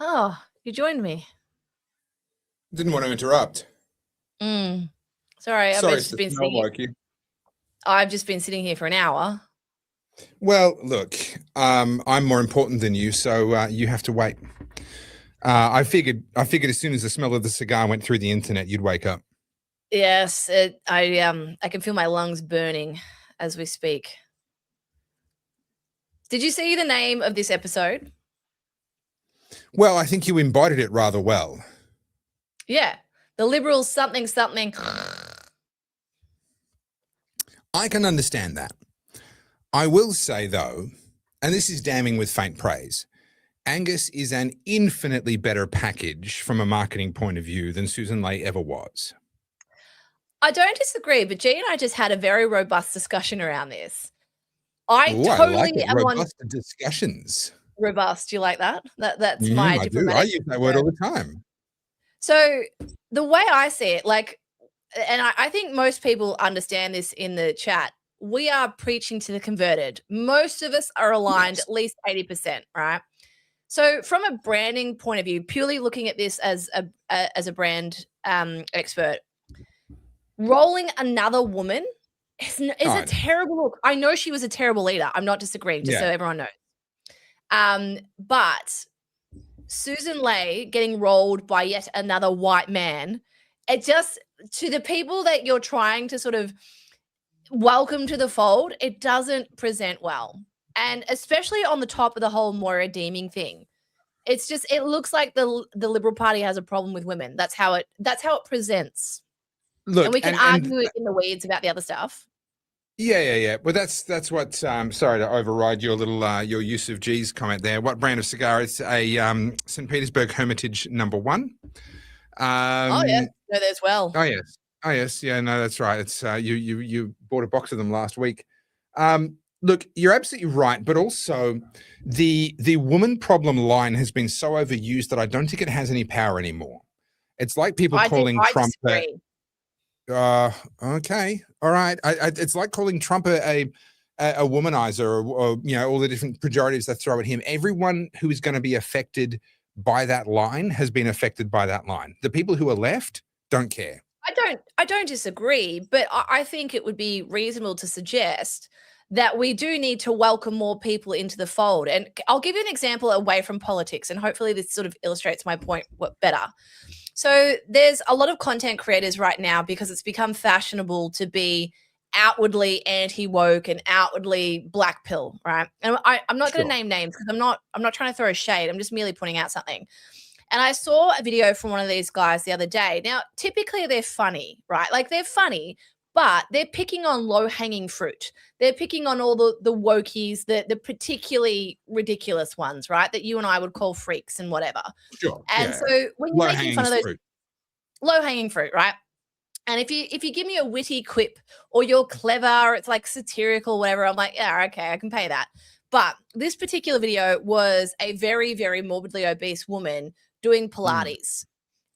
Oh, you joined me. Didn't want to interrupt. Sorry, Sorry, to smell like you. I've just been sitting here for an hour. Well, look, I'm more important than you, so you have to wait. I figured as soon as the smell of the cigar went through the internet, you'd wake up. Yes, I can feel my lungs burning as we speak. Did you see the name of this episode? Well, I think you embodied it rather well. Yeah, the Liberals something. I can understand that. I will say, though, and this is damning with faint praise, Angus is an infinitely better package from a marketing point of view than Susan Ley ever was. I don't disagree, but G and I just had a very robust discussion around this. I am robust discussions. Robust, you like that? That's my diplomatic. I use that word all the time. So the way I see it, and I think most people understand this in the chat, we are preaching to the converted. Most of us are aligned, at least 80%, right? So from a branding point of view, purely looking at this as a brand expert, rolling another woman is a terrible look. I know she was a terrible leader. I'm not disagreeing, just so everyone knows. But Susan Ley getting rolled by yet another white man, it just, to the people that you're trying to sort of welcome to the fold, it doesn't present well. And especially on the top of the whole Moira deeming thing. It's just, it looks like the Liberal Party has a problem with women. That's how it presents. Look, and we can argue in the weeds about the other stuff. Yeah. Well, that's what. Sorry to override your little your use of G's comment there. What brand of cigar? It's a St. Petersburg Hermitage No. 1. Oh yeah, no, there's well. Oh yes, yeah, no, that's right. It's you bought a box of them last week. Look, you're absolutely right, but also the woman problem line has been so overused that I don't think it has any power anymore. It's like people calling Trump. Okay, all right. It's like calling Trump a womanizer, or all the different pejoratives they throw at him. Everyone who is going to be affected by that line has been affected by that line. The people who are left don't care. I don't disagree, but I think it would be reasonable to suggest that we do need to welcome more people into the fold. And I'll give you an example away from politics, and hopefully this sort of illustrates my point better. So there's a lot of content creators right now, because it's become fashionable to be outwardly anti-woke and outwardly black pill, right? And I'm not going to name names because I'm not trying to throw shade. I'm just merely pointing out something. And I saw a video from one of these guys the other day. Now, typically they're funny, right? Like, they're funny, but they're picking on low-hanging fruit. They're picking on all the wokies, the particularly ridiculous ones, right, that you and I would call freaks and whatever. Sure. And so when you're making fun of those low-hanging fruit, right? And if you give me a witty quip, or you're clever, or it's like satirical, whatever, I'm like, yeah, okay, I can pay that. But this particular video was a very, very morbidly obese woman doing Pilates.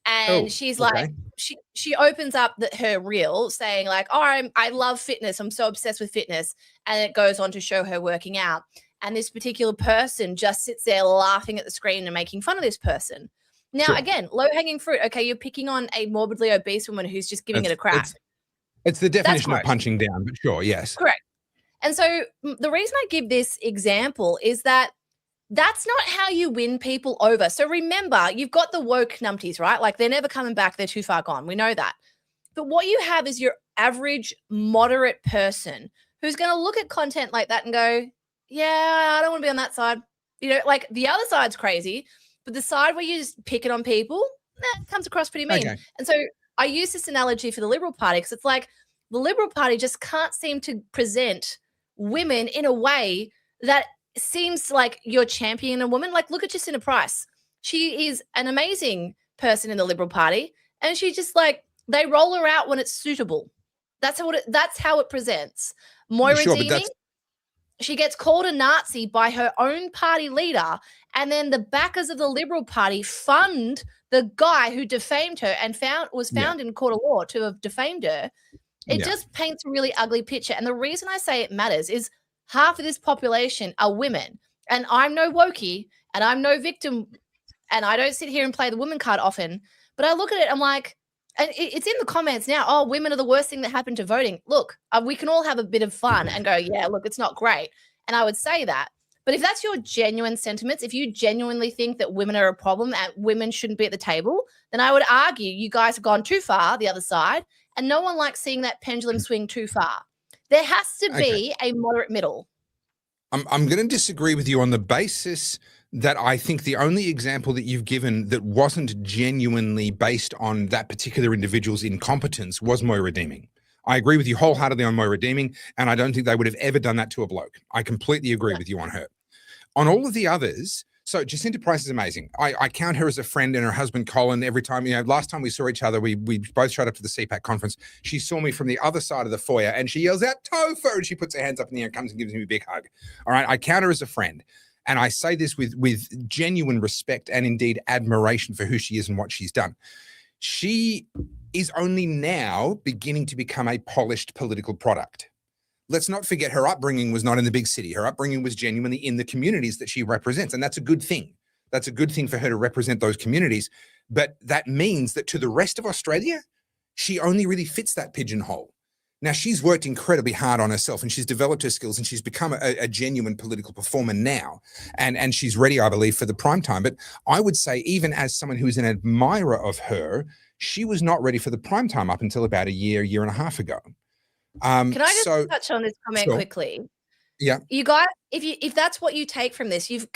And she's like, she opens up her reel saying like, oh, I love fitness. I'm so obsessed with fitness. And it goes on to show her working out. And this particular person just sits there laughing at the screen and making fun of this person. Now, again, low-hanging fruit. Okay, you're picking on a morbidly obese woman who's just giving it a crack. It's the definition of punching down, but sure, yes. Correct. And so the reason I give this example is that that's not how you win people over. So remember, you've got the woke numpties, right? Like, they're never coming back. They're too far gone. We know that. But what you have is your average moderate person who's going to look at content like that and go, yeah, I don't want to be on that side. Like, the other side's crazy, but the side where you just pick it on people, that comes across pretty mean. Okay. And so I use this analogy for the Liberal Party, because it's like the Liberal Party just can't seem to present women in a way that seems like you're championing a woman. Like, look at Jacinta Price. She is an amazing person in the Liberal Party, and she just, like, they roll her out when it's suitable. That's how it presents. Moira Deeming, she gets called a Nazi by her own party leader, and then the backers of the Liberal Party fund the guy who defamed her and was found in court of law to have defamed her. It just paints a really ugly picture. And the reason I say it matters is half of this population are women. And I'm no wokey, and I'm no victim and I don't sit here and play the woman card often, but I look at it, I'm like, and it's in the comments now, oh, women are the worst thing that happened to voting. Look, we can all have a bit of fun and go, yeah, look, it's not great. And I would say that. But if that's your genuine sentiments, if you genuinely think that women are a problem and women shouldn't be at the table, then I would argue you guys have gone too far, the other side, and no one likes seeing that pendulum swing too far. There has to be a moderate middle. I'm going to disagree with you on the basis that I think the only example that you've given that wasn't genuinely based on that particular individual's incompetence was Moira Deeming. I agree with you wholeheartedly on Moira Deeming, and I don't think they would have ever done that to a bloke. I completely agree with you on her. On all of the others, so Jacinta Price is amazing. I count her as a friend, and her husband Colin, every time, last time we saw each other, we both showed up to the CPAC conference. She saw me from the other side of the foyer and she yells out, Topher, and she puts her hands up in the air and comes and gives me a big hug. All right, I count her as a friend. And I say this with genuine respect and indeed admiration for who she is and what she's done. She is only now beginning to become a polished political product. Let's not forget her upbringing was not in the big city. Her upbringing was genuinely in the communities that she represents. And that's a good thing. That's a good thing for her to represent those communities. But that means that to the rest of Australia, she only really fits that pigeonhole. Now, she's worked incredibly hard on herself and she's developed her skills and she's become a genuine political performer now. And she's ready, I believe, for the prime time. But I would say, even as someone who is an admirer of her, she was not ready for the prime time up until about a year and a half ago. Can I just touch on this comment quickly? Yeah. You guys, if that's what you take from this, you've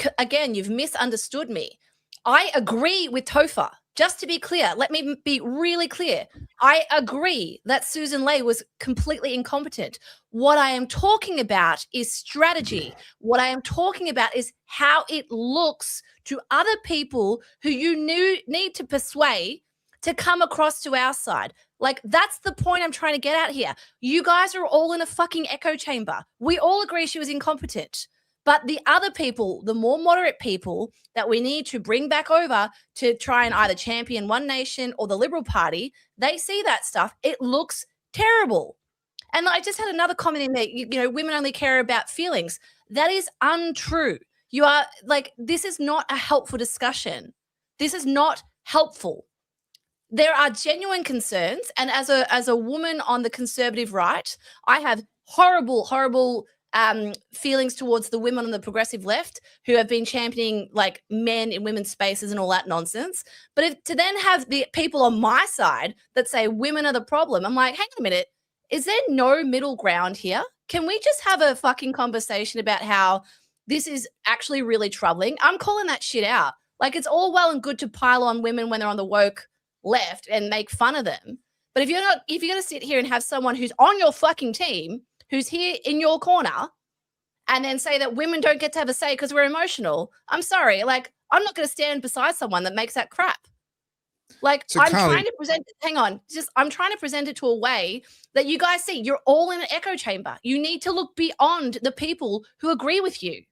misunderstood me. I agree with Topher. Just to be clear, let me be really clear. I agree that Susan Ley was completely incompetent. What I am talking about is strategy. What I am talking about is how it looks to other people who you need to persuade to come across to our side. Like, that's the point I'm trying to get at here. You guys are all in a fucking echo chamber. We all agree she was incompetent. But the other people, the more moderate people that we need to bring back over to try and either champion One Nation or the Liberal Party, they see that stuff. It looks terrible. And I just had another comment in there, women only care about feelings. That is untrue. You are this is not a helpful discussion. This is not helpful. There are genuine concerns. And as a woman on the conservative right, I have horrible feelings towards the women on the progressive left who have been championing men in women's spaces and all that nonsense. But to then have the people on my side that say women are the problem, I'm like, hang on a minute, is there no middle ground here? Can we just have a fucking conversation about how this is actually really troubling? I'm calling that shit out. It's all well and good to pile on women when they're on the woke left and make fun of them. But if you're going to sit here and have someone who's on your fucking team, who's here in your corner, and then say that women don't get to have a say because we're emotional, I'm sorry. I'm not going to stand beside someone that makes that crap. I'm trying to present it. Hang on. I'm trying to present it to a way that you guys see you're all in an echo chamber. You need to look beyond the people who agree with you.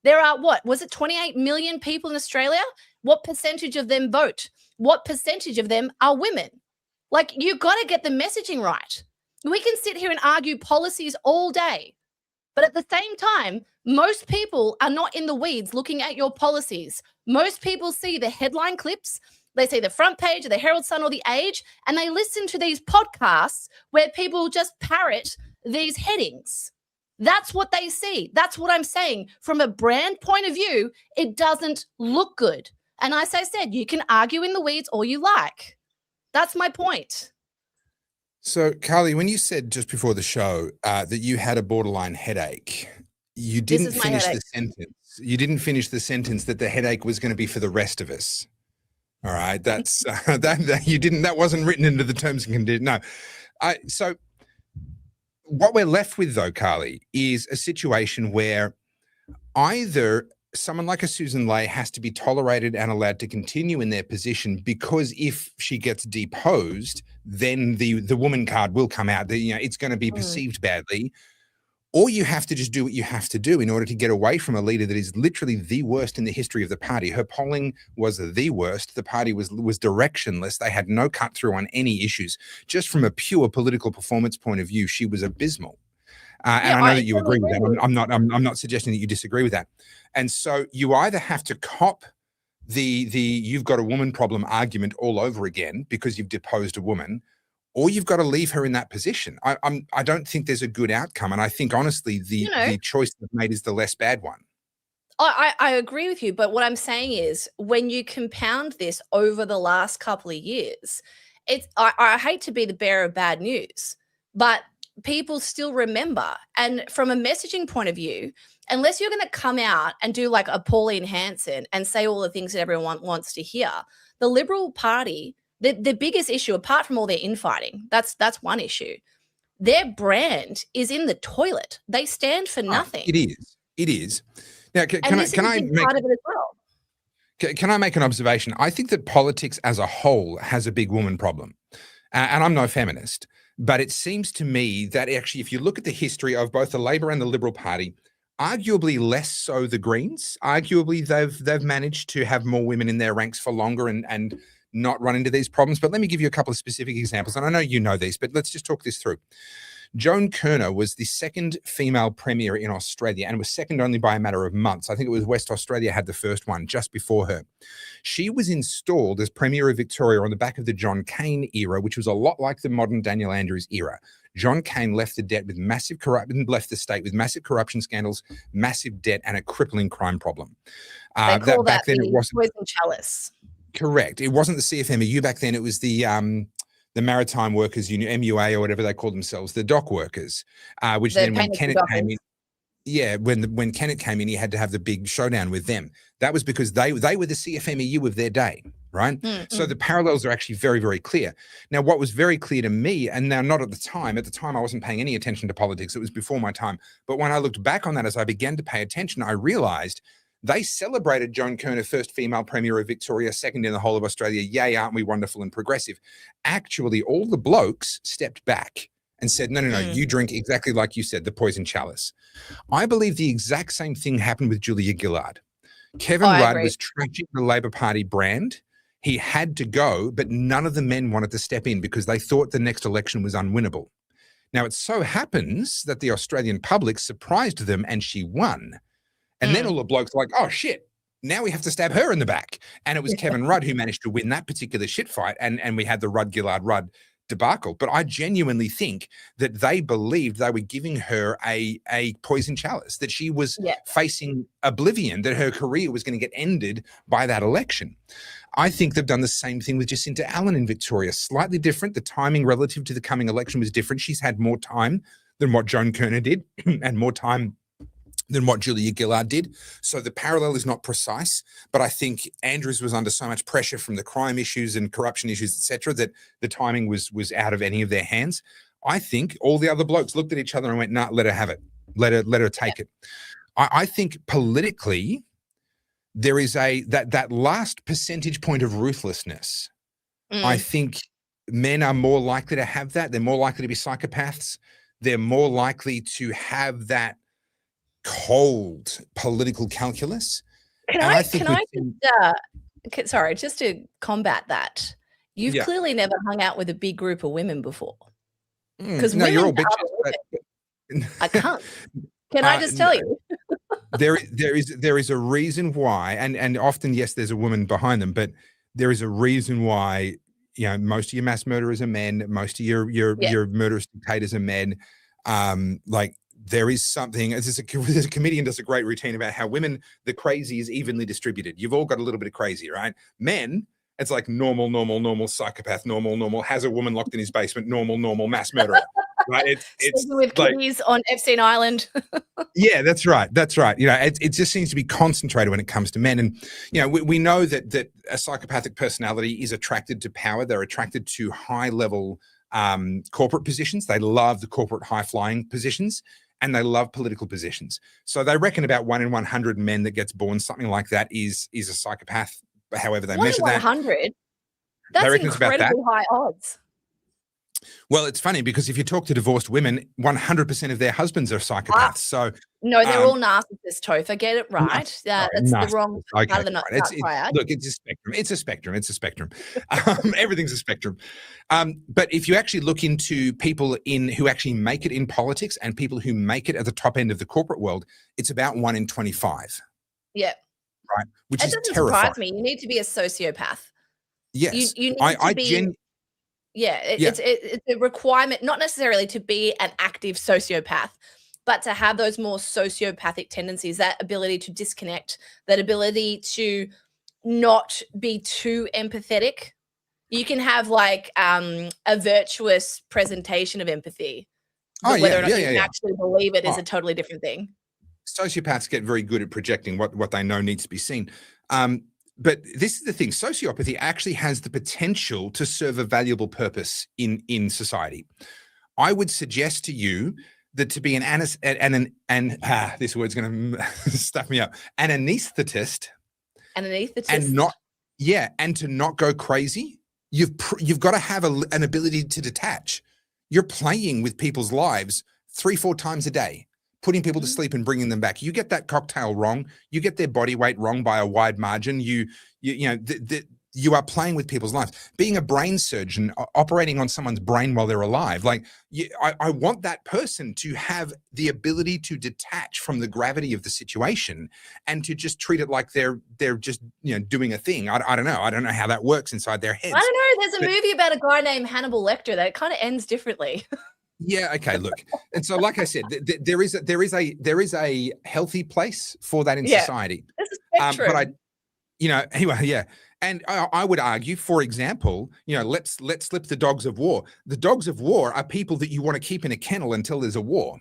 There are, 28 million people in Australia? What percentage of them vote? What percentage of them are women? You got to get the messaging right. We can sit here and argue policies all day, but at the same time, most people are not in the weeds looking at your policies. Most people see the headline clips, they see the front page of the Herald Sun or the Age, and they listen to these podcasts where people just parrot these headings. That's what they see. That's what I'm saying. From a brand point of view, it doesn't look good. And as I said, you can argue in the weeds all you like. That's my point. So, Carly, when you said just before the show that you had a borderline headache, you didn't finish the sentence. You didn't finish the sentence that the headache was going to be for the rest of us. All right, that's that you didn't. That wasn't written into the terms and conditions. No. So, what we're left with, though, Carly, is a situation where either someone like a Susan Ley has to be tolerated and allowed to continue in their position, because if she gets deposed, then the woman card will come out. It's going to be perceived badly. Or you have to just do what you have to do in order to get away from a leader that is literally the worst in the history of the party. Her polling was the worst. The party was directionless. They had no cut through on any issues. Just from a pure political performance point of view, she was abysmal. And I know that you agree with that. I'm not suggesting that you disagree with that. And so you either have to cop the you've got a woman problem argument all over again because you've deposed a woman, or you've got to leave her in that position. I don't think there's a good outcome, and I think honestly the choice they've made is the less bad one. I agree with you, but what I'm saying is when you compound this over the last couple of years, I hate to be the bearer of bad news, but people still remember. And from a messaging point of view, unless you're going to come out and do like a Pauline Hanson and say all the things that everyone wants to hear, the Liberal Party, the biggest issue, apart from all their infighting, that's one issue. Their brand is in the toilet. They stand for nothing. It is. It is. Now, can I make part of it as well? Can I make an observation? I think that politics as a whole has a big woman problem. And I'm no feminist, but it seems to me that actually, if you look at the history of both the Labor and the Liberal Party, arguably less so the Greens, arguably they've managed to have more women in their ranks for longer and not run into these problems. But let me give you a couple of specific examples. And I know you know these, but let's just talk this through. Joan Kirner was the second female premier in Australia and was second only by a matter of months. I think it was West Australia had the first one just before her. She was installed as Premier of Victoria on the back of the John Cain era, which was a lot like the modern Daniel Andrews era. John Cain left the state with massive corruption scandals, massive debt, and a crippling crime problem. They call that the poison chalice. Correct. It wasn't the CFMEU back then. It was the Maritime Workers Union, MUA, or whatever they call themselves, the dock workers, which then when Kennett came in, when Kennett came in, he had to have the big showdown with them. That was because they were the CFMEU of their day, right? So the parallels are actually very, very clear. Now, what was very clear to me, and now not at the time I wasn't paying any attention to politics. It was before my time. But when I looked back on that, as I began to pay attention, I realized they celebrated Joan Kirner, first female Premier of Victoria, second in the whole of Australia. Yay, aren't we wonderful and progressive? Actually, all the blokes stepped back and said, no, you drink exactly like you said, the poison chalice. I believe the exact same thing happened with Julia Gillard. Kevin Rudd was trashing the Labor Party brand. He had to go, but none of the men wanted to step in because they thought the next election was unwinnable. Now, it so happens that the Australian public surprised them and she won. And then all the blokes were like, oh, shit, now we have to stab her in the back. And it was Kevin Rudd who managed to win that particular shit fight. And we had the Rudd-Gillard-Rudd debacle. But I genuinely think that they believed they were giving her a poison chalice, that she was facing oblivion, that her career was going to get ended by that election. I think they've done the same thing with Jacinta Allen in Victoria. Slightly different. The timing relative to the coming election was different. She's had more time than what Joan Kirner did and more time than what Julia Gillard did. So the parallel is not precise, but I think Andrews was under so much pressure from the crime issues and corruption issues, etc., that the timing was out of any of their hands. I think all the other blokes looked at each other and went, nah, let her have it. Let her take it. I think politically, there is that last percentage point of ruthlessness. I think men are more likely to have that. They're more likely to be psychopaths. They're more likely to have that cold political calculus. Sorry, just to combat that, you've clearly never hung out with a big group of women before. Because you're all bitches. I can't. Can I just tell you? there is a reason why, and often, yes, there's a woman behind them, but there is a reason why, most of your mass murderers are men, most of your murderous dictators are men. There is something, there's a comedian does a great routine about how women, the crazy is evenly distributed. You've all got a little bit of crazy, right? Men, it's like normal, psychopath, normal, has a woman locked in his basement, normal, mass murderer, right? It's with like, kiddies on Epstein Island. Yeah, that's right. It just seems to be concentrated when it comes to men. And, we know that a psychopathic personality is attracted to power. They're attracted to high level corporate positions. They love the corporate high flying positions. And they love political positions. So they reckon about 1 in 100 men that gets born, something like that, is a psychopath, however they measure that. 100? That's incredibly high odds. Well, it's funny because if you talk to divorced women, 100% of their husbands are psychopaths. No, they're all narcissists, Topher. Get it right. That's the wrong part of the triad. Look, it's a spectrum. Everything's a spectrum. But if you actually look into people who actually make it in politics and people who make it at the top end of the corporate world, it's about 1 in 25. Yeah. right? Which It is doesn't terrifying. surprise me. You need to be a sociopath. Yes, You need to be yeah. it's a requirement, not necessarily to be an active sociopath, but to have those more sociopathic tendencies, that ability to disconnect, that ability to not be too empathetic. You can have like a virtuous presentation of empathy, Oh but whether yeah, or not you can actually believe it is Oh, a totally different thing. sociopaths get very good at projecting what they know needs to be seen. But this is the thing: sociopathy actually has the potential to serve a valuable purpose in society. I would suggest to you that to be this word's going to stuff me up, an anesthetist, An anesthetist. and to not go crazy. You've got to have an ability to detach. You're playing with people's lives 3-4 times a day, putting people to sleep and bringing them back. You get that cocktail wrong, you get their body weight wrong by a wide margin. You are playing with people's lives. Being a brain surgeon, operating on someone's brain while they're alive, I want that person to have the ability to detach from the gravity of the situation and to just treat it like they're just doing a thing. I don't know. I don't know how that works inside their heads. I don't know. There's a movie about a guy named Hannibal Lecter that kind of ends differently. Yeah. Okay. Look, and so, like I said, there is a healthy place for that in society. There's a spectrum. But anyway, yeah. And I would argue, for example, let's slip the dogs of war. The dogs of war are people that you want to keep in a kennel until there's a war.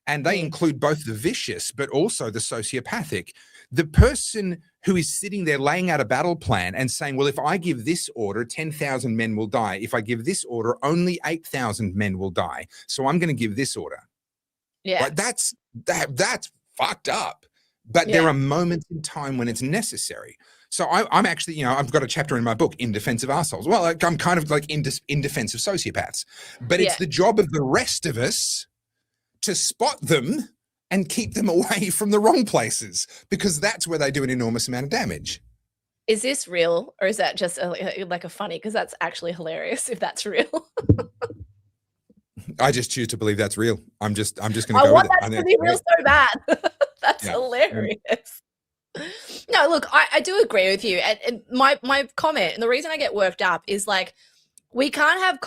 And they include both the vicious, but also the sociopathic. The person who is sitting there laying out a battle plan and saying, well, if I give this order, 10,000 men will die. If I give this order, only 8,000 men will die. So I'm going to give this order. Yeah. Like that's fucked up. But there are moments in time when it's necessary. So I'm actually, I've got a chapter in my book, In Defense of Arseholes. Well, I'm kind of like in defense of sociopaths. But it's the job of the rest of us to spot them and keep them away from the wrong places, because that's where they do an enormous amount of damage. Is this real, or is that just like a funny? Because that's actually hilarious if that's real. I just choose to believe that's real. I'm just going to go with it. I want that to be real so bad. That's hilarious. No, look, I do agree with you. And my comment, and the reason I get worked up is like, we can't have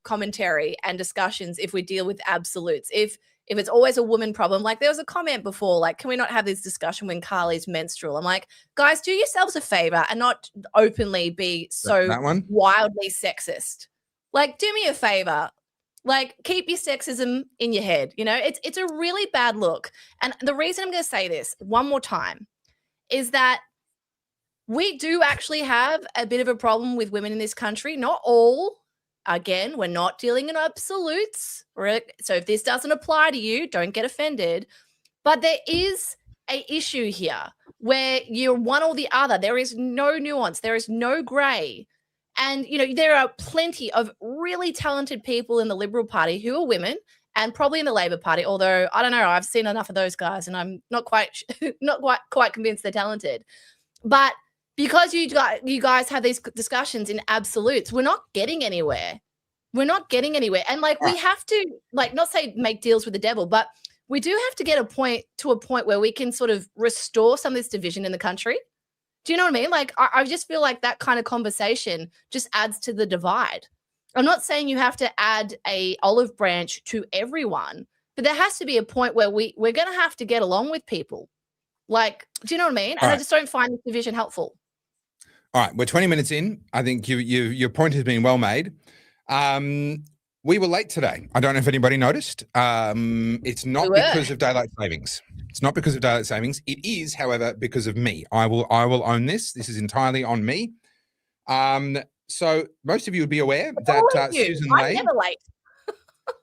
commentary and discussions if we deal with absolutes. If it's always a woman problem, like there was a comment before, like, can we not have this discussion when Carly's menstrual? I'm like, guys, do yourselves a favor and not openly be so wildly sexist. Like, do me a favor. Like, keep your sexism in your head. It's a really bad look. And the reason I'm going to say this one more time is that we do actually have a bit of a problem with women in this country. Not all. Again, we're not dealing in absolutes. So if this doesn't apply to you, don't get offended. But there is an issue here where you're one or the other. There is no nuance. There is no gray. And, there are plenty of really talented people in the Liberal Party who are women, and probably in the Labor Party, although I don't know, I've seen enough of those guys and I'm not quite convinced they're talented. But because you guys have these discussions in absolutes, we're not getting anywhere. We're not getting anywhere. And we have to not say make deals with the devil, but we do have to get to a point where we can sort of restore some of this division in the country. Do you know what I mean? Like, I just feel like that kind of conversation just adds to the divide. I'm not saying you have to add a olive branch to everyone, but there has to be a point where we're going to have to get along with people. Like, do you know what I mean? And I just don't find this division helpful. All right, we're 20 minutes in. I think your point has been well made. We were late today. I don't know if anybody noticed. It's not because of daylight savings. It's not because of daylight savings. It is, however, because of me. I will own this. This is entirely on me. So most of you would be aware that Susan Lay. I'm never late.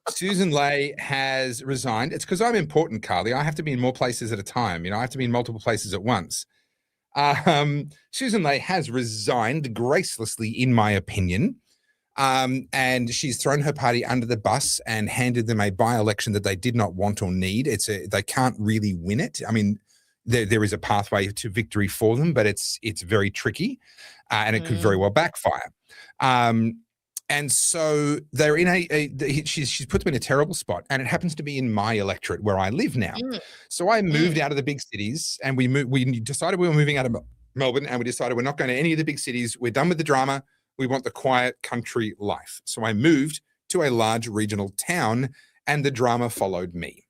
Susan Lay has resigned. It's because I'm important, Carly. I have to be in more places at a time. I have to be in multiple places at once. Susan Lay has resigned gracelessly, in my opinion. And she's thrown her party under the bus and handed them a by-election that they did not want or need. They can't really win it. I mean, there is a pathway to victory for them, but it's very tricky, and it could very well backfire. And so they're in she's put them in a terrible spot, and it happens to be in my electorate where I live now. So I moved out of the big cities, and we decided we were moving out of Melbourne, and we decided we're not going to any of the big cities. We're done with the drama. We want the quiet country life. So I moved to a large regional town, and the drama followed me.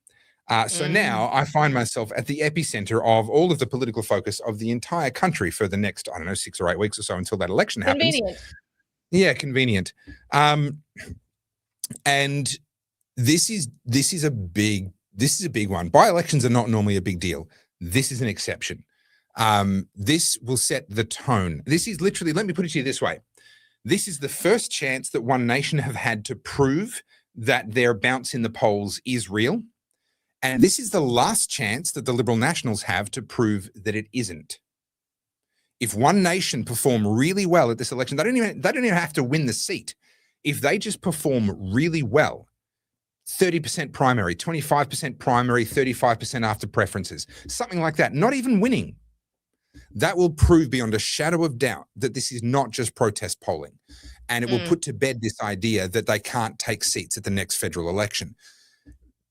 So now I find myself at the epicenter of all of the political focus of the entire country for the next, I don't know, 6 or 8 weeks or so until that election happens. Yeah, convenient. And this is a big one. By-elections are not normally a big deal. This is an exception. This will set the tone. This is literally, let me put it to you this way. This is the first chance that One Nation have had to prove that their bounce in the polls is real. And this is the last chance that the Liberal Nationals have to prove that it isn't. If One Nation perform really well at this election, they don't even have to win the seat. If they just perform really well, 30% primary, 25% primary, 35% after preferences, something like that, not even winning, that will prove beyond a shadow of doubt that this is not just protest polling. And it will put to bed this idea that they can't take seats at the next federal election.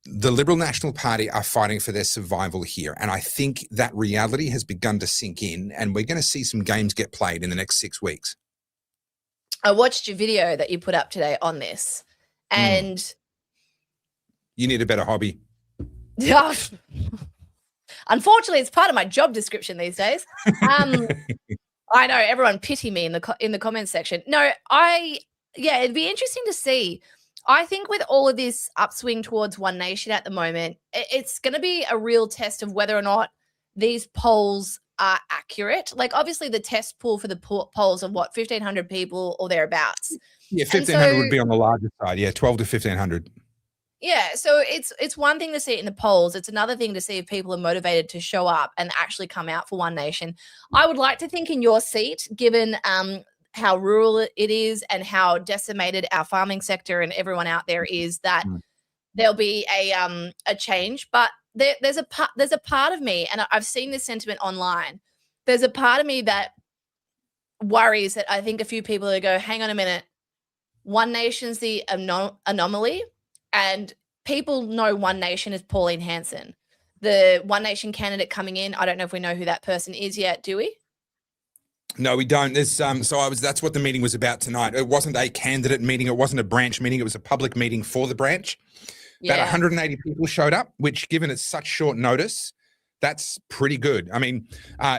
The Liberal National Party are fighting for their survival here. And I think that reality has begun to sink in, and we're going to see some games get played in the next 6 weeks. I watched your video that you put up today on this, and you need a better hobby. Yeah. Unfortunately, it's part of my job description these days. I know, everyone pity me in the comments section. No, it'd be interesting to see. I think with all of this upswing towards One Nation at the moment, it's going to be a real test of whether or not these polls are accurate. Like, obviously, the test pool for the polls of 1,500 people or thereabouts. Yeah, 1,500 would be on the larger side. Yeah, 12 to 1,500. Yeah, so it's one thing to see it in the polls. It's another thing to see if people are motivated to show up and actually come out for One Nation. I would like to think in your seat, given how rural it is and how decimated our farming sector and everyone out there is, that there'll be a change. But there's a part of me, and I've seen this sentiment online. There's a part of me that worries that I think a few people will go, hang on a minute, One Nation's the anomaly, and people know One Nation is Pauline Hanson. The One Nation candidate coming in, I don't know if we know who that person is yet, do we? No, we don't. There's that's what the meeting was about tonight. It wasn't a candidate meeting. It wasn't a branch meeting. It was a public meeting for the branch. About 180 people showed up, which, given it's such short notice, that's pretty good. I mean,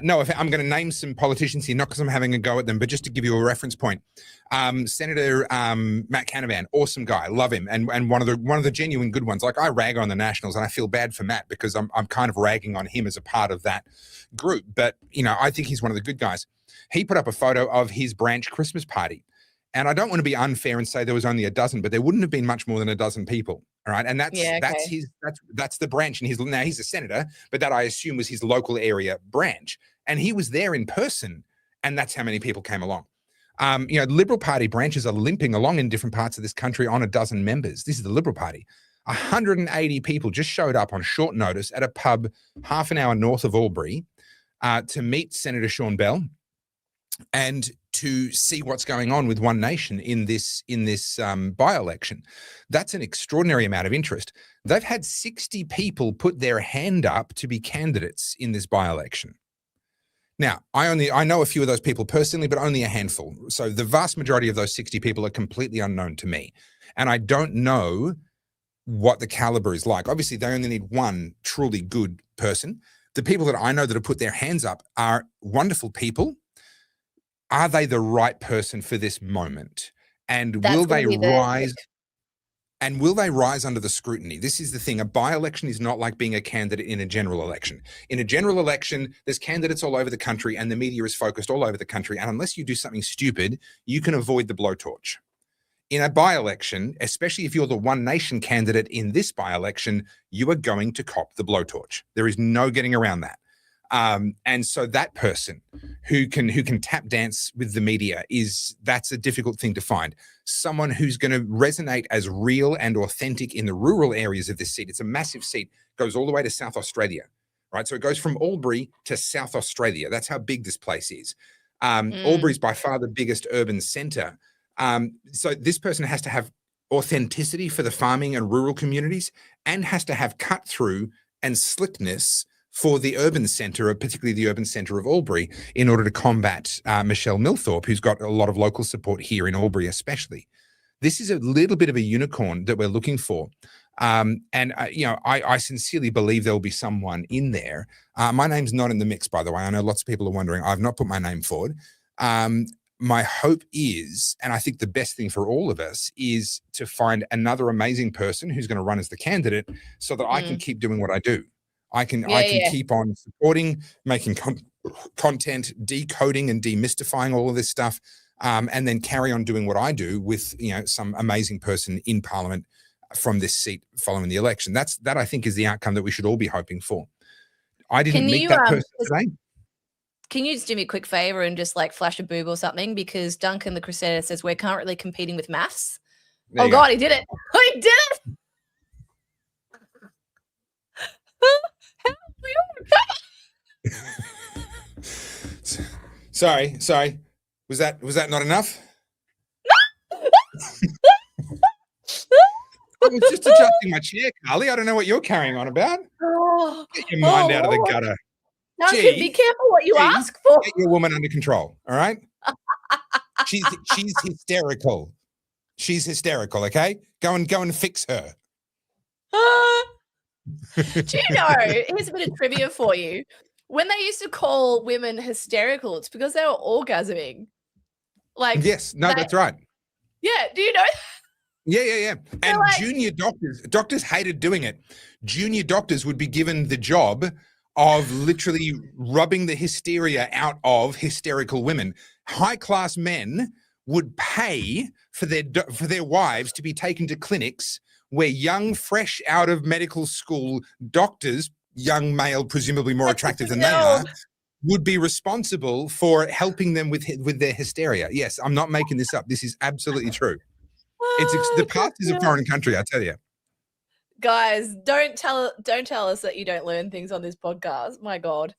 no, if I'm going to name some politicians here, not because I'm having a go at them, but just to give you a reference point. Senator Matt Canavan, awesome guy, love him, and one of the genuine good ones. Like, I rag on the Nationals, and I feel bad for Matt because I'm kind of ragging on him as a part of that group. But I think he's one of the good guys. He put up a photo of his branch Christmas party. And I don't want to be unfair and say there was only a dozen, but there wouldn't have been much more than a dozen people. All right. And that's the branch. And now he's a senator, but that, I assume, was his local area branch. And he was there in person. And that's how many people came along. Liberal Party branches are limping along in different parts of this country on a dozen members. This is the Liberal Party. 180 people just showed up on short notice at a pub half an hour north of Albury to meet Senator Sean Bell and to see what's going on with One Nation in this by-election. That's an extraordinary amount of interest. They've had 60 people put their hand up to be candidates in this by-election. Now, I know a few of those people personally, but only a handful. So the vast majority of those 60 people are completely unknown to me. And I don't know what the caliber is like. Obviously, they only need one truly good person. The people that I know that have put their hands up are wonderful people. Are they the right person for this moment? And will they rise? And will they rise under the scrutiny? This is the thing. A by-election is not like being a candidate in a general election. In a general election, there's candidates all over the country and the media is focused all over the country. And unless you do something stupid, you can avoid the blowtorch. In a by-election, especially if you're the One Nation candidate in this by-election, you are going to cop the blowtorch. There is no getting around that. And so that person who can tap dance with the media, that's a difficult thing to find. Someone who's going to resonate as real and authentic in the rural areas of this seat. It's a massive seat, goes all the way to South Australia, right? So it goes from Albury to South Australia. That's how big this place is. Albury's by far the biggest urban centre So this person has to have authenticity for the farming and rural communities and has to have cut through and slickness for the urban centre, particularly the urban centre of Albury, in order to combat Michelle Milthorpe, who's got a lot of local support here in Albury especially. This is a little bit of a unicorn that we're looking for. I sincerely believe there will be someone in there. My name's not in the mix, by the way. I know lots of people are wondering. I've not put my name forward. My hope is, and I think the best thing for all of us is to find another amazing person who's going to run as the candidate so that I can keep doing what I do. I can keep on supporting, making content, decoding and demystifying all of this stuff, and then carry on doing what I do with some amazing person in Parliament from this seat following the election. That I think is the outcome that we should all be hoping for. I didn't meet that person today. Can you just do me a quick favor and just like flash a boob or something? Because Duncan the Crusader says we're currently competing with maths. Oh God, he did it. He did it. Sorry. Was that not enough? I was just adjusting my chair, Carly. I don't know what you're carrying on about. Get your mind out of the gutter. Duncan, be careful what you ask for. Get your woman under control, all right? She's hysterical. She's hysterical, okay? Go and fix her. Do you know, here's a bit of trivia for you. When they used to call women hysterical, it's because they were orgasming. Like, yes, no, that's right. Yeah, do you know? Yeah. And junior doctors hated doing it. Junior doctors would be given the job of literally rubbing the hysteria out of hysterical women. High-class men would pay for their wives to be taken to clinics where young, fresh out of medical school doctors, young male, presumably more attractive than they are, would be responsible for helping them with their hysteria. Yes, I'm not making this up. This is absolutely true. The past is a foreign country, I tell you. Guys, don't tell us that you don't learn things on this podcast. My God.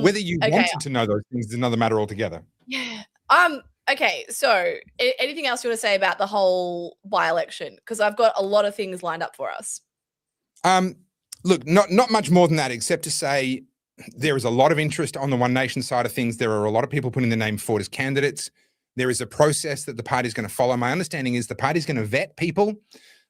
Whether you wanted to know those things is another matter altogether. Yeah. Okay, so anything else you want to say about the whole by-election? Because I've got a lot of things lined up for us. Look, not much more than that, except to say there is a lot of interest on the One Nation side of things. There are a lot of people putting their name forward as candidates. There is a process that the party is going to follow. My understanding is the party is going to vet people.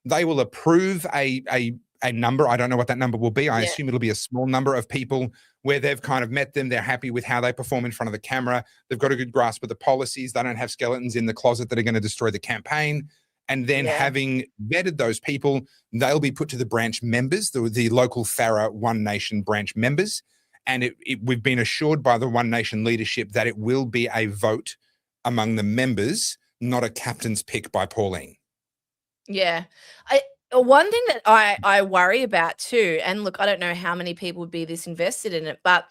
They will approve a number. I don't know what that number will be. I assume it'll be a small number of people where they've kind of met them. They're happy with how they perform in front of the camera. They've got a good grasp of the policies. They don't have skeletons in the closet that are going to destroy the campaign. And then having vetted those people, they'll be put to the branch members, the local Farah One Nation branch members. And we've been assured by the One Nation leadership that it will be a vote among the members, not a captain's pick by Pauline. Yeah. One thing that I worry about too, and look, I don't know how many people would be this invested in it, but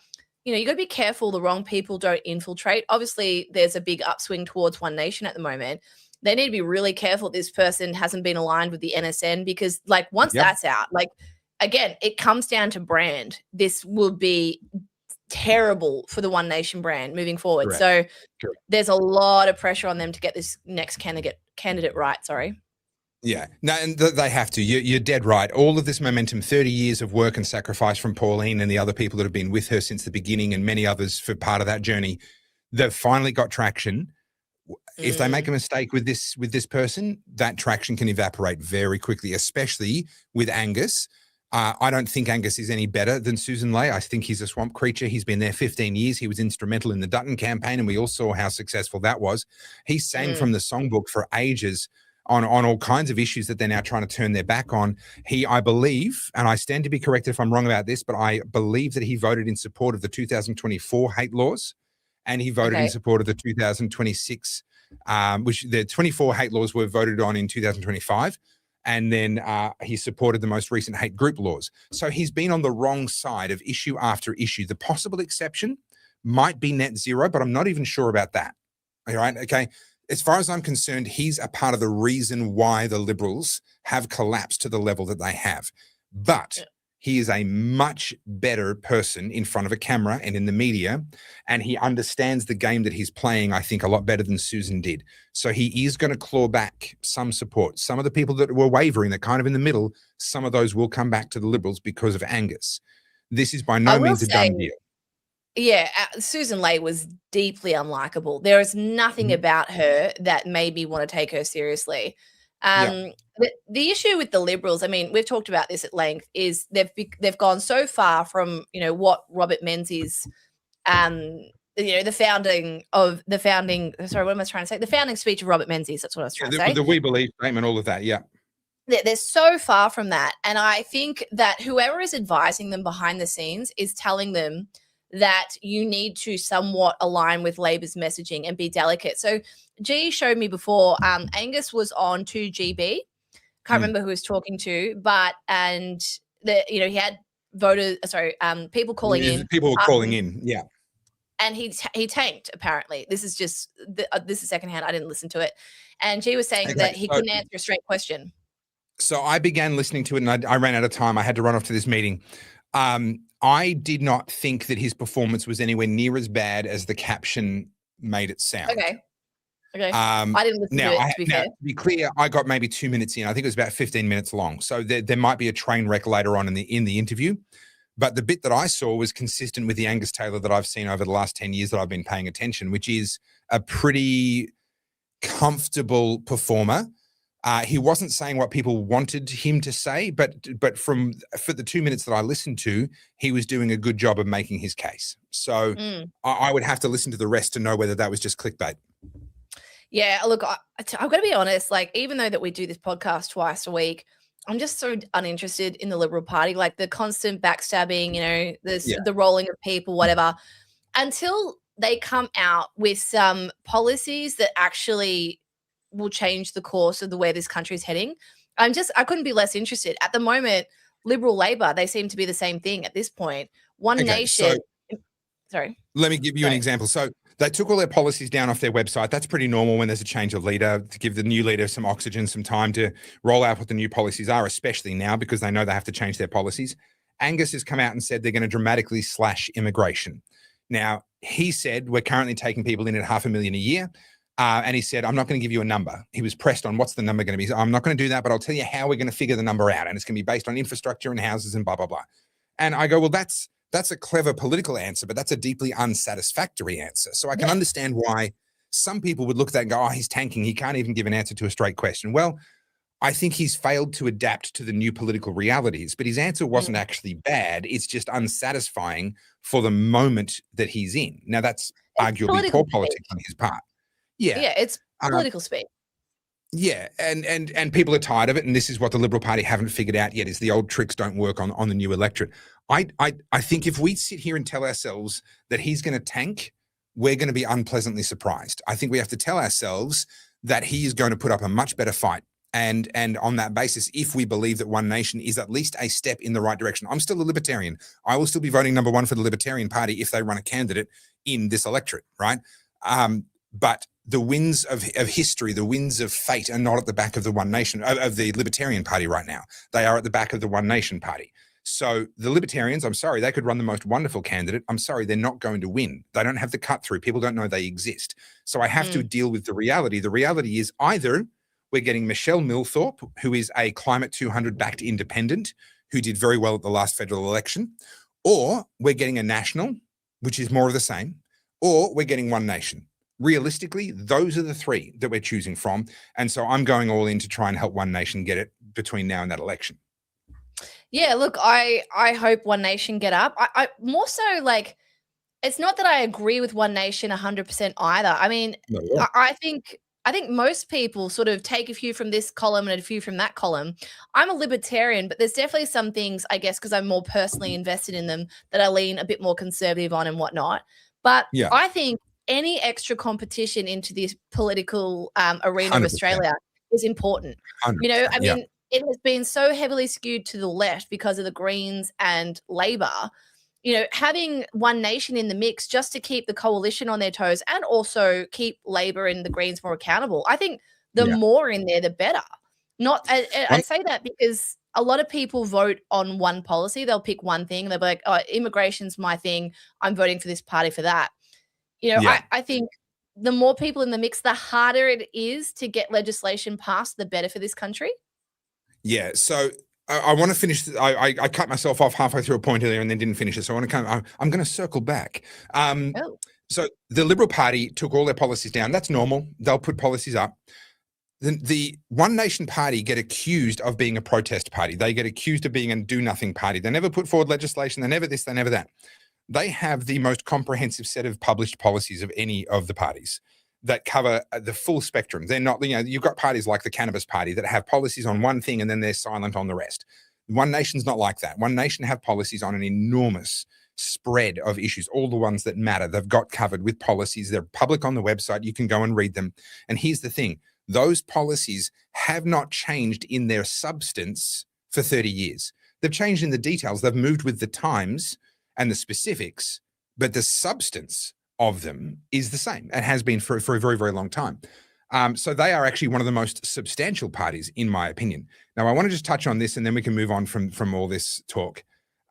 you got to be careful the wrong people don't infiltrate. Obviously, there's a big upswing towards One Nation at the moment. They need to be really careful this person hasn't been aligned with the NSN, because once that's out, again, it comes down to brand. This will be terrible for the One Nation brand moving forward. Correct. So there's a lot of pressure on them to get this next candidate right. Sorry. Yeah, no, and they have to. You're dead right. All of this momentum, 30 years of work and sacrifice from Pauline and the other people that have been with her since the beginning, and many others for part of that journey, they've finally got traction. If they make a mistake with this person, that traction can evaporate very quickly, especially with Angus. I don't think Angus is any better than Susan Ley. I think he's a swamp creature. He's been there 15 years. He was instrumental in the Dutton campaign, and we all saw how successful that was. He sang from the songbook for ages on all kinds of issues that they're now trying to turn their back on. I believe, and I stand to be corrected if I'm wrong about this, but I believe that he voted in support of the 2024 hate laws, and he voted in support of the 2026, which the 24 hate laws were voted on in 2025. And then he supported the most recent hate group laws. So he's been on the wrong side of issue after issue. The possible exception might be net zero, but I'm not even sure about that. All right. Okay. As far as I'm concerned, he's a part of the reason why the Liberals have collapsed to the level that they have. But He is a much better person in front of a camera and in the media, and he understands the game that he's playing, I think, a lot better than Susan did. So he is going to claw back some support. Some of the people that were wavering, they're kind of in the middle, some of those will come back to the Liberals because of Angus. This is by no means a done deal. Yeah, Susan Ley was deeply unlikable. There is nothing about her that made me want to take her seriously. The issue with the Liberals, I mean, we've talked about this at length, is they've gone so far from, you know, what Robert Menzies, you know, the founding sorry, what am I trying to say? The founding speech of Robert Menzies, that's what I was trying to say. The We Believe statement, all of that, yeah. They're so far from that. And I think that whoever is advising them behind the scenes is telling them that you need to somewhat align with Labor's messaging and be delicate. So G showed me before, Angus was on 2GB. Can't remember who he was talking to, but you know, he had people calling in. People were calling in, yeah. And he tanked, apparently. This is just this is secondhand. I didn't listen to it. And G was saying that he couldn't answer a straight question. So I began listening to it, and I ran out of time. I had to run off to this meeting. I did not think that his performance was anywhere near as bad as the caption made it sound. Okay. I didn't listen to it, to be fair. To be clear, I got maybe 2 minutes in. I think it was about 15 minutes long. So there might be a train wreck later on in the interview. But the bit that I saw was consistent with the Angus Taylor that I've seen over the last 10 years that I've been paying attention, which is a pretty comfortable performer. He wasn't saying what people wanted him to say, but for the 2 minutes that I listened to, he was doing a good job of making his case. So I would have to listen to the rest to know whether that was just clickbait. Yeah, look, I've got to be honest, like, even though that we do this podcast twice a week, I'm just so uninterested in the Liberal Party, like the constant backstabbing, you know, the rolling of people, whatever, until they come out with some policies that actually will change the course of the way this country is heading. I couldn't be less interested. At the moment, Liberal Labor, they seem to be the same thing at this point. One Nation. Sorry. Let me give you an example. So they took all their policies down off their website. That's pretty normal when there's a change of leader, to give the new leader some oxygen, some time to roll out what the new policies are, especially now because they know they have to change their policies. Angus has come out and said they're going to dramatically slash immigration. Now, he said we're currently taking people in at 500,000 a year. And he said, I'm not going to give you a number. He was pressed on what's the number going to be. I'm not going to do that, but I'll tell you how we're going to figure the number out. And it's going to be based on infrastructure and houses and blah, blah, blah. And I go, well, that's a clever political answer, but that's a deeply unsatisfactory answer. So I can understand why some people would look at that and go, oh, he's tanking. He can't even give an answer to a straight question. Well, I think he's failed to adapt to the new political realities, but his answer wasn't actually bad. It's just unsatisfying for the moment that he's in. Now, that's arguably poor politics on his part. Yeah, it's political speak. Yeah, and people are tired of it, and this is what the Liberal Party haven't figured out yet: is the old tricks don't work on the new electorate. I think if we sit here and tell ourselves that he's going to tank, we're going to be unpleasantly surprised. I think we have to tell ourselves that he is going to put up a much better fight, and on that basis, if we believe that One Nation is at least a step in the right direction, I'm still a Libertarian. I will still be voting number one for the Libertarian Party if they run a candidate in this electorate, right? But the winds of history, the winds of fate are not at the back of the One Nation, of the Libertarian Party right now. They are at the back of the One Nation Party. So the Libertarians, I'm sorry, they could run the most wonderful candidate. I'm sorry, they're not going to win. They don't have the cut through. People don't know they exist. So I have to deal with the reality. The reality is either we're getting Michelle Milthorpe, who is a Climate 200 backed independent, who did very well at the last federal election, or we're getting a national, which is more of the same, or we're getting One Nation. Realistically, those are the three that we're choosing from. And so I'm going all in to try and help One Nation get it between now and that election. Yeah, look, I hope One Nation get up. I more so, like, it's not that I agree with One Nation 100% either. I mean, I think most people sort of take a few from this column and a few from that column. I'm a libertarian, but there's definitely some things, I guess, because I'm more personally invested in them, that I lean a bit more conservative on and whatnot. But I think any extra competition into this political arena 100%. Of Australia is important. 100%. You know, I mean, it has been so heavily skewed to the left because of the Greens and Labor. You know, having One Nation in the mix just to keep the coalition on their toes and also keep Labor and the Greens more accountable. I think the more in there, the better. I say that because a lot of people vote on one policy. They'll pick one thing. They'll be like, oh, immigration's my thing. I'm voting for this party for that. Yeah. I think the more people in the mix, the harder it is to get legislation passed, the better for this country. Yeah. So I want to finish. I cut myself off halfway through a point earlier and then didn't finish it. So I want to I'm going to circle back. So the Liberal Party took all their policies down. That's normal. They'll put policies up. The One Nation Party get accused of being a protest party. They get accused of being a do-nothing party. They never put forward legislation. They never this, they never that. They have the most comprehensive set of published policies of any of the parties that cover the full spectrum. They're not, you've got parties like the Cannabis Party that have policies on one thing and then they're silent on the rest. One Nation's not like that. One Nation have policies on an enormous spread of issues, all the ones that matter. They've got covered with policies. They're public on the website. You can go and read them. And here's the thing. Those policies have not changed in their substance for 30 years. They've changed in the details. They've moved with the times and the specifics, but the substance of them is the same and has been for a very, very long time. So they are actually one of the most substantial parties, in my opinion. Now, I want to just touch on this and then we can move on from all this talk.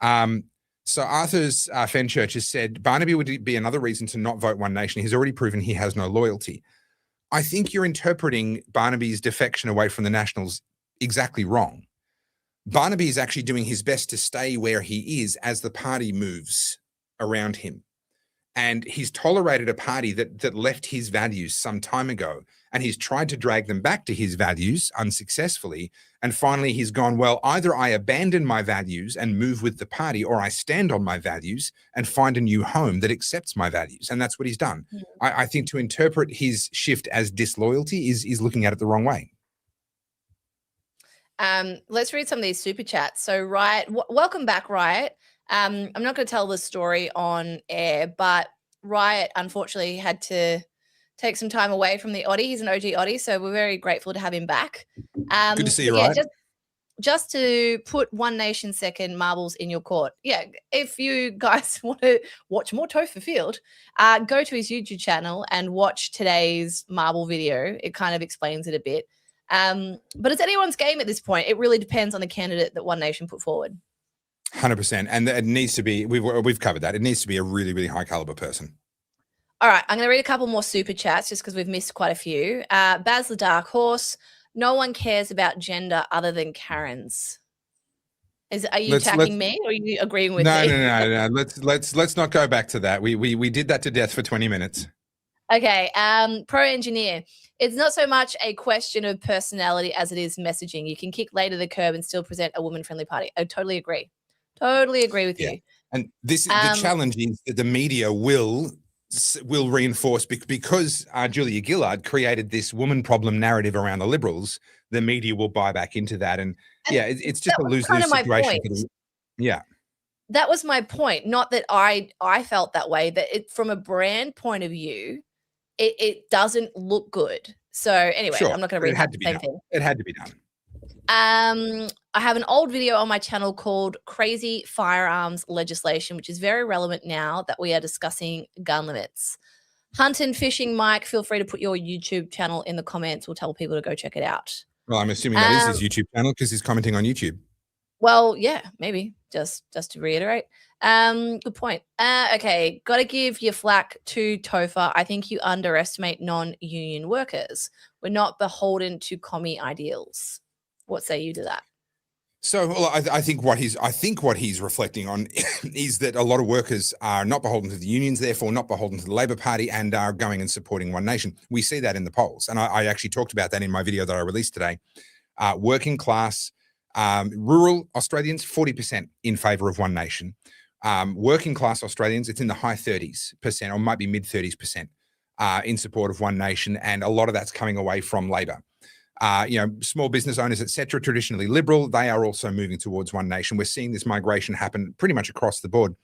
So Arthur's Fenchurch has said, Barnaby would be another reason to not vote One Nation. He's already proven he has no loyalty. I think you're interpreting Barnaby's defection away from the Nationals exactly wrong. Barnaby is actually doing his best to stay where he is as the party moves around him. And he's tolerated a party that left his values some time ago, and he's tried to drag them back to his values unsuccessfully. And finally, he's gone, well, either I abandon my values and move with the party, or I stand on my values and find a new home that accepts my values. And that's what he's done. Yeah. I think to interpret his shift as disloyalty is looking at it the wrong way. Let's read some of these super chats. So Riot, welcome back, Riot. I'm not going to tell the story on air, but Riot unfortunately had to take some time away from the Oddie. He's an OG Oddie, so we're very grateful to have him back. Good to see you, Riot. Just to put One Nation second marbles in your court. Yeah, if you guys want to watch more Topher Field, go to his YouTube channel and watch today's marble video. It kind of explains it a bit. But it's anyone's game at this point. It really depends on the candidate that One Nation put forward. 100%. And it needs to be, we've covered that. It needs to be a really, really high caliber person. All right. I'm going to read a couple more super chats just because we've missed quite a few. Baz the Dark Horse. No one cares about gender other than Karens. Are you attacking me or are you agreeing with me? No. Let's not go back to that. We did that to death for 20 minutes. Okay. Pro Engineer. It's not so much a question of personality as it is messaging. You can kick later the curb and still present a woman-friendly party. I totally agree. Totally agree with you. And this is the challenge is that the media will reinforce because Julia Gillard created this woman problem narrative around the Liberals. The media will buy back into that, and it's just a lose-lose situation. Yeah, that was my point. Not that I felt that way. That from a brand point of view, it doesn't look good. So anyway, sure. I'm not going to read the same thing. It had to be done. I have an old video on my channel called Crazy Firearms Legislation, which is very relevant now that we are discussing gun limits. Hunt and Fishing Mike, feel free to put your YouTube channel in the comments. We'll tell people to go check it out. Well, I'm assuming that is his YouTube channel because he's commenting on YouTube. Well, yeah, maybe just to reiterate. Good point. Okay, got to give your flack to Topher. I think you underestimate non-union workers. We're not beholden to commie ideals. What say you to that? So, well, I think what he's reflecting on is that a lot of workers are not beholden to the unions, therefore not beholden to the Labor Party, and are going and supporting One Nation. We see that in the polls, and I actually talked about that in my video that I released today. Working class, rural Australians, 40% in favour of One Nation. Working class Australians, it's in the high 30s%, or might be mid 30s%, in support of One Nation, and a lot of that's coming away from Labor. Small business owners, etc., traditionally Liberal, they are also moving towards One Nation. We're seeing this migration happen pretty much across the board.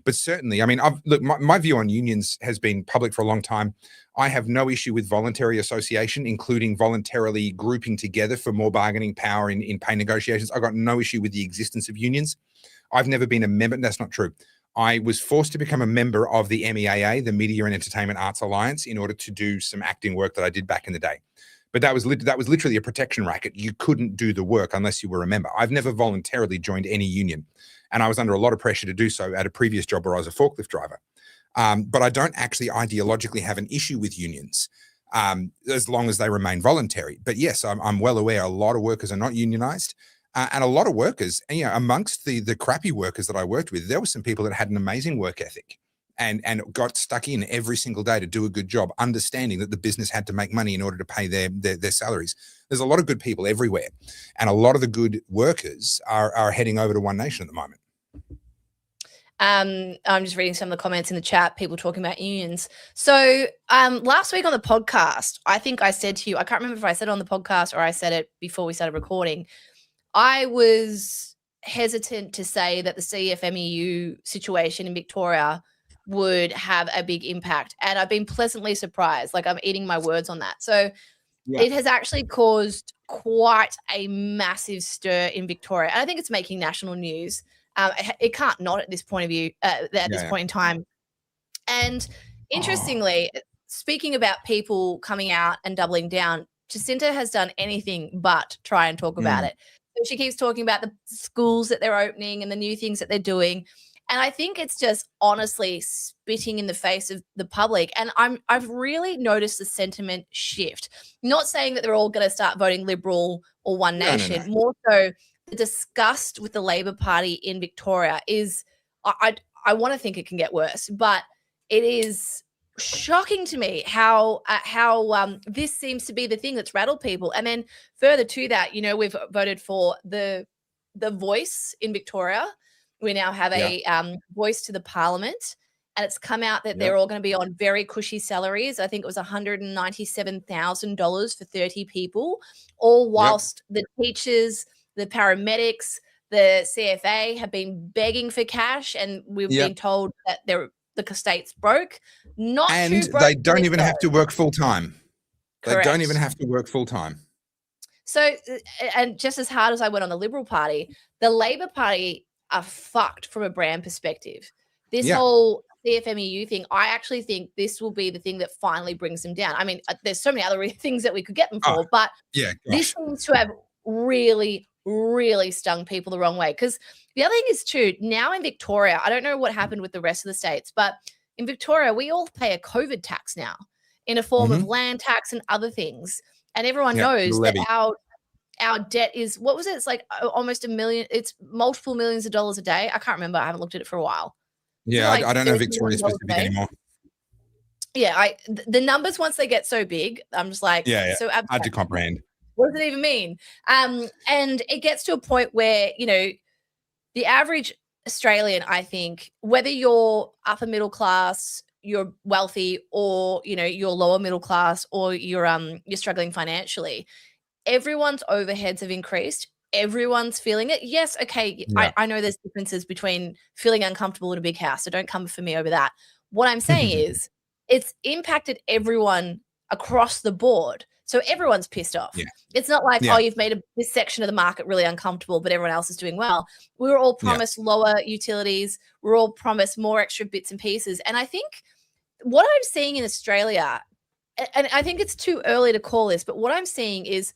But certainly, I mean, look, my view on unions has been public for a long time. I have no issue with voluntary association, including voluntarily grouping together for more bargaining power in pay negotiations. I've got no issue with the existence of unions. I've never been a member. That's not true. I was forced to become a member of the MEAA, the Media and Entertainment Arts Alliance, in order to do some acting work that I did back in the day. But that was literally a protection racket. You couldn't do the work unless you were a member. I've never voluntarily joined any union, and I was under a lot of pressure to do so at a previous job where I was a forklift driver. But I don't actually ideologically have an issue with unions as long as they remain voluntary. But yes, I'm well aware a lot of workers are not unionized. And a lot of workers, and, amongst the crappy workers that I worked with, there were some people that had an amazing work ethic and got stuck in every single day to do a good job, understanding that the business had to make money in order to pay their salaries. There's a lot of good people everywhere, and a lot of the good workers are heading over to One Nation at the moment. I'm just reading some of the comments in the chat, people talking about unions. So last week on the podcast, I think I said to you, I can't remember if I said it on the podcast or I said it before we started recording, I was hesitant to say that the CFMEU situation in Victoria would have a big impact. And I've been pleasantly surprised. Like, I'm eating my words on that. So it has actually caused quite a massive stir in Victoria. And I think it's making national news. It can't not at this point of view, at this point in time. And interestingly, speaking about people coming out and doubling down, Jacinta has done anything but try and talk about it. So she keeps talking about the schools that they're opening and the new things that they're doing. And I think it's just honestly spitting in the face of the public. And I've really noticed the sentiment shift. Not saying that they're all going to start voting Liberal or One Nation. No. More so, the disgust with the Labor Party in Victoria is, I want to think it can get worse, but it is shocking to me how this seems to be the thing that's rattled people. And then further to that, we've voted for the voice in Victoria. We now have a voice to the parliament, and it's come out that they're all going to be on very cushy salaries. I think it was $197,000 for 30 people, all whilst the teachers, the paramedics, the CFA have been begging for cash, and we've been told that the state's broke. And they don't even have to work full time. They don't even have to work full time. So, and just as hard as I went on the Liberal Party, the Labor Party are fucked from a brand perspective. This whole CFMEU thing, I actually think this will be the thing that finally brings them down. I mean, there's so many other things that we could get them for, but this seems to have really, really stung people the wrong way. Because the other thing is too, now in Victoria, I don't know what happened with the rest of the states, but in Victoria, we all pay a COVID tax now in a form of land tax and other things. And everyone knows that our debt is, what was it? It's like almost $1 million. It's multiple millions of dollars a day. I can't remember. I haven't looked at it for a while. Yeah, I don't know Victoria specific anymore. Yeah, the numbers, once they get so big, I'm just like, so abstract. Hard to comprehend. What does it even mean? And it gets to a point where, the average Australian, I think, whether you're upper middle class, you're wealthy, or, you're lower middle class, or you're struggling financially, everyone's overheads have increased. Everyone's feeling it. Yes, okay, I know there's differences between feeling uncomfortable in a big house, so don't come for me over that. What I'm saying is it's impacted everyone across the board. So everyone's pissed off. Yeah. It's not like, you've made this section of the market really uncomfortable, but everyone else is doing well. We were all promised lower utilities. We're all promised more extra bits and pieces. And I think what I'm seeing in Australia, and I think it's too early to call this, but what I'm seeing is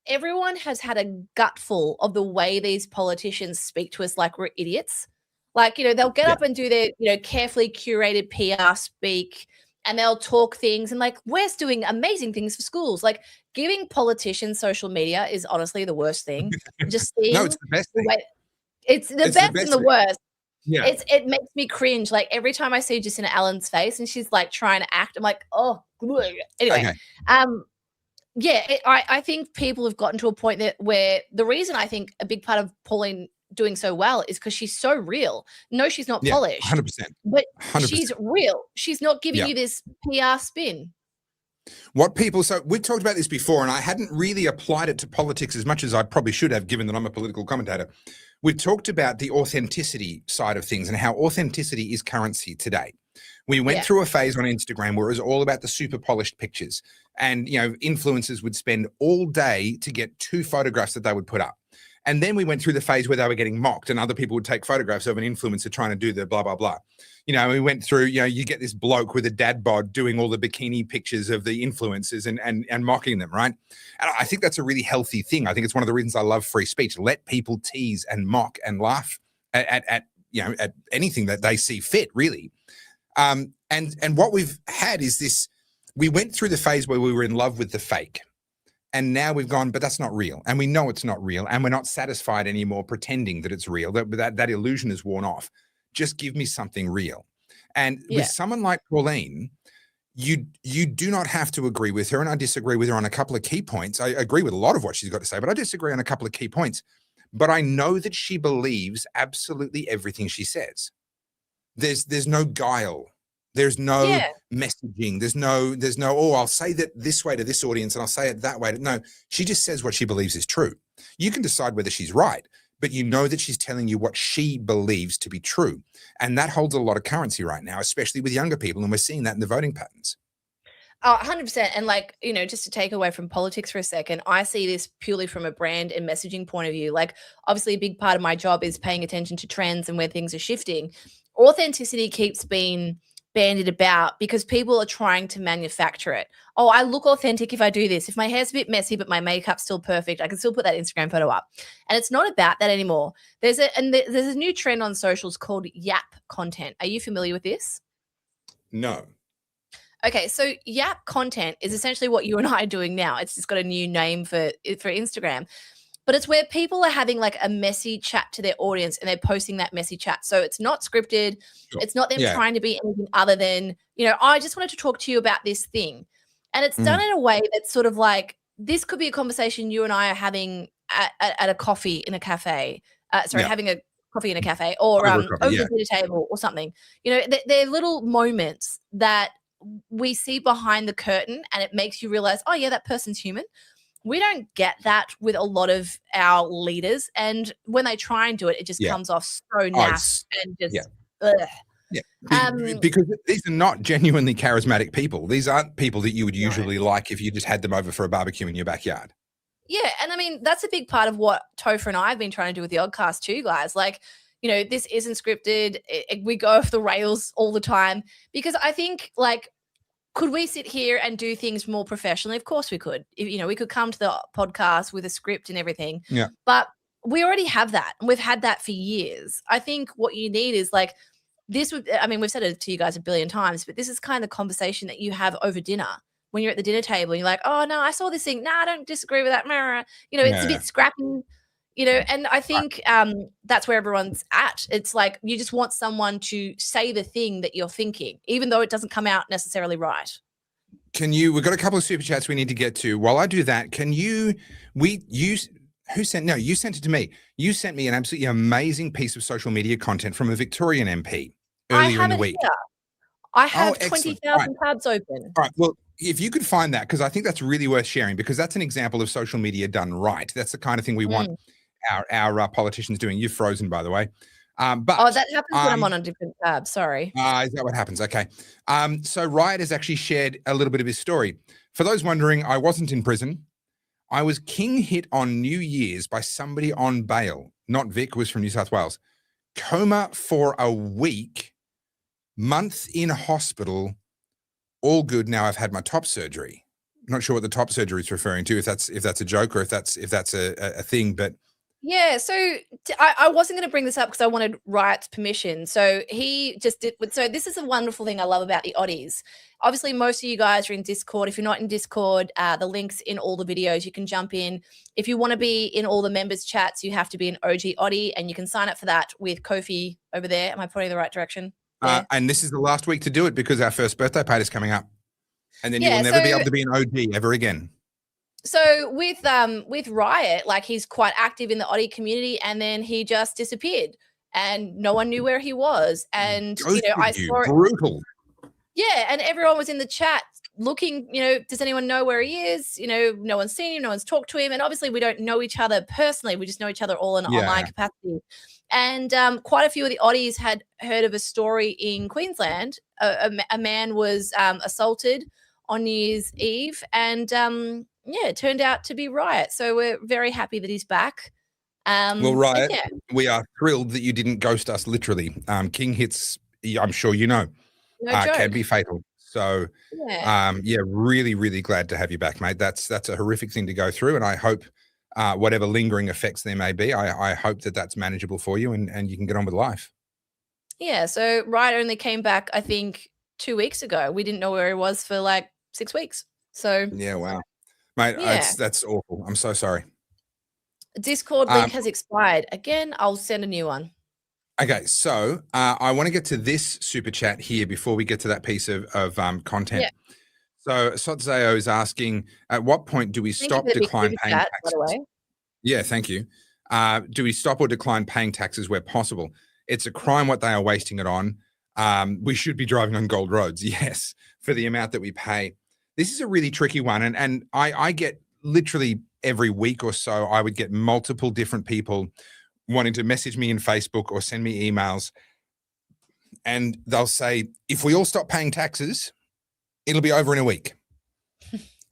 everyone has had a gutful of the way these politicians speak to us like we're idiots. Like, they'll get up and do their, carefully curated PR speak, and they'll talk things and like, we're doing amazing things for schools. Like, giving politicians social media is honestly the worst thing. Just seeing no, it's the best thing. It's the best and the worst. Yeah. It makes me cringe. Like, every time I see Jacinta Allen's face and she's like trying to act, I'm like, oh, anyway. Okay. I think people have gotten to a point where the reason I think a big part of Pauline doing so well is because she's so real. No, she's not polished. 100%. But 100%. She's real. She's not giving you this PR spin. So we talked about this before, and I hadn't really applied it to politics as much as I probably should have, given that I'm a political commentator. We talked about the authenticity side of things and how authenticity is currency today. We went through a phase on Instagram where it was all about the super polished pictures, and influencers would spend all day to get 2 photographs that they would put up. And then we went through the phase where they were getting mocked and other people would take photographs of an influencer trying to do the blah, blah, blah. You know, we went through, you know, you get this bloke with a dad bod doing all the bikini pictures of the influencers and mocking them, right? And I think that's a really healthy thing. I think it's one of the reasons I love free speech. Let people tease and mock and laugh at you know, at anything that they see fit, really. And what we've had is this, we went through the phase where we were in love with the fake. And now we've gone, but that's not real. And we know it's not real. And we're not satisfied anymore pretending that it's real. That illusion is worn off. Just give me something real. And with someone like Pauline, you do not have to agree with her. And I disagree with her on a couple of key points. I agree with a lot of what she's got to say, but I disagree on a couple of key points. But I know that she believes absolutely everything she says. There's no guile. There's no messaging. There's no, oh, I'll say that this way to this audience and I'll say it that way. No, she just says what she believes is true. You can decide whether she's right, but you know that she's telling you what she believes to be true. And that holds a lot of currency right now, especially with younger people. And we're seeing that in the voting patterns. 100%. And like, you know, just to take away from politics for a second, I see this purely from a brand and messaging point of view. Like, obviously, a big part of my job is paying attention to trends and where things are shifting. Authenticity keeps being bandied about because people are trying to manufacture it. Oh, I look authentic if I do this. If my hair's a bit messy, but my makeup's still perfect, I can still put that Instagram photo up. And it's not about that anymore. There's a new trend on socials called Yap content. Are you familiar with this? No. Okay, so Yap content is essentially what you and I are doing now. It's just got a new name for Instagram. But it's where people are having like a messy chat to their audience and they're posting that messy chat. So it's not scripted. Sure. It's not them trying to be anything other than, you know, I just wanted to talk to you about this thing. And it's done in a way that's sort of like, this could be a conversation you and I are having at a coffee in a cafe. Having a coffee in a cafe or over the dinner table or something. You know, they're little moments that we see behind the curtain and it makes you realize, oh yeah, that person's human. We don't get that with a lot of our leaders. And when they try and do it, it just comes off so naff and just because these are not genuinely charismatic people. These aren't people that you would usually like if you just had them over for a barbecue in your backyard. Yeah. And I mean, that's a big part of what Topher and I have been trying to do with the Oddcast too, guys. Like, you know, this isn't scripted. We go off the rails all the time because I think, like, could we sit here and do things more professionally? Of course we could. You know, we could come to the podcast with a script and everything. Yeah. But we already have that. And we've had that for years. I think what you need is like this would, I mean, we've said it to you guys a billion times, but this is kind of the conversation that you have over dinner when you're at the dinner table and you're like, oh no, I saw this thing. No, I don't disagree with that. You know, it's a bit scrappy. You know, and I think that's where everyone's at. It's like you just want someone to say the thing that you're thinking, even though it doesn't come out necessarily right. We've got a couple of super chats we need to get to. While I do that, you sent it to me. You sent me an absolutely amazing piece of social media content from a Victorian MP earlier in the week. Here. I have 20,000 tabs open. All right. Well, if you could find that, because I think that's really worth sharing, because that's an example of social media done right. That's the kind of thing we want our politicians doing. You've frozen, by the way. But that happens when I'm on a different tab. Sorry. Is that what happens? Okay. So Riot has actually shared a little bit of his story. For those wondering, I wasn't in prison. I was king hit on New Year's by somebody on bail. Not Vic, was from New South Wales. Coma for a week, month in hospital. All good. Now I've had my top surgery. Not sure what the top surgery is referring to. If that's a joke or if that's a thing, but. Yeah, so I wasn't going to bring this up because I wanted Riot's permission. So he just did. So this is a wonderful thing I love about the Oddies. Obviously, most of you guys are in Discord. If you're not in Discord, the link's in all the videos. You can jump in. If you want to be in all the members' chats, you have to be an OG Oddie, and you can sign up for that with Kofi over there. Am I pointing the right direction? And this is the last week to do it because our first birthday party is coming up. And then you will never be able to be an OG ever again. So with Riot, like he's quite active in the Oddie community, and then he just disappeared, and no one knew where he was. And I saw it brutal. Yeah, and everyone was in the chat looking. Does anyone know where he is? No one's seen him, no one's talked to him, and obviously we don't know each other personally. We just know each other all in online capacity. And quite a few of the Oddies had heard of a story in Queensland. A man was assaulted on New Year's Eve, and it turned out to be Riot. So we're very happy that he's back. Well, And Riot, yeah, we are thrilled that you didn't ghost us literally. King hits, I'm sure you know, no can joke. be fatal. So, Yeah. yeah, really, really glad to have you back, mate. That's a horrific thing to go through, and I hope whatever lingering effects there may be, I hope that that's manageable for you and you can get on with life. Yeah. So Wright only came back, I think, 2 weeks ago. We didn't know where he was for like 6 weeks. So Yeah, wow, mate, yeah. that's awful. I'm so sorry. Discord Um, link has expired. Again, I'll send a new one. okay, so I want to get to this super chat here before we get to that piece of content. Yeah. So Sotzeo is asking, at what point do we Thank you stop for the big decline super paying chat, by the taxes? way. Yeah, thank you. Do we stop or decline paying taxes where possible? It's a crime what they are wasting it on. We should be driving on gold roads, yes, for the amount that we pay. This is a really tricky one. And I get literally every week or so, I would get multiple different people wanting to message me in Facebook or send me emails. And they'll say, if we all stop paying taxes, it'll be over in a week.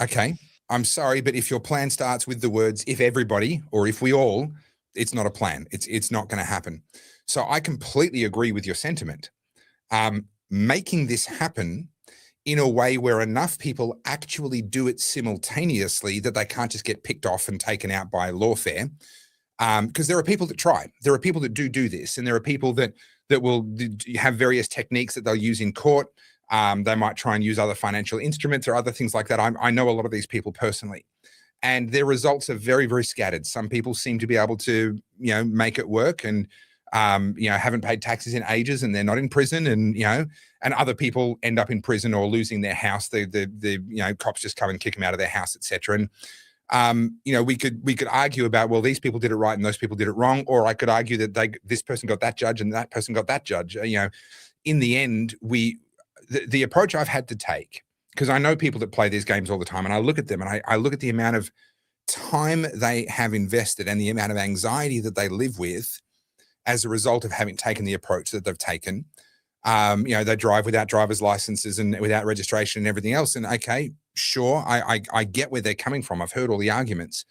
Okay. I'm sorry, but if your plan starts with the words "if everybody" or "if we all," it's not a plan. It's not going to happen. So I completely agree with your sentiment. Making this happen in a way where enough people actually do it simultaneously that they can't just get picked off and taken out by lawfare. Because there are people that try. There are people that do this, and there are people that will have various techniques that they'll use in court. They might try and use other financial instruments or other things like that. I know a lot of these people personally, and their results are very, very scattered. Some people seem to be able to, make it work and, haven't paid taxes in ages and they're not in prison, and, and other people end up in prison or losing their house. The cops just come and kick them out of their house, etc. And, we could argue about, well, these people did it right and those people did it wrong. Or I could argue that this person got that judge and that person got that judge. In the end, the approach I've had to take, because I know people that play these games all the time, and I look at them and I look at the amount of time they have invested and the amount of anxiety that they live with as a result of having taken the approach that they've taken. They drive without driver's licenses and without registration and everything else. And okay, sure, I get where they're coming from. I've heard all the arguments,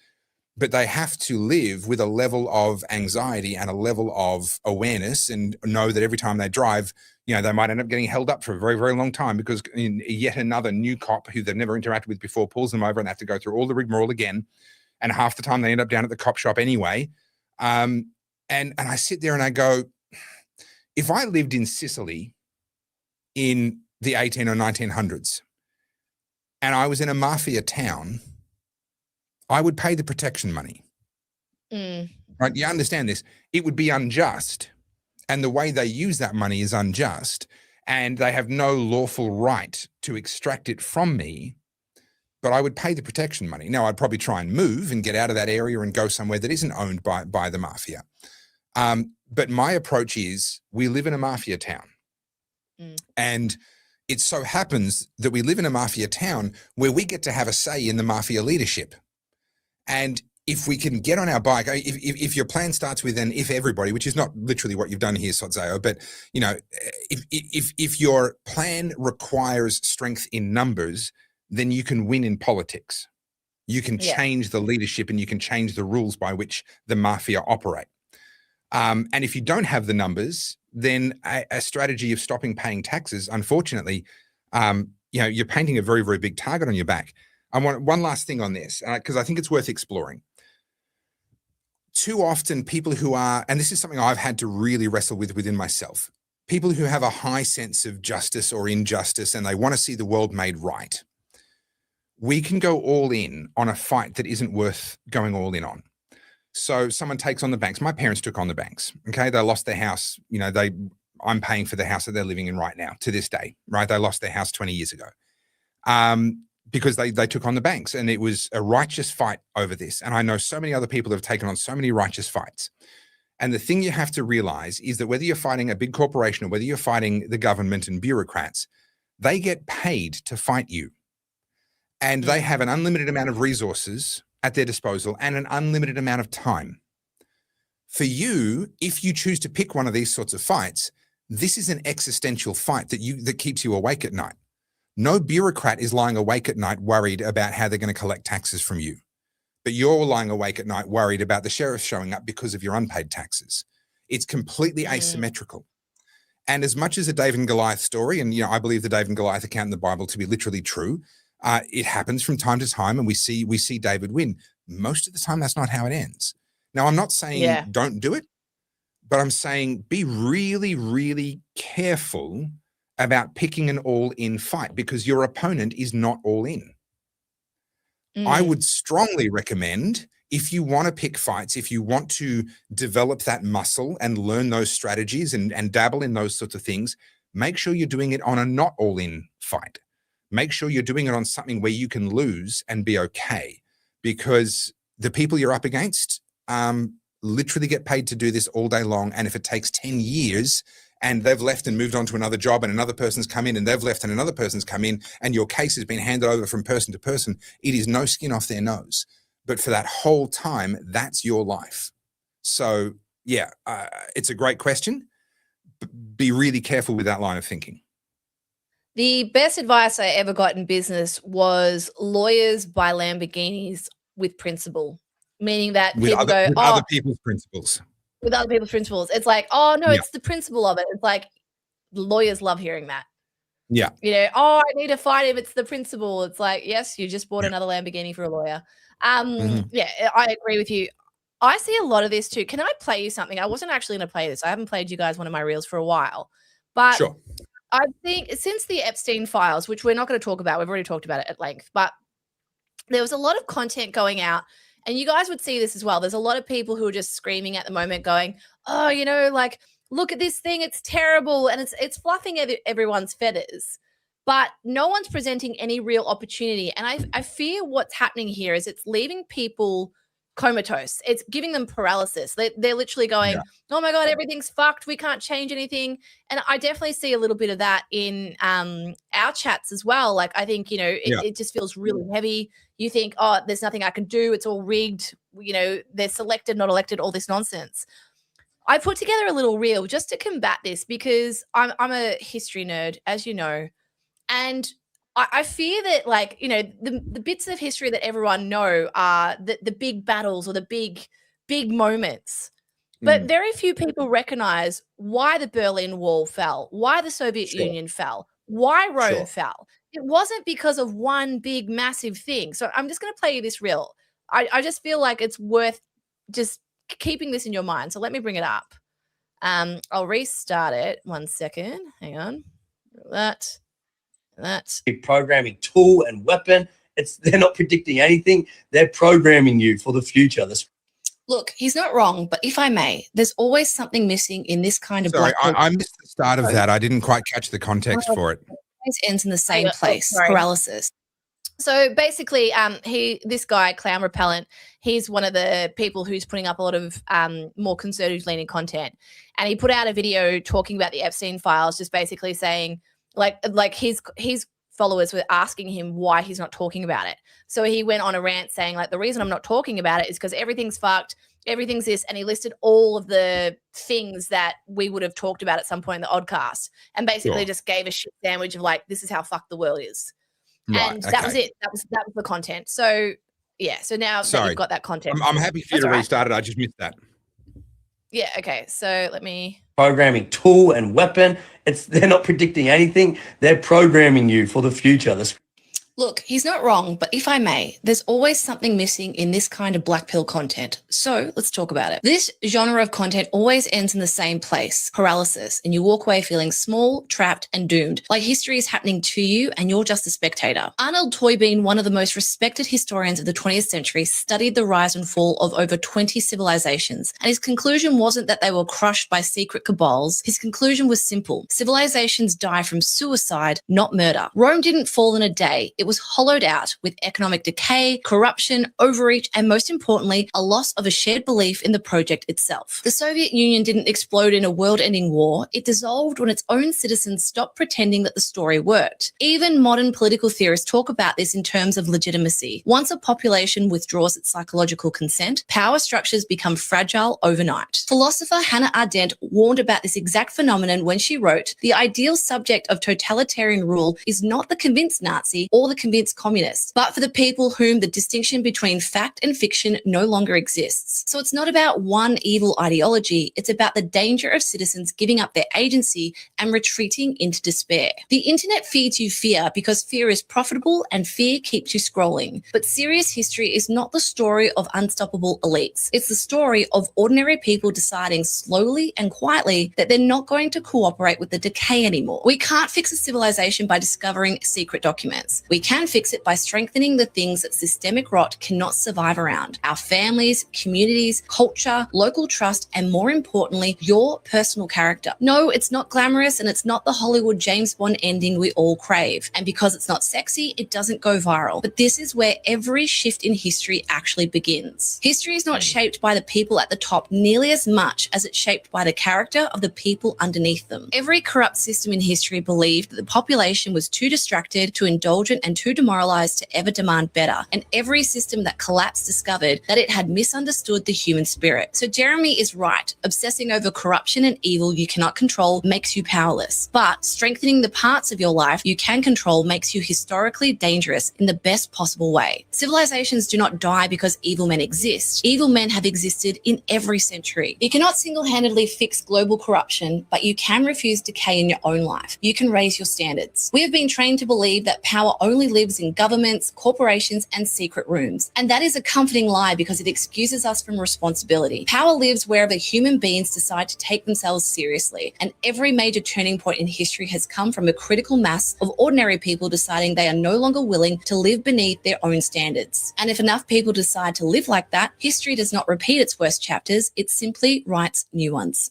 but they have to live with a level of anxiety and a level of awareness and know that every time they drive, they might end up getting held up for a very, very long time because yet another new cop who they've never interacted with before pulls them over and they have to go through all the rigmarole again. And half the time they end up down at the cop shop anyway. And I sit there and I go, if I lived in Sicily in the 18 or 1900s and I was in a mafia town, I would pay the protection money. Right? You understand this? It would be unjust. And the way they use that money is unjust. And they have no lawful right to extract it from me. But I would pay the protection money. Now, I'd probably try and move and get out of that area and go somewhere that isn't owned by the mafia. But my approach is, we live in a mafia town. And it so happens that we live in a mafia town where we get to have a say in the mafia leadership. And if we can get on our bike, if your plan starts with an "if everybody," which is not literally what you've done here, Sotzeo, but if your plan requires strength in numbers, then you can win in politics. You can change the leadership and you can change the rules by which the mafia operate. And if you don't have the numbers, then a strategy of stopping paying taxes, unfortunately, you're painting a very, very big target on your back. I want one last thing on this, because I think it's worth exploring. Too often people who are, and this is something I've had to really wrestle with within myself, people who have a high sense of justice or injustice and they want to see the world made right. We can go all in on a fight that isn't worth going all in on. So someone takes on the banks. My parents took on the banks. Okay. They lost their house. I'm paying for the house that they're living in right now to this day, right? They lost their house 20 years ago. Because they took on the banks, and it was a righteous fight over this. And I know so many other people have taken on so many righteous fights. And the thing you have to realize is that whether you're fighting a big corporation or whether you're fighting the government and bureaucrats, they get paid to fight you. And they have an unlimited amount of resources at their disposal and an unlimited amount of time. For you, if you choose to pick one of these sorts of fights, this is an existential fight that keeps you awake at night. No bureaucrat is lying awake at night worried about how they're going to collect taxes from you, but you're lying awake at night worried about the sheriff showing up because of your unpaid taxes. It's completely asymmetrical. And as much as a David and Goliath story, and I believe the David and Goliath account in the Bible to be literally true, it happens from time to time, and we see David win. Most of the time, that's not how it ends. Now, I'm not saying don't do it, but I'm saying be really, really careful about picking an all-in fight, because your opponent is not all in. I would strongly recommend, if you want to pick fights, if you want to develop that muscle and learn those strategies and dabble in those sorts of things, make sure you're doing it on a not all-in fight. Make sure you're doing it on something where you can lose and be okay, because the people you're up against literally get paid to do this all day long. And if it takes 10 years and they've left and moved on to another job, and another person's come in, and they've left and another person's come in, and your case has been handed over from person to person, it is no skin off their nose. But for that whole time, that's your life. So yeah, it's a great question. Be really careful with that line of thinking. The best advice I ever got in business was lawyers buy Lamborghinis with principle, meaning that people go, other people's principles. With other people's principles. It's like, oh, no, it's the principle of it. It's like lawyers love hearing that. Yeah. I need to fight him. It's the principle. It's like, yes, you just bought another Lamborghini for a lawyer. Yeah, I agree with you. I see a lot of this too. Can I play you something? I wasn't actually going to play this. I haven't played you guys one of my reels for a while. But sure. I think since the Epstein files, which we're not going to talk about, we've already talked about it at length, but there was a lot of content going out, and you guys would see this as well. There's a lot of people who are just screaming at the moment going, oh, like, look at this thing. It's terrible. And it's fluffing everyone's feathers, but no one's presenting any real opportunity. And I fear what's happening here is it's leaving people comatose. It's giving them paralysis. They're literally going, oh my God, everything's fucked. We can't change anything. And I definitely see a little bit of that in our chats as well. Like, I think, it just feels really heavy. You think, oh, there's nothing I can do. It's all rigged. They're selected, not elected, all this nonsense. I put together a little reel just to combat this, because I'm a history nerd, as you know. And I fear that, the bits of history that everyone know are the big battles or the big moments. But very few people recognize why the Berlin Wall fell, why the Soviet Union fell, why Rome fell. It wasn't because of one big, massive thing. So I'm just going to play you this reel. I just feel like it's worth just keeping this in your mind. So let me bring it up. I'll restart it. 1 second. Hang on. That's a programming tool and weapon. They're not predicting anything. They're programming you for the future. Look, he's not wrong, but if I may, there's always something missing in this kind of. Sorry, I missed the start of that. I didn't quite catch the context for it. It ends in the same place. Paralysis. So basically, this guy, Clown Repellent, he's one of the people who's putting up a lot of more conservative-leaning content, and he put out a video talking about the Epstein files, just basically saying, like his followers were asking him why he's not talking about it. So he went on a rant saying, like, the reason I'm not talking about it is because everything's fucked, everything's this, and he listed all of the things that we would have talked about at some point in the Oddcast, and basically just gave a shit sandwich of like, this is how fucked the world is. Right, and that was it. That was the content. So yeah. So now that you've got that content, I'm happy for you to restart it. I just missed that. Yeah. Okay. So let me. Programming tool and weapon. They're not predicting anything. They're programming you for the future. Look, he's not wrong, but if I may, there's always something missing in this kind of black pill content. So let's talk about it. This genre of content always ends in the same place, paralysis, and you walk away feeling small, trapped, and doomed, like history is happening to you and you're just a spectator. Arnold Toynbee, one of the most respected historians of the 20th century, studied the rise and fall of over 20 civilizations, and his conclusion wasn't that they were crushed by secret cabals. His conclusion was simple. Civilizations die from suicide, not murder. Rome didn't fall in a day. It was hollowed out with economic decay, corruption, overreach, and most importantly, a loss of a shared belief in the project itself. The Soviet Union didn't explode in a world-ending war. It dissolved when its own citizens stopped pretending that the story worked. Even modern political theorists talk about this in terms of legitimacy. Once a population withdraws its psychological consent, power structures become fragile overnight. Philosopher Hannah Arendt warned about this exact phenomenon when she wrote, "The ideal subject of totalitarian rule is not the convinced Nazi or the convinced communists, but for the people whom the distinction between fact and fiction no longer exists. So it's not about one evil ideology, it's about the danger of citizens giving up their agency and retreating into despair. The internet feeds you fear because fear is profitable and fear keeps you scrolling. But serious history is not the story of unstoppable elites. It's the story of ordinary people deciding slowly and quietly that they're not going to cooperate with the decay anymore. We can't fix a civilization by discovering secret documents. We can fix it by strengthening the things that systemic rot cannot survive around: our families, communities, culture, local trust, and more importantly, your personal character. No, it's not glamorous and it's not the Hollywood James Bond ending we all crave. And because it's not sexy, it doesn't go viral. But this is where every shift in history actually begins. History is not shaped by the people at the top nearly as much as it's shaped by the character of the people underneath them. Every corrupt system in history believed that the population was too distracted, too indulgent, and too demoralized to ever demand better. And every system that collapsed discovered that it had misunderstood the human spirit. So Jeremy is right. Obsessing over corruption and evil you cannot control makes you powerless. But strengthening the parts of your life you can control makes you historically dangerous in the best possible way. Civilizations do not die because evil men exist. Evil men have existed in every century. You cannot single-handedly fix global corruption, but you can refuse decay in your own life. You can raise your standards. We have been trained to believe that power only lives in governments, corporations, and secret rooms. And that is a comforting lie because it excuses us from responsibility. Power lives wherever human beings decide to take themselves seriously. And every major turning point in history has come from a critical mass of ordinary people deciding they are no longer willing to live beneath their own standards. And if enough people decide to live like that, history does not repeat its worst chapters, it simply writes new ones.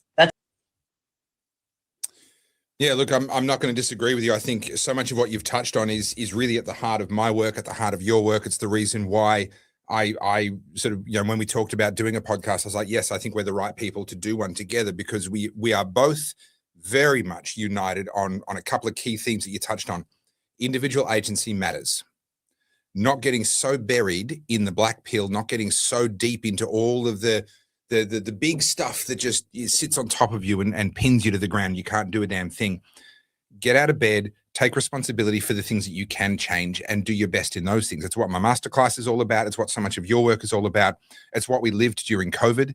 Yeah, look, I'm not going to disagree with you. I think so much of what you've touched on is really at the heart of my work, at the heart of your work. It's the reason why I sort of, when we talked about doing a podcast, I was like, yes, I think we're the right people to do one together, because we are both very much united on a couple of key themes that you touched on. Individual agency matters. Not getting so buried in the black pill, not getting so deep into all of the big stuff that just sits on top of you and pins you to the ground. You can't do a damn thing. Get out of bed, take responsibility for the things that you can change, and do your best in those things. It's what my masterclass is all about. It's what so much of your work is all about. It's what we lived during COVID.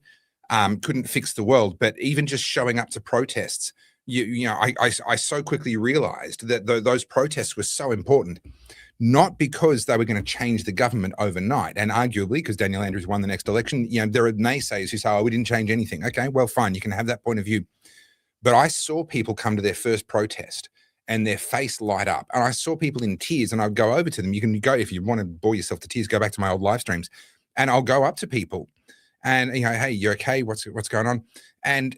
Couldn't fix the world, but even just showing up to protests, I so quickly realized that those protests were so important, not because they were going to change the government overnight. And arguably, because Daniel Andrews won the next election, there are naysayers who say, oh, we didn't change anything. Okay, well, fine. You can have that point of view. But I saw people come to their first protest and their face light up. And I saw people in tears, and I'd go over to them. You can go, if you want to bore yourself to tears, go back to my old live streams, and I'll go up to people and, hey, you okay? What's going on? And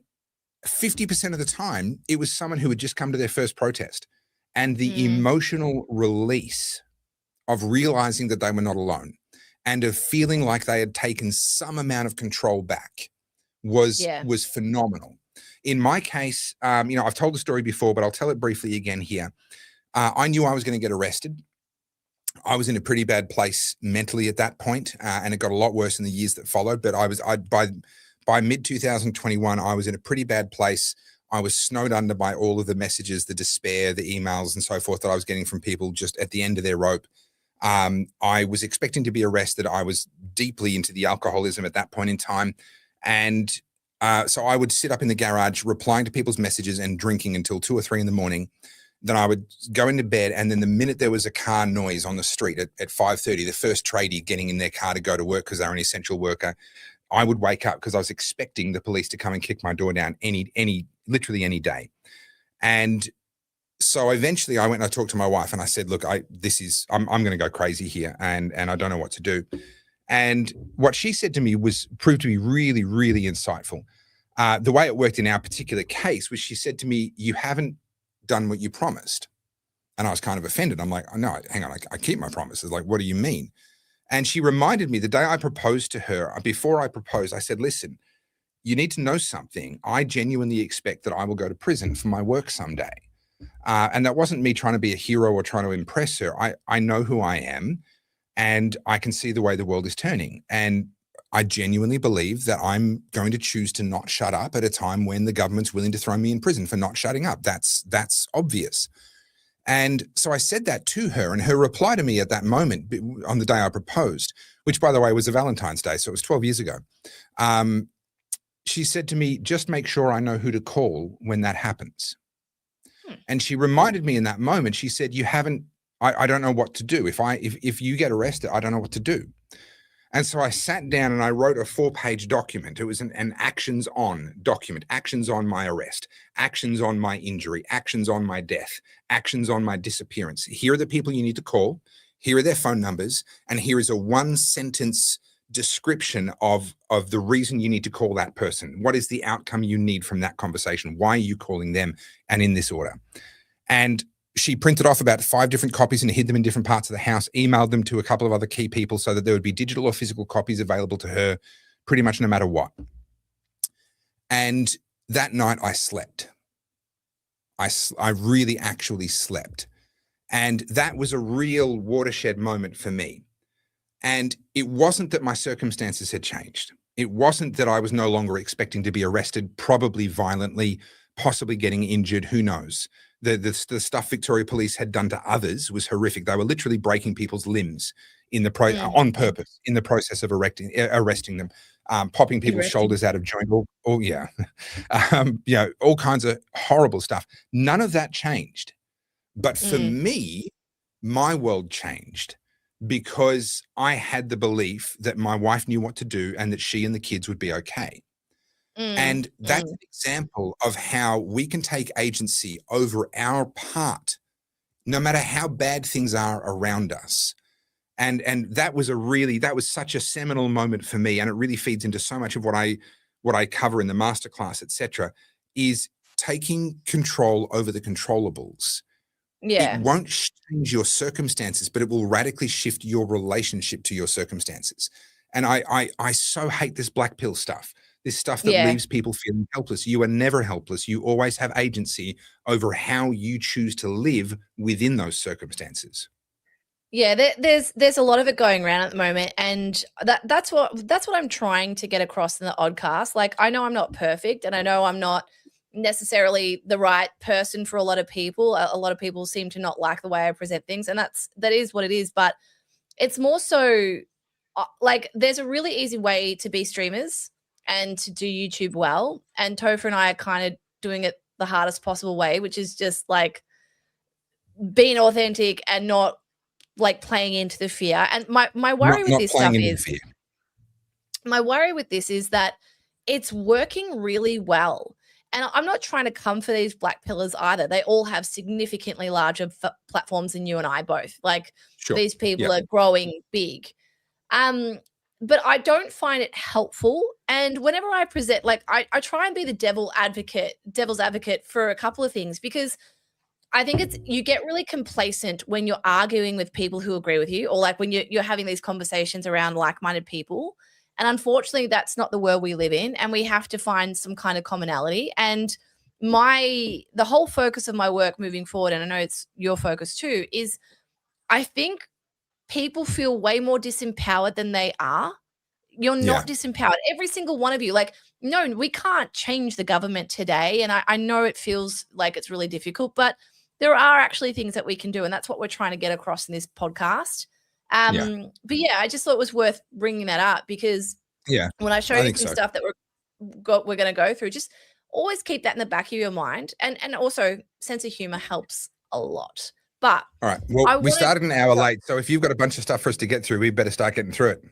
50% of the time, it was someone who had just come to their first protest. And the emotional release of realizing that they were not alone and of feeling like they had taken some amount of control back was phenomenal. In my case, I've told the story before, but I'll tell it briefly again here. I knew I was going to get arrested. I was in a pretty bad place mentally at that point, and it got a lot worse in the years that followed. But by mid 2021, I was in a pretty bad place. I was snowed under by all of the messages, the despair, the emails, and so forth that I was getting from people just at the end of their rope. I was expecting to be arrested. I was deeply into the alcoholism at that point in time. And so I would sit up in the garage replying to people's messages and drinking until 2 or 3 in the morning. Then I would go into bed. And then the minute there was a car noise on the street at 5:30, the first tradie getting in their car to go to work because they're an essential worker, I would wake up because I was expecting the police to come and kick my door down literally any day. And so eventually I went and I talked to my wife and I said, look, I'm going to go crazy here and I don't know what to do. And what she said to me proved to be really, really insightful. The way it worked in our particular case was she said to me, you haven't done what you promised. And I was kind of offended. I'm like, oh, no, hang on, I keep my promises. Like, what do you mean? And she reminded me the day I proposed to her, before I proposed, I said, listen, you need to know something. I genuinely expect that I will go to prison for my work someday. And that wasn't me trying to be a hero or trying to impress her. I know who I am and I can see the way the world is turning. And I genuinely believe that I'm going to choose to not shut up at a time when the government's willing to throw me in prison for not shutting up. That's obvious. And so I said that to her, and her reply to me at that moment on the day I proposed, which by the way was a Valentine's Day, so it was 12 years ago. She said to me, just make sure I know who to call when that happens. And she reminded me in that moment, she said, I don't know what to do. If you get arrested, I don't know what to do. And so I sat down and I wrote a 4-page document. It was an actions on document, actions on my arrest, actions on my injury, actions on my death, actions on my disappearance. Here are the people you need to call. Here are their phone numbers. And here is a 1-sentence description of the reason you need to call that person. What is the outcome you need from that conversation? Why are you calling them? And in this order. And she printed off about 5 different copies and hid them in different parts of the house, emailed them to a couple of other key people so that there would be digital or physical copies available to her pretty much no matter what. And that night I slept. I really actually slept. And that was a real watershed moment for me. And it wasn't that my circumstances had changed. It wasn't that I was no longer expecting to be arrested, probably violently, possibly getting injured, who knows. The stuff Victoria Police had done to others was horrific. They were literally breaking people's limbs on purpose in the process of arresting them, popping people's shoulders out of joint. All kinds of horrible stuff. None of that changed. But for me, my world changed because I had the belief that my wife knew what to do and that she and the kids would be okay. And that's an example of how we can take agency over our part, no matter how bad things are around us. And that was such a seminal moment for me. And it really feeds into so much of what I cover in the masterclass, etc., is taking control over the controllables. Yeah. It won't change your circumstances, but it will radically shift your relationship to your circumstances. And I so hate this black pill stuff. This stuff that leaves people feeling helpless. You are never helpless. You always have agency over how you choose to live within those circumstances. Yeah, there's a lot of it going around at the moment, and that's what I'm trying to get across in the Oddcast. Like, I know I'm not perfect, and I know I'm not necessarily the right person for a lot of people. A lot of people seem to not like the way I present things, and that is what it is. But it's more so like there's a really easy way to be streamers and to do YouTube well. And Topher and I are kind of doing it the hardest possible way, which is just like being authentic and not like playing into the fear. And my worry with this stuff is my worry with this is that it's working really well. And I'm not trying to come for these black pillars either. They all have significantly larger platforms than you and I both. Like these people are growing big. But I don't find it helpful. And whenever I present, like I try and be the devil's advocate for a couple of things, because I think you get really complacent when you're arguing with people who agree with you, or like when you're having these conversations around like-minded people. And unfortunately, that's not the world we live in, and we have to find some kind of commonality. And the whole focus of my work moving forward, and I know it's your focus too, is I think people feel way more disempowered than they are. You're not disempowered. Every single one of you, like, no, we can't change the government today. And I know it feels like it's really difficult, but there are actually things that we can do. And that's what we're trying to get across in this podcast. But yeah, I just thought it was worth bringing that up, because when I show you some stuff that we're going to go through, just always keep that in the back of your mind. And also sense of humor helps a lot. But all right, well, we started an hour late, so if you've got a bunch of stuff for us to get through, we better start getting through it.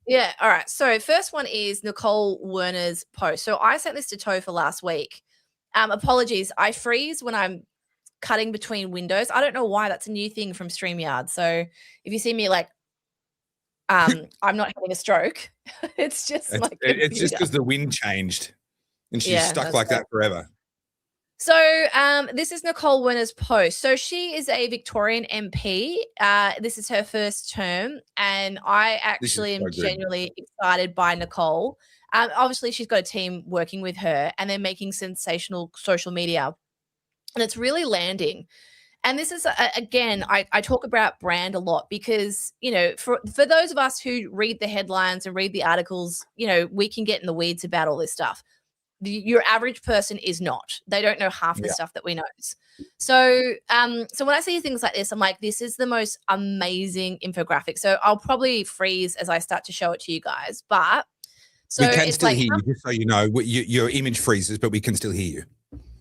Yeah, all right. So first one is Nicole Werner's post. So I sent this to Topher last week. Apologies, I freeze when I'm cutting between windows. I don't know why. That's a new thing from StreamYard. So if you see me like, I'm not having a stroke. It's just it's just because the wind changed and she's stuck like that forever. So this is Nicole Werner's post. So she is a Victorian MP. This is her first term, and I actually am genuinely excited by Nicole. Obviously, she's got a team working with her, and they're making sensational social media, and it's really landing. And this is, again, I talk about brand a lot because, you know, for those of us who read the headlines and read the articles, you know, we can get in the weeds about all this stuff. Your average person is not. They don't know half the Yeah. stuff that we know. So, so when I see things like this, I'm like, this is the most amazing infographic. So I'll probably freeze as I start to show it to you guys. But so we can it's still like, hear you, just so you know. Your image freezes, but we can still hear you.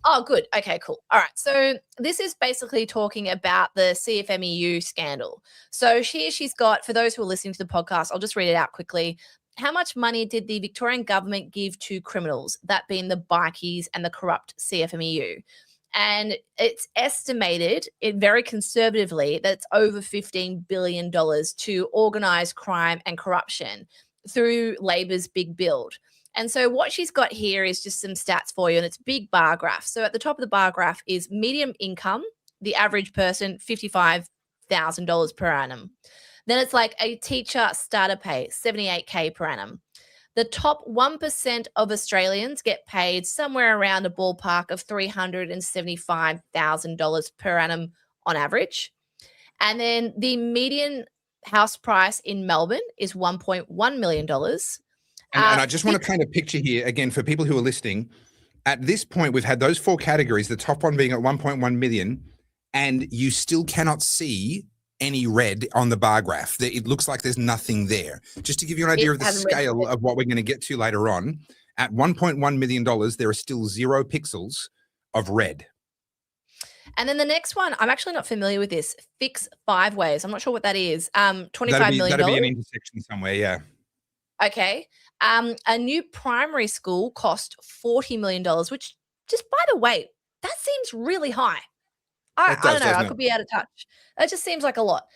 oh, good. Okay, cool. All right. So this is basically talking about the CFMEU scandal. So here she's got, for those who are listening to the podcast, I'll just read it out quickly. How much money did the Victorian government give to criminals, that being the bikies and the corrupt CFMEU? And it's estimated, very conservatively, that it's over $15 billion to organise crime and corruption through Labor's big build. And so what she's got here is just some stats for you, and it's a big bar graph. So at the top of the bar graph is medium income, the average person, $55,000 per annum. Then it's like a teacher starter pay, $78K per annum. The top 1% of Australians get paid somewhere around a ballpark of $375,000 per annum on average. And then the median house price in Melbourne is $1.1 million. And I just want to paint a picture here again for people who are listening. At this point, we've had those four categories, the top one being at 1.1 million, and you still cannot see any red on the bar graph. It looks like there's nothing there. Just to give you an idea of the scale of what we're going to get to later on, at $1.1 million, there are still 0 pixels of red. And then the next one, I'm actually not familiar with this. Fix 5 ways. I'm not sure what that is. $25 million. That'd be an intersection somewhere, yeah. Okay. A new primary school cost $40 million, which, just by the way, that seems really high. I don't know. I could be out of touch. It just seems like a lot,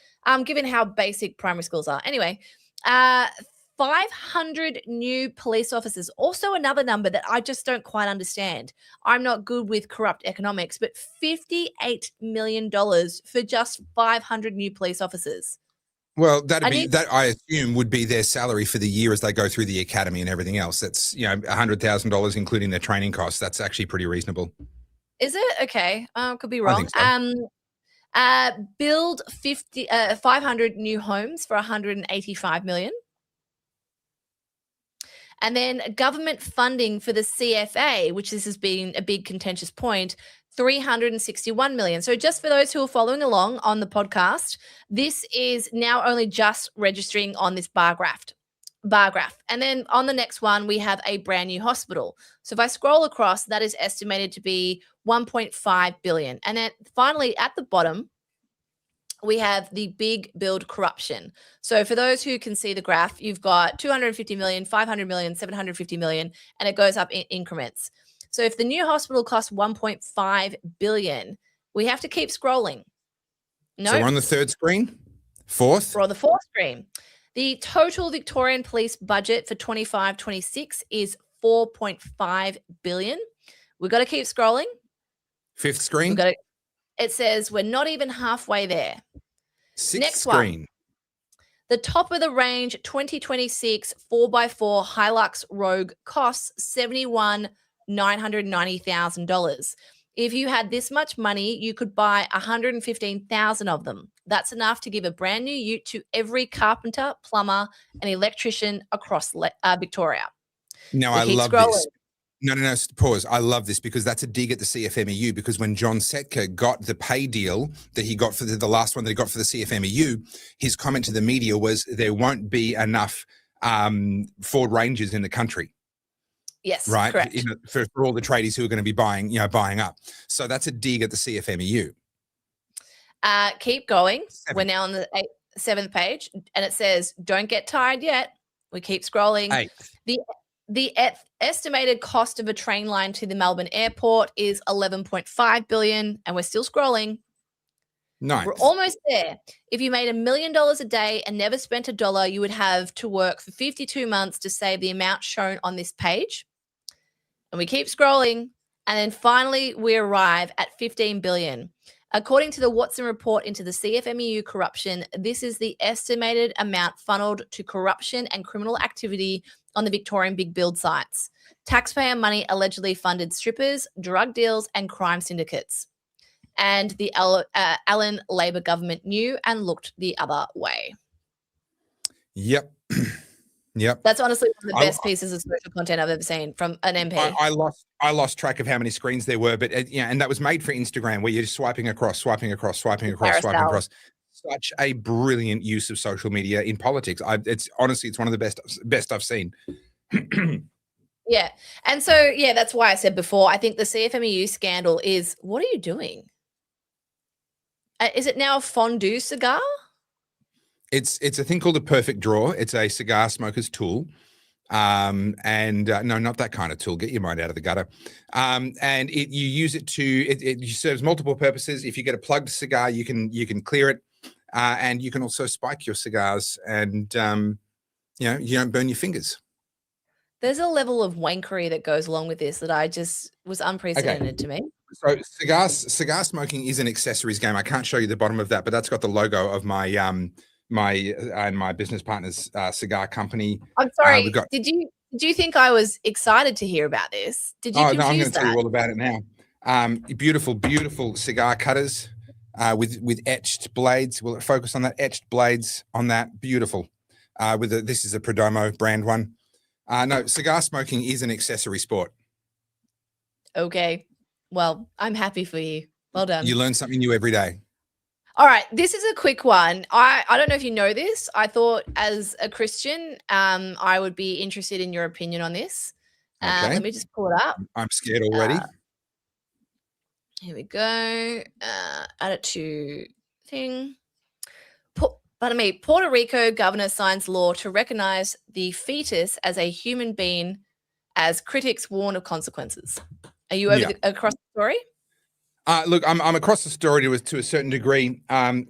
given how basic primary schools are. Anyway, 500 new police officers. Also another number that I just don't quite understand. I'm not good with corrupt economics, but $58 million for just 500 new police officers. Well, that I assume would be their salary for the year as they go through the academy and everything else. That's, $100,000 including their training costs. That's actually pretty reasonable. Is it? Okay. Could be wrong. So. Build 500 new homes for $185 million. And then government funding for the CFA, which this has been a big contentious point, $361 million. So just for those who are following along on the podcast, this is now only just registering on this bar graph. And then on the next one, we have a brand new hospital. So if I scroll across, that is estimated to be $1.5 billion. And then finally at the bottom, we have the big build corruption. So for those who can see the graph, you've got 250 million, 500 million, 750 million, and it goes up in increments. So if the new hospital costs 1.5 billion, we have to keep scrolling. No. So we're on the third screen? Fourth? We're on the fourth screen. The total Victorian police budget for 25-26 is 4.5 billion. We've got to keep scrolling. Fifth screen? It says we're not even halfway there. Sixth Next screen. One. The top of the range 2026 4x4 Hilux Rogue costs $71,990,000. If you had this much money, you could buy 115,000 of them. That's enough to give a brand new ute to every carpenter, plumber, and electrician across Victoria. Now, I love this. No, pause. I love this because that's a dig at the CFMEU, because when John Setka got the pay deal that he got for the last one that he got for the CFMEU, his comment to the media was there won't be enough Ford Rangers in the country. Yes, right. Correct. For all the tradies who are going to be buying up. So that's a dig at the CFMEU. Keep going. We're now on the 7th page, and it says, "Don't get tired yet." We keep scrolling. 8th. The estimated cost of a train line to the Melbourne airport is $11.5 billion, and we're still scrolling. 9th. We're almost there. If you made $1 million a day and never spent a dollar, you would have to work for 52 months to save the amount shown on this page. And we keep scrolling, and then finally we arrive at $15 billion. According to the Watson report into the CFMEU corruption, this is the estimated amount funneled to corruption and criminal activity on the Victorian big build sites. Taxpayer money allegedly funded strippers, drug deals, and crime syndicates. And the Allen Labor government knew and looked the other way. Yep. Yep. That's honestly one of the I- best pieces of social content I've ever seen from an MP. I lost track of how many screens there were, but and that was made for Instagram, where you're just swiping across. Carousel. Such a brilliant use of social media in politics. It's honestly, it's one of the best I've seen. Yeah. And so, yeah, that's why I said before, I think the CFMEU scandal is, what are you doing? Is it now a fondue cigar? It's a thing called a perfect draw. It's a cigar smoker's tool. No, not that kind of tool. Get your mind out of the gutter. And you use it it serves multiple purposes. If you get a plugged cigar, you can clear it. And you can also spike your cigars, and you don't burn your fingers. There's a level of wankery that goes along with this that I just was unprecedented to me. So cigar smoking is an accessories game. I can't show you the bottom of that, but that's got the logo of my my business partner's cigar company. I'm sorry. Did you think I was excited to hear about this? Did you? Oh no, I'm going to tell you all about it now. Beautiful cigar cutters with etched blades. Will it focus on that? Etched blades on that. Beautiful. This is a Perdomo brand one. No, cigar smoking is an accessory sport. Okay. Well, I'm happy for you. Well done. You learn something new every day. All right. This is a quick one. I don't know if you know this. I thought as a Christian, I would be interested in your opinion on this. Okay. Let me just pull it up. I'm scared already. Here we go. Add it to thing. Puerto Rico governor signs law to recognize the fetus as a human being, as critics warn of consequences. Are you across the story? Look, I'm across the story to a certain degree.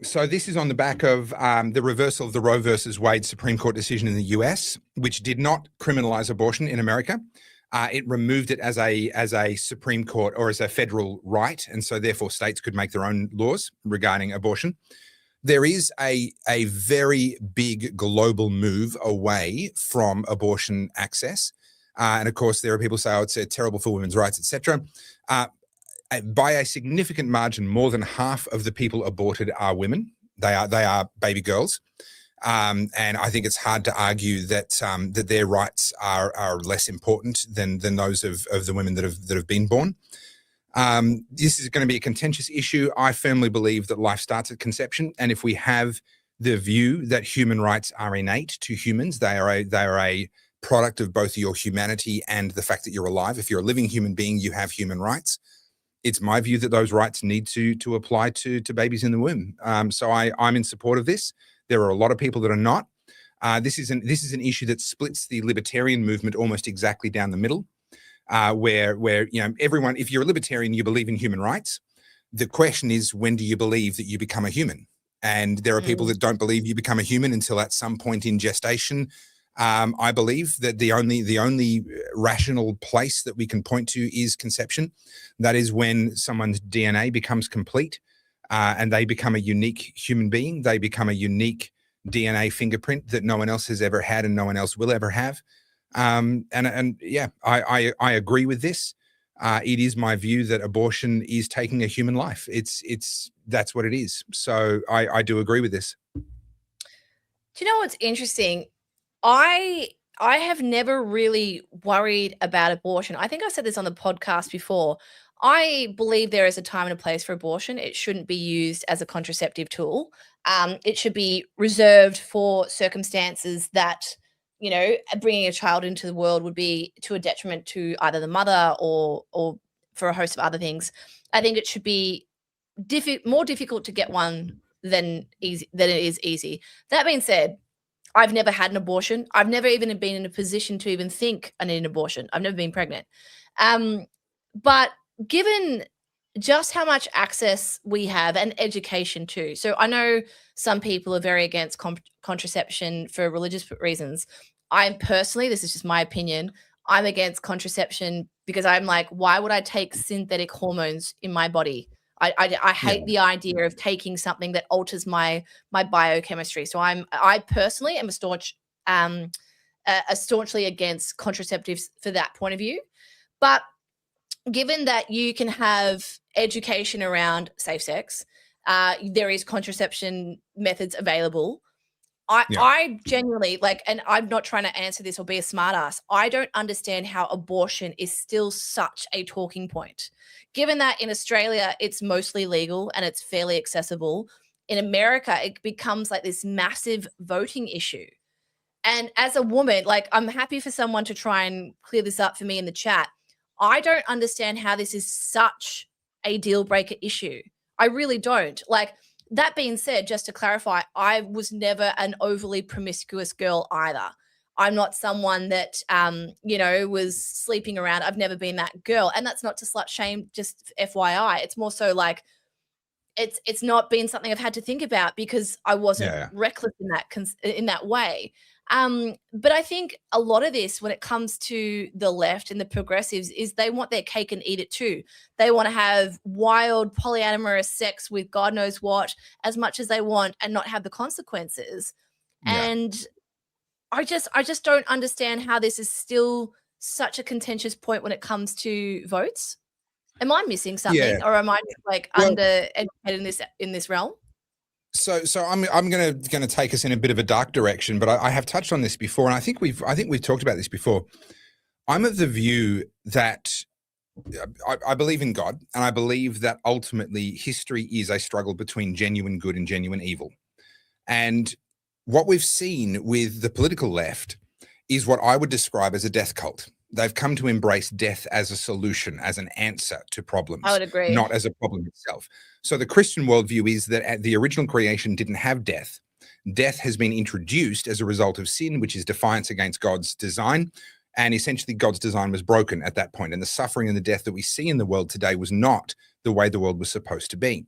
So this is on the back of the reversal of the Roe versus Wade Supreme Court decision in the US, which did not criminalize abortion in America. It removed it as a Supreme Court or as a federal right, and so therefore states could make their own laws regarding abortion. There is a very big global move away from abortion access. And of course, there are people who say, oh, it's terrible for women's rights, etc. By a significant margin, more than half of the people aborted are women. They are baby girls. And I think it's hard to argue that that their rights are less important than those of the women that have been born. This is going to be a contentious issue. I firmly believe that life starts at conception, and if we have the view that human rights are innate to humans, they are a product of both your humanity and the fact that you're alive. If you're a living human being, you have human rights. It's my view that those rights need to apply to babies in the womb. So I'm in support of this. There are a lot of people that are not. This is an issue that splits the libertarian movement almost exactly down the middle. Where everyone, if you're a libertarian, you believe in human rights. The question is, when do you believe that you become a human? And there are people that don't believe you become a human until at some point in gestation. I believe that the only rational place that we can point to is conception. That is when someone's DNA becomes complete and they become a unique human being. They become a unique DNA fingerprint that no one else has ever had and no one else will ever have. I agree with this. It is my view that abortion is taking a human life. That's what it is. So I do agree with this. Do you know what's interesting? I have never really worried about abortion. I think I said this on the podcast before. I believe there is a time and a place for abortion. It shouldn't be used as a contraceptive tool. It should be reserved for circumstances that, bringing a child into the world would be to a detriment to either the mother or for a host of other things. I think it should be more difficult to get one than it is easy. That being said, I've never had an abortion. I've never even been in a position to even think I need an abortion. I've never been pregnant. But given just how much access we have and education too. So I know some people are very against contraception for religious reasons. I'm personally, this is just my opinion, I'm against contraception because I'm like, why would I take synthetic hormones in my body? I hate the idea of taking something that alters my biochemistry. So I personally am staunchly against contraceptives for that point of view. But given that you can have education around safe sex, there is contraception methods available. I genuinely like, and I'm not trying to answer this or be a smartass. I don't understand how abortion is still such a talking point, given that in Australia it's mostly legal and it's fairly accessible. In America, it becomes like this massive voting issue. And as a woman, like, I'm happy for someone to try and clear this up for me in the chat. I don't understand how this is such a deal breaker issue. I really don't. Like, that being said, just to clarify, I was never an overly promiscuous girl either. I'm not someone that, was sleeping around. I've never been that girl. And that's not to slut shame, just FYI. It's more so like, it's not been something I've had to think about because I wasn't reckless in that way. But I think a lot of this, when it comes to the left and the progressives, is they want their cake and eat it too. They want to have wild polyamorous sex with God knows what as much as they want and not have the consequences. Yeah. And I just don't understand how this is still such a contentious point when it comes to votes. Am I missing something, or am I like undereducated in this realm? So I'm going to take us in a bit of a dark direction, but I have touched on this before, and I think we've talked about this before. I'm of the view that I believe in God, and I believe that ultimately history is a struggle between genuine good and genuine evil. And what we've seen with the political left is what I would describe as a death cult. They've come to embrace death as a solution, as an answer to problems. I would agree. Not as a problem itself. So the Christian worldview is that the original creation didn't have death. Death has been introduced as a result of sin, which is defiance against God's design. And essentially God's design was broken at that point. And the suffering and the death that we see in the world today was not the way the world was supposed to be.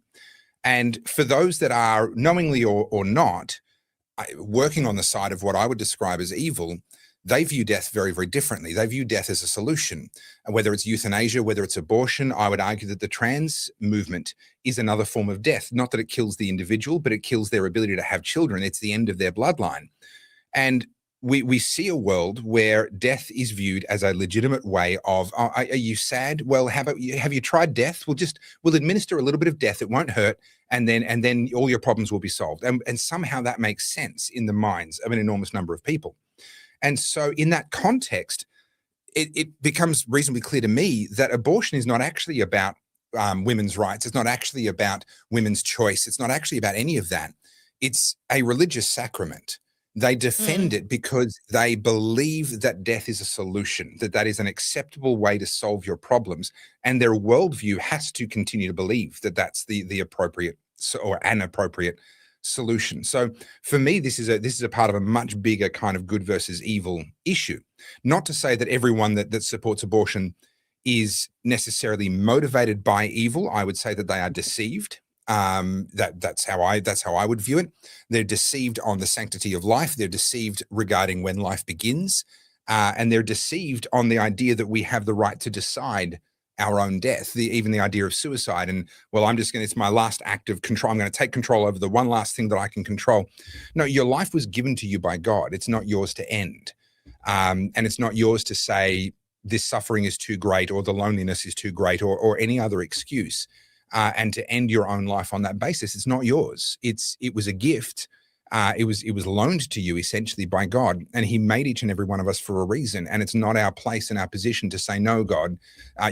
And for those that are knowingly or not working on the side of what I would describe as evil, they view death very, very differently. They view death as a solution. Whether it's euthanasia, whether it's abortion, I would argue that the trans movement is another form of death. Not that it kills the individual, but it kills their ability to have children. It's the end of their bloodline. And we see a world where death is viewed as a legitimate way of, are you sad? Well, how about you? Have you tried death? We'll administer a little bit of death. It won't hurt. And then all your problems will be solved. And somehow that makes sense in the minds of an enormous number of people. And so in that context, it becomes reasonably clear to me that abortion is not actually about women's rights. It's not actually about women's choice. It's not actually about any of that. It's a religious sacrament. They defend it because they believe that death is a solution, that is an acceptable way to solve your problems. And their worldview has to continue to believe that that's the appropriate or an appropriate solution. So for me, this is a part of a much bigger kind of good versus evil issue. Not to say that everyone that supports abortion is necessarily motivated by evil. I would say that they are deceived. That's how I would view it. They're deceived on the sanctity of life. They're deceived regarding when life begins, and they're deceived on the idea that we have the right to decide our own death, even the idea of suicide. And well, it's my last act of control. I'm going to take control over the one last thing that I can control. No, your life was given to you by God. It's not yours to end. And it's not yours to say this suffering is too great or the loneliness is too great or any other excuse. And to end your own life on that basis, it's not yours. It was a gift. It was loaned to you essentially by God, and he made each and every one of us for a reason. And it's not our place and our position to say, no, God,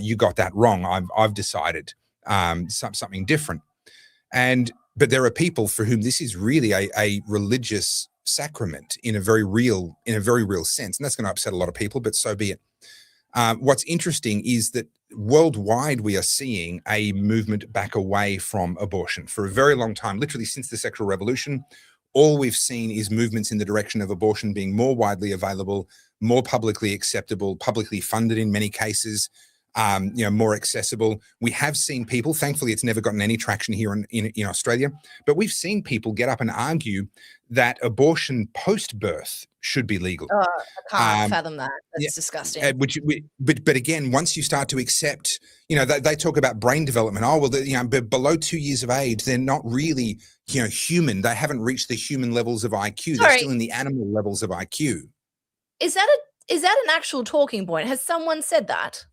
you got that wrong. I've decided something different. But there are people for whom this is really a religious sacrament in a very real sense. And that's going to upset a lot of people, but so be it. What's interesting is that worldwide, we are seeing a movement back away from abortion for a very long time, literally since the sexual revolution. All we've seen is movements in the direction of abortion being more widely available, more publicly acceptable, publicly funded in many cases, more accessible. We have seen people, thankfully it's never gotten any traction here in Australia, but we've seen people get up and argue that abortion post-birth should be legal. Oh, I can't fathom that. That's disgusting. But again, once you start to accept, they talk about brain development. Oh, well, below 2 years of age, they're not really, human. They haven't reached the human levels of IQ. They're still in the animal levels of IQ. Is that an actual talking point? Has someone said that?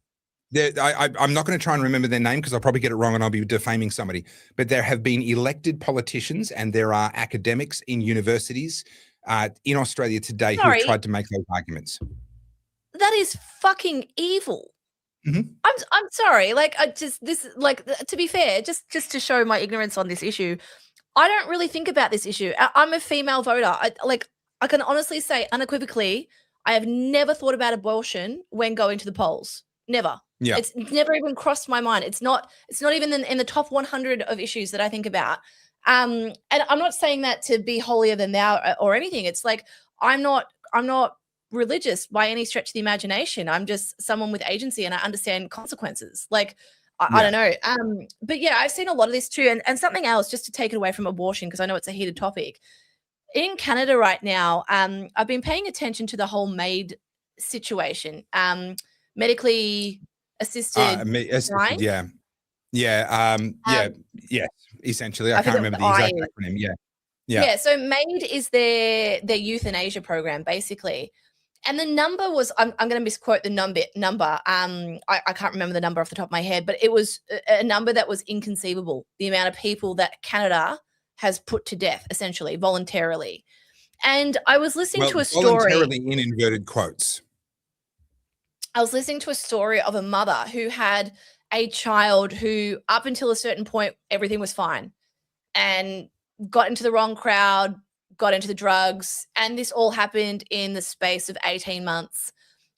I'm not going to try and remember their name because I'll probably get it wrong and I'll be defaming somebody. But there have been elected politicians and there are academics in universities in Australia today who Sorry. have tried to make those arguments. That is fucking evil. Mhm. I'm sorry. Like, to be fair, just to show my ignorance on this issue, I don't really think about this issue. I'm a female voter. I can honestly say unequivocally, I have never thought about abortion when going to the polls. Never. Yeah. It's never even crossed my mind. It's not even in the top 100 of issues that I think about. And I'm not saying that to be holier than thou or anything. It's like I'm not religious by any stretch of the imagination. I'm just someone with agency and I understand consequences. Like I don't know. But yeah, I've seen a lot of this too. And something else, just to take it away from abortion, because I know it's a heated topic. In Canada right now, I've been paying attention to the whole maid situation. Medically assisted dying. Yes. Essentially, I can't remember the exact acronym. Yeah. So MAID is their euthanasia program, basically. And the number was, I'm going to misquote the number. I can't remember the number off the top of my head, but it was a number that was inconceivable. The amount of people that Canada has put to death, essentially, voluntarily. And I was listening to a story. Voluntarily in inverted quotes. I was listening to a story of a mother who had a child who, up until a certain point, everything was fine, and got into the wrong crowd, got into the drugs, and this all happened in the space of 18 months.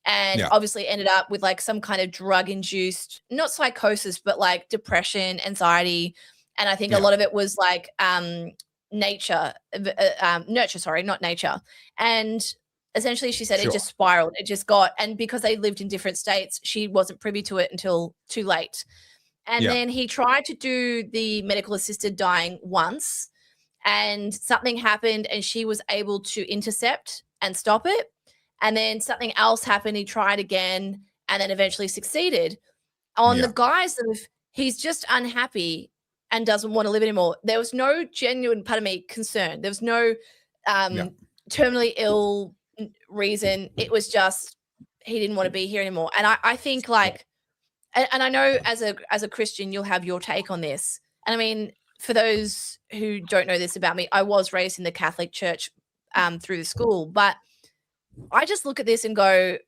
And obviously ended up with like some kind of drug-induced, not psychosis, but like depression, anxiety. And I think a lot of it was like nurture, not nature. And essentially she said it just spiraled. It just got, and because they lived in different states, she wasn't privy to it until too late. And then he tried to do the medical assisted dying once, and something happened and she was able to intercept and stop it. And then something else happened. He tried again and then eventually succeeded on the guise of he's just unhappy and doesn't want to live anymore. There was no genuine, pardon me, concern. There was no terminally ill reason. It was just he didn't want to be here anymore. And I think like, and I know as a Christian, you'll have your take on this. And I mean, for those who don't know this about me, I was raised in the Catholic Church through the school, but I just look at this and go,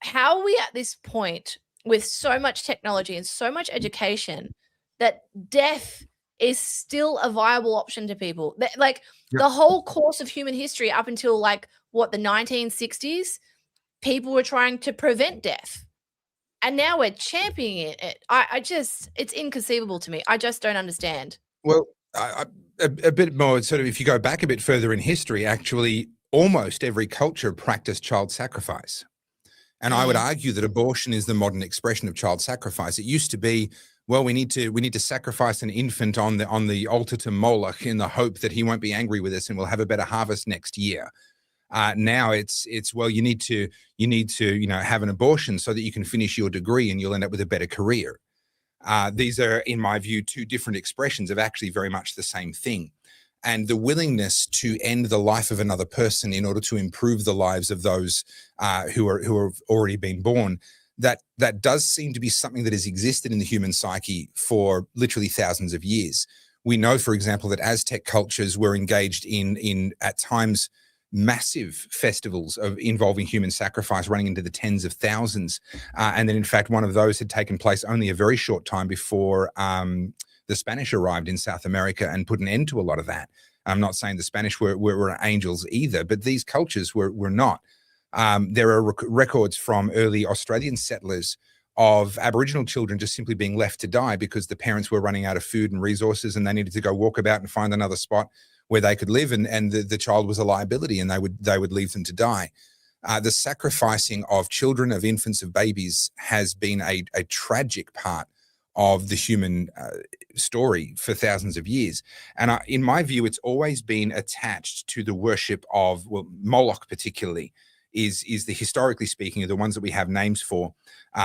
how are we at this point with so much technology and so much education that death is still a viable option to people? Like the whole course of human history up until like what, the 1960s, people were trying to prevent death. And now we're championing it. It's inconceivable to me. I just don't understand. Well, a bit more sort of, if you go back a bit further in history, actually almost every culture practiced child sacrifice. And I would argue that abortion is the modern expression of child sacrifice. It used to be, well, we need to sacrifice an infant on the altar to Moloch in the hope that he won't be angry with us and we'll have a better harvest next year. Now it's well, you need to have an abortion so that you can finish your degree and you'll end up with a better career. These are, in my view, two different expressions of actually very much the same thing. And the willingness to end the life of another person in order to improve the lives of those who have already been born, that does seem to be something that has existed in the human psyche for literally thousands of years. We know, for example, that Aztec cultures were engaged in at times massive festivals involving human sacrifice running into the tens of thousands. And then, in fact, one of those had taken place only a very short time before the Spanish arrived in South America and put an end to a lot of that. I'm not saying the Spanish were angels either, but these cultures were not. There are records from early Australian settlers of Aboriginal children just simply being left to die because the parents were running out of food and resources and they needed to go walk about and find another spot where they could live, and the child was a liability and they would leave them to die. The sacrificing of children, of infants, of babies has been a tragic part of the human story for thousands of years. And in my view, it's always been attached to the worship of, well, Moloch particularly is the, historically speaking, are the ones that we have names for,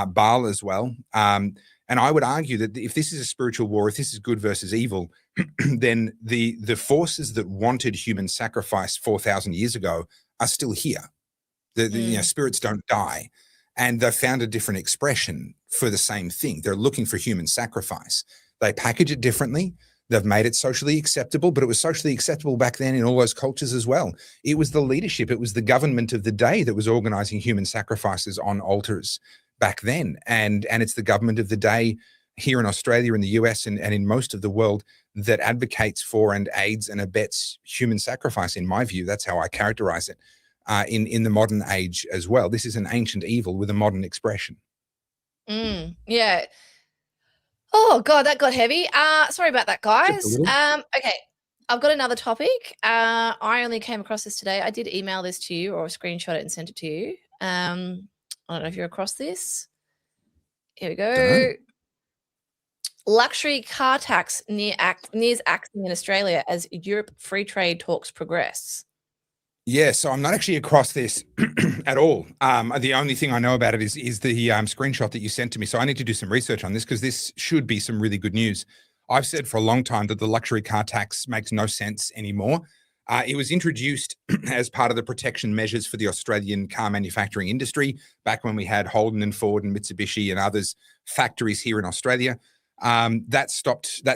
Baal as well. And I would argue that if this is a spiritual war, if this is good versus evil, then the forces that wanted human sacrifice 4,000 years ago are still here. Spirits don't die. And they found a different expression for the same thing. They're looking for human sacrifice. They package it differently. They've made it socially acceptable, but it was socially acceptable back then in all those cultures as well. It was the leadership, it was the government of the day that was organizing human sacrifices on altars back then. And it's the government of the day here in Australia, in the US, and in most of the world that advocates for and aids and abets human sacrifice, in my view. That's how I characterize it in the modern age as well. This is an ancient evil with a modern expression. Yeah. Oh God, that got heavy. Sorry about that, guys. Okay, I've got another topic. I only came across this today. I did email this to you or screenshot it and sent it to you. I don't know if you're across this. Here we go. Luxury car tax nears axing in Australia as Europe free trade talks progress. Yeah, so I'm not actually across this at all. The only thing I know about it is the screenshot that you sent to me. So I need to do some research on this because this should be some really good news. I've said for a long time that the luxury car tax makes no sense anymore. It was introduced as part of the protection measures for the Australian car manufacturing industry back when we had Holden and Ford and Mitsubishi and others factories here in Australia. That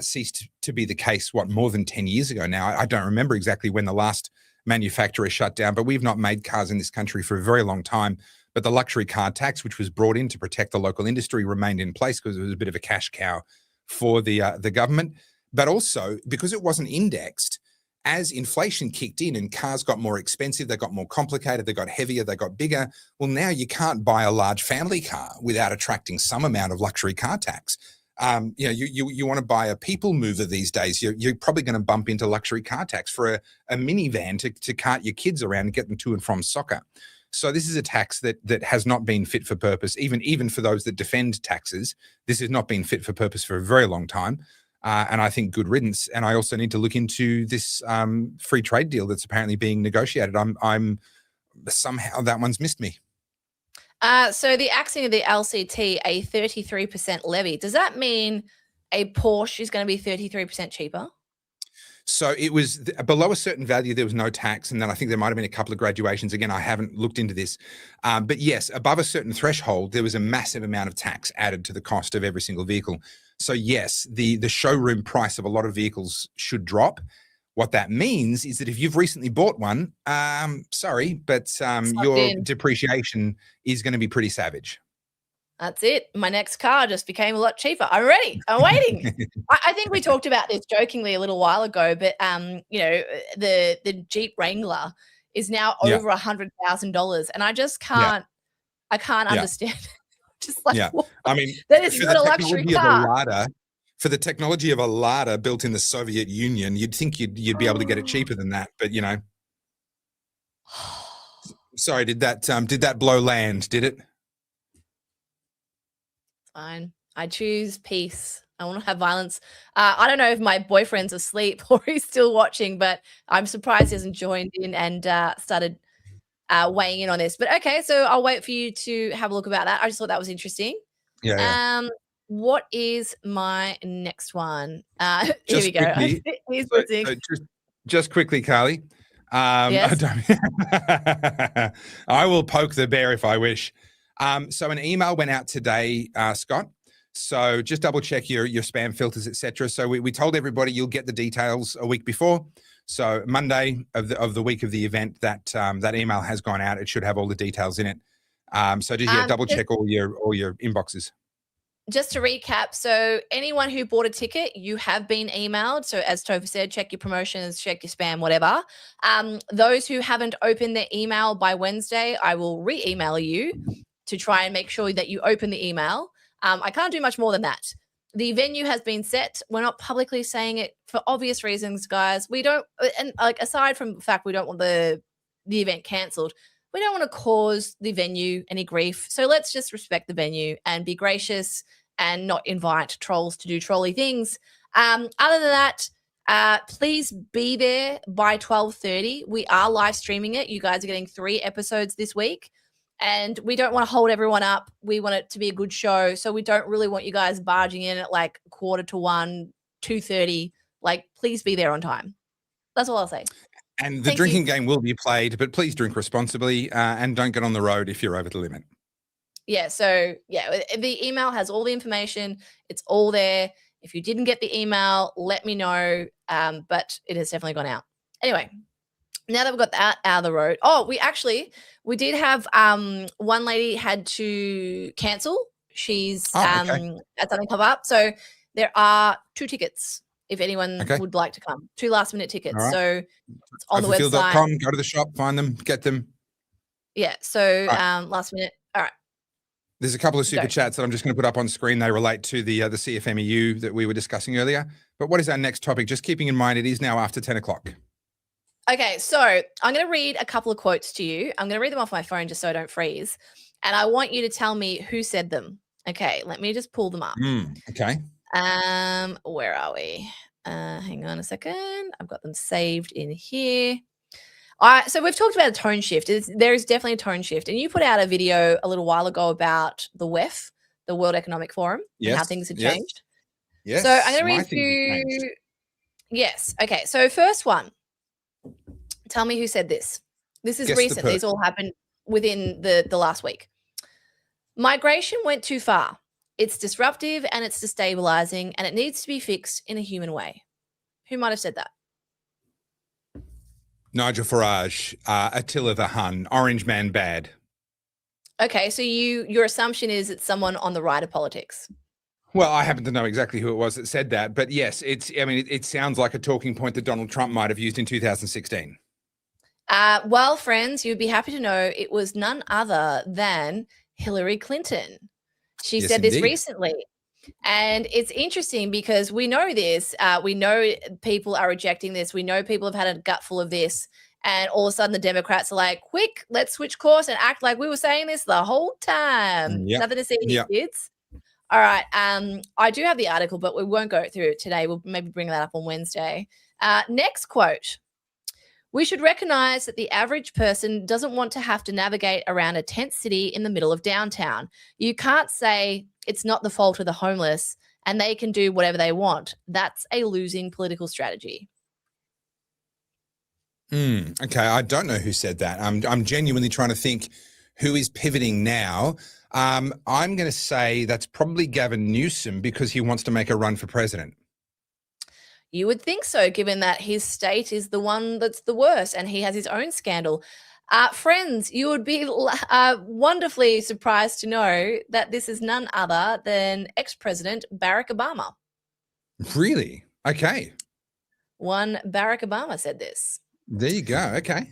ceased to be the case, more than 10 years ago now. I don't remember exactly when the last manufacturer shut down, but we've not made cars in this country for a very long time. But the luxury car tax, which was brought in to protect the local industry, remained in place because it was a bit of a cash cow for the government. But also because it wasn't indexed, as inflation kicked in and cars got more expensive, they got more complicated, they got heavier, they got bigger. Well, now you can't buy a large family car without attracting some amount of luxury car tax. You want to buy a people mover these days, you're probably going to bump into luxury car tax for a minivan to cart your kids around and get them to and from soccer. So this is a tax that has not been fit for purpose, even for those that defend taxes. This has not been fit for purpose for a very long time. And I think good riddance. And I also need to look into this free trade deal that's apparently being negotiated. I'm somehow that one's missed me. So the axing of the LCT, a 33% levy. Does that mean a Porsche is going to be 33% cheaper? So it was below a certain value, there was no tax. And then I think there might have been a couple of graduations. Again, I haven't looked into this. But yes, above a certain threshold, there was a massive amount of tax added to the cost of every single vehicle. So yes, the showroom price of a lot of vehicles should drop. What that means is that if you've recently bought one, sorry, but your depreciation is going to be pretty savage. That's it. My next car just became a lot cheaper. I'm ready. I'm waiting. I think we talked about this jokingly a little while ago, but the Jeep Wrangler is now over $100,000, and I just can't. I can't understand. Just like, what? I mean, that is not a luxury car. For the technology of a Lada built in the Soviet Union, you'd think you'd be able to get it cheaper than that. But sorry, did that blow land? Did it? Fine. I choose peace. I want to have violence. I don't know if my boyfriend's asleep or he's still watching, but I'm surprised he hasn't joined in and started weighing in on this. But okay, so I'll wait for you to have a look about that. I just thought that was interesting. Yeah. What is my next one? Here we go. He's Just quickly, Carly. Yes. I will poke the bear if I wish. So an email went out today, Scott. So just double check your spam filters, etc. So we told everybody you'll get the details a week before. So Monday of the week of the event, that email has gone out. It should have all the details in it. So just double check all your inboxes. Just to recap, so anyone who bought a ticket, you have been emailed. So as Topher said, check your promotions, check your spam, whatever. Those who haven't opened their email by Wednesday, I will re-email you to try and make sure that you open the email. I can't do much more than that. The venue has been set. We're not publicly saying it for obvious reasons, guys. We don't, and like aside from the fact we don't want the event cancelled, we don't want to cause the venue any grief. So let's just respect the venue and be gracious and not invite trolls to do trolly things. Other than that, please be there by 12:30. We are live streaming it. You guys are getting 3 episodes this week. And we don't want to hold everyone up. We want it to be a good show. So we don't really want you guys barging in at like 1:45, 2:30. Like, please be there on time. That's all I'll say. And the drinking game will be played, but please drink responsibly and don't get on the road if you're over the limit. Yeah. So, yeah, the email has all the information. It's all there. If you didn't get the email, let me know. But it has definitely gone out. Anyway, now that we've got that out of the road. Oh, we did have one lady had to cancel. She's had something come up. So there are 2 tickets if anyone would like to come. 2 last-minute tickets. Right. So it's on the website. Topherfield.com, go to the shop, find them, get them. Yeah. So last minute. All right. There's a couple of super chats that I'm just going to put up on screen. They relate to the CFMEU that we were discussing earlier. But what is our next topic? Just keeping in mind, it is now after 10 o'clock. Okay, so I'm going to read a couple of quotes to you. I'm going to read them off my phone just so I don't freeze. And I want you to tell me who said them. Okay, let me just pull them up. Okay. Where are we? Hang on a second. I've got them saved in here. So we've talked about a tone shift. There is definitely a tone shift. And you put out a video a little while ago about the WEF, the World Economic Forum, and how things have changed. Yes. So I'm going to read you. Yes. Okay. So first one. Tell me who said this. This is recent. These all happened within the last week. Migration went too far. It's disruptive and it's destabilizing and it needs to be fixed in a human way. Who might have said that? Nigel Farage, Attila the Hun, Orange Man bad. Okay, so your assumption is it's someone on the right of politics. Well, I happen to know exactly who it was that said that, but yes, it sounds like a talking point that Donald Trump might have used in 2016. Well, friends, you'd be happy to know it was none other than Hillary Clinton. She said this recently. And it's interesting because we know this. We know people are rejecting this. We know people have had a gutful of this. And all of a sudden the Democrats are like, quick, let's switch course and act like we were saying this the whole time. Nothing to see here, kids. All right. I do have the article, but we won't go through it today. We'll maybe bring that up on Wednesday. Next quote. We should recognize that the average person doesn't want to have to navigate around a tent city in the middle of downtown. You can't say it's not the fault of the homeless and they can do whatever they want. That's a losing political strategy. Okay, I don't know who said that. I'm genuinely trying to think who is pivoting now. I'm going to say that's probably Gavin Newsom because he wants to make a run for president. You would think so, given that his state is the one that's the worst and he has his own scandal. Friends, you would be wonderfully surprised to know that this is none other than ex-president Barack Obama. Really? Okay. One Barack Obama said this. There you go. Okay.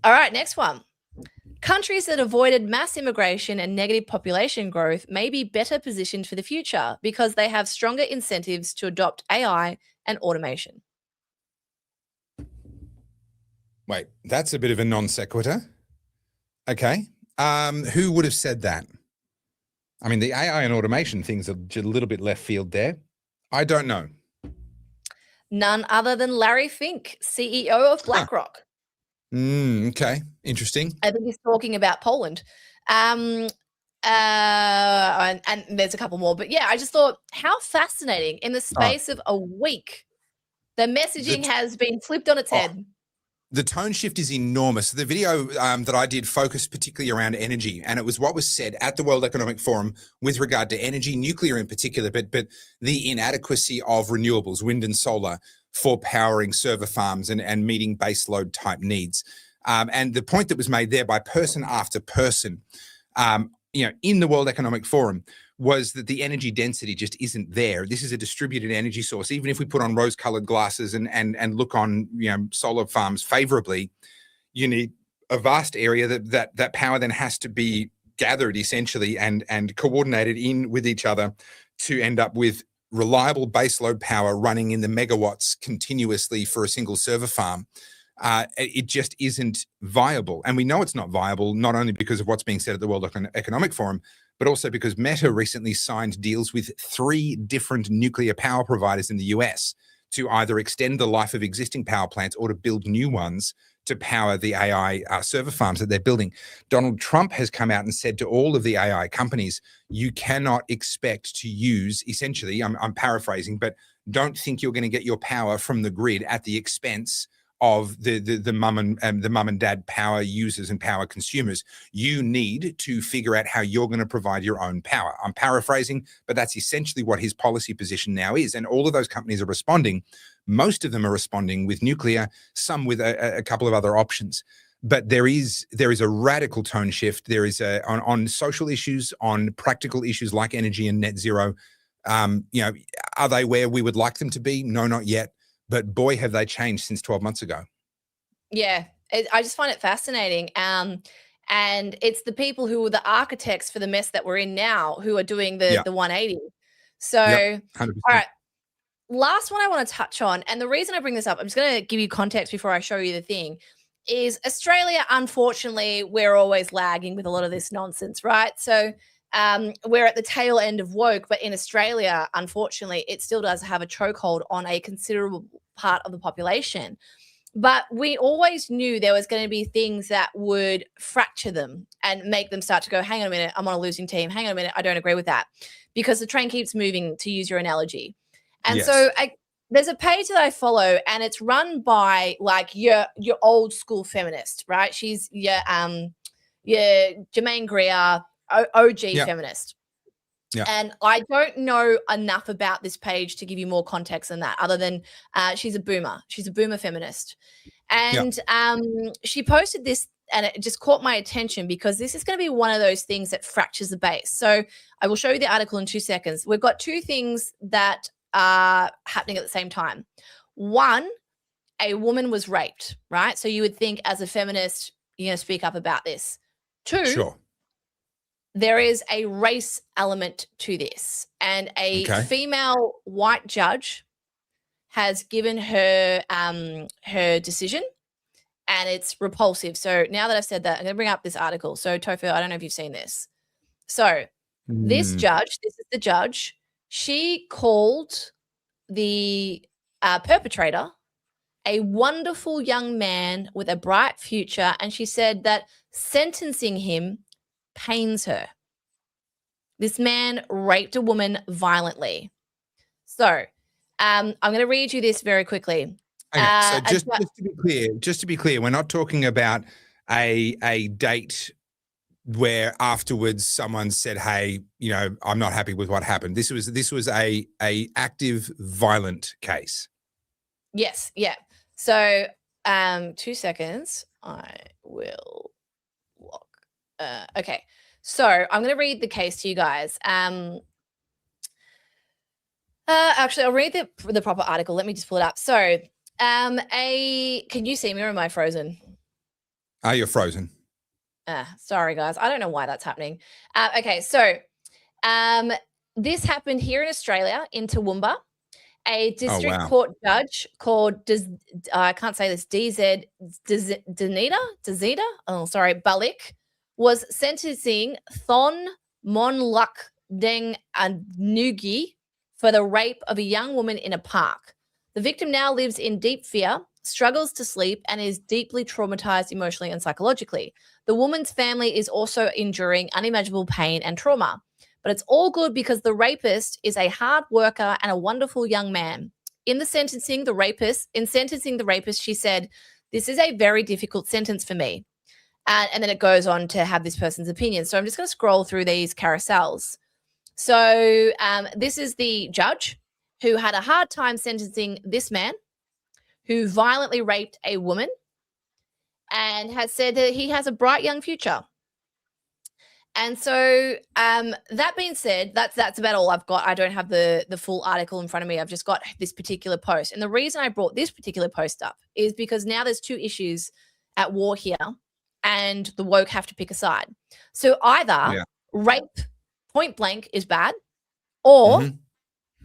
All right, next one. Countries that avoided mass immigration and negative population growth may be better positioned for the future because they have stronger incentives to adopt AI and automation. Wait, that's a bit of a non sequitur. Okay. Who would have said that? I mean, the AI and automation thing's a little bit left field there. I don't know. None other than Larry Fink, CEO of BlackRock. Okay. Interesting. I think he's talking about Poland. And there's a couple more. But yeah, I just thought how fascinating. In the space of a week, the messaging has been flipped on its head. The tone shift is enormous. The video that I did focused particularly around energy, and it was what was said at the World Economic Forum with regard to energy, nuclear in particular, but the inadequacy of renewables, wind and solar, for powering server farms and meeting baseload type needs. And the point that was made there by person after person, in the World Economic Forum was that the energy density just isn't there. This is a distributed energy source. Even if we put on rose-colored glasses and look on solar farms favorably, you need a vast area that power then has to be gathered essentially and coordinated in with each other to end up with reliable baseload power running in the megawatts continuously for a single server farm. It just isn't viable. And we know it's not viable, not only because of what's being said at the World Economic Forum, but also because Meta recently signed deals with 3 different nuclear power providers in the US to either extend the life of existing power plants or to build new ones to power the AI server farms that they're building. Donald Trump has come out and said to all of the AI companies, you cannot expect to use, essentially, I'm paraphrasing, but don't think you're going to get your power from the grid at the expense of the mum and the mum and dad power users and power consumers. You need to figure out how you're going to provide your own power. I'm paraphrasing, but that's essentially what his policy position now is. And all of those companies are responding. Most of them are responding with nuclear, some with a couple of other options. But there is a radical tone shift. There is on social issues, on practical issues like energy and net zero. Are they where we would like them to be? No, not yet. But boy, have they changed since 12 months ago. Yeah, I just find it fascinating. And it's the people who were the architects for the mess that we're in now who are doing the 180. So, 100%. all right. Last one I want to touch on, and the reason I bring this up, I'm just going to give you context before I show you the thing, is Australia, unfortunately, we're always lagging with a lot of this nonsense, right? So we're at the tail end of woke, but in Australia, unfortunately, it still does have a chokehold on a considerable part of the population. But we always knew there was going to be things that would fracture them and make them start to go, hang on a minute, I'm on a losing team. Hang on a minute, I don't agree with that. Because the train keeps moving, to use your analogy. And so there's a page that I follow, and it's run by like your old school feminist, right? She's your Jermaine Greer, OG feminist. Yeah. And I don't know enough about this page to give you more context than that, other than she's a boomer. She's a boomer feminist. And she posted this, and it just caught my attention because this is going to be one of those things that fractures the base. So I will show you the article in 2 seconds. We've got two things that are happening at the same time. One, a woman was raped, right? So you would think as a feminist, you're going to speak up about this. Two, there is a race element to this, and a female white judge has given her her decision, and it's repulsive. So now that I've said that, I'm going to bring up this article. So Topher, I don't know if you've seen this. So this judge, this is the judge, she called the perpetrator a wonderful young man with a bright future, and she said that sentencing him pains her. This man raped a woman violently. So I'm going to read you this very quickly. Okay, so just to be clear, we're not talking about a date where afterwards someone said, hey, I'm not happy with what happened. This was a active violent case. Yes. Yeah. So 2 seconds. I will look. Okay. So I'm going to read the case to you guys. Actually, I'll read the proper article. Let me just pull it up. So can you see me, or am I frozen? You're frozen. Sorry, guys. I don't know why that's happening. Okay, so this happened here in Australia, in Toowoomba. A district court judge called, I can't say this, Dzida, Balik, was sentencing Thon Monluk Deng Anugi for the rape of a young woman in a park. The victim now lives in deep fear, struggles to sleep, and is deeply traumatized emotionally and psychologically. The woman's family is also enduring unimaginable pain and trauma. But it's all good because the rapist is a hard worker and a wonderful young man. In sentencing the rapist, she said, "This is a very difficult sentence for me." And then it goes on to have this person's opinion. So I'm just going to scroll through these carousels. So this is the judge who had a hard time sentencing this man who violently raped a woman and has said that he has a bright young future. And so that being said, that's about all I've got. I don't have the full article in front of me. I've just got this particular post. And the reason I brought this particular post up is because now there's two issues at war here, and the woke have to pick a side. So either rape point blank is bad, or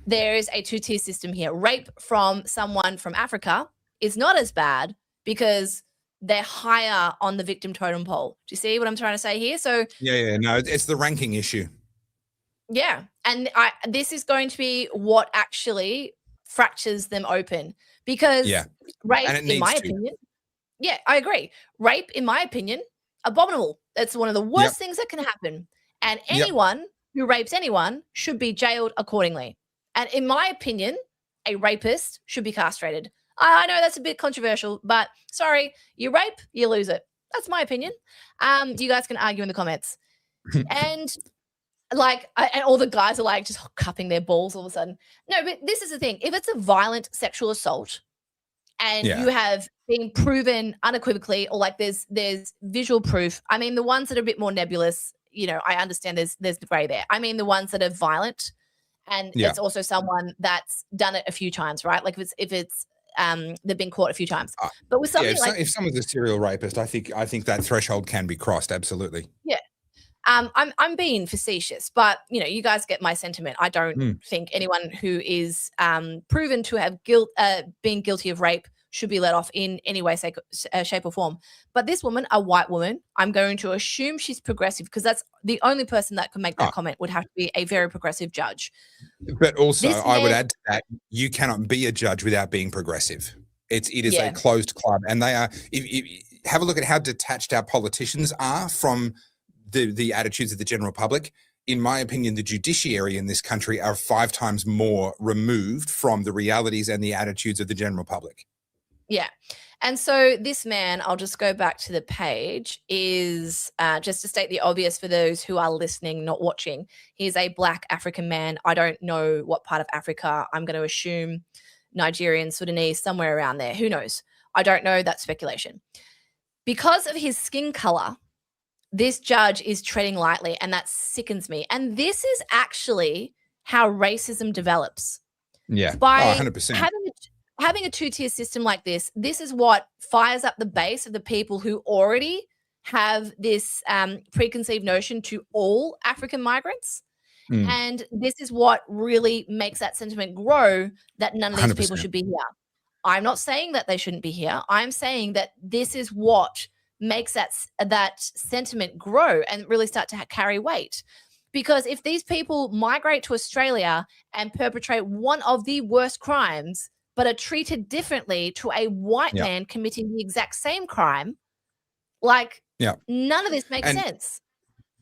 there is a two-tier system here. Rape from someone from Africa is not as bad because they're higher on the victim totem pole. Do you see what I'm trying to say here? So no, it's the ranking issue. Yeah, and this is going to be what actually fractures them open, because rape, in my opinion, I agree. Rape, in my opinion, abominable. That's one of the worst things that can happen. And anyone who rapes anyone should be jailed accordingly. And in my opinion, a rapist should be castrated. I know that's a bit controversial, but sorry, you rape, you lose it. That's my opinion. You guys can argue in the comments. And and all the guys are like just cupping their balls all of a sudden. No, but this is the thing. If it's a violent sexual assault and you have been proven unequivocally, or like there's visual proof. I mean, the ones that are a bit more nebulous, I understand there's the gray there. I mean, the ones that are violent, and it's also someone that's done it a few times, right? Like if it's they've been caught a few times. But with something if someone's a serial rapist, I think that threshold can be crossed. Absolutely. Yeah. I'm being facetious, but you guys get my sentiment. I don't think anyone who is proven to have been guilty of rape should be let off in any way, shape, or form. But this woman, a white woman, I'm going to assume she's progressive, because that's the only person that can make that comment would have to be a very progressive judge. But also, I would add to that, you cannot be a judge without being progressive. It is a closed club, and they are. If have a look at how detached our politicians are from the attitudes of the general public. In my opinion, the judiciary in this country are 5 times more removed from the realities and the attitudes of the general public. Yeah. And so this man, I'll just go back to the page, is just to state the obvious for those who are listening, not watching. He's a black African man. I don't know what part of Africa. I'm going to assume Nigerian, Sudanese, somewhere around there. Who knows? I don't know. That's speculation. Because of his skin color, this judge is treading lightly, and that sickens me. And this is actually how racism develops. Yeah, by 100%. Having a 2-tier system like this is what fires up the base of the people who already have this preconceived notion to all African migrants. And this is what really makes that sentiment grow, that none of these 100%. people should be here. I'm not saying that they shouldn't be here. I'm saying that this is what makes that sentiment grow and really start to carry weight. Because if these people migrate to Australia and perpetrate one of the worst crimes, but are treated differently to a white man committing the exact same crime, none of this makes sense.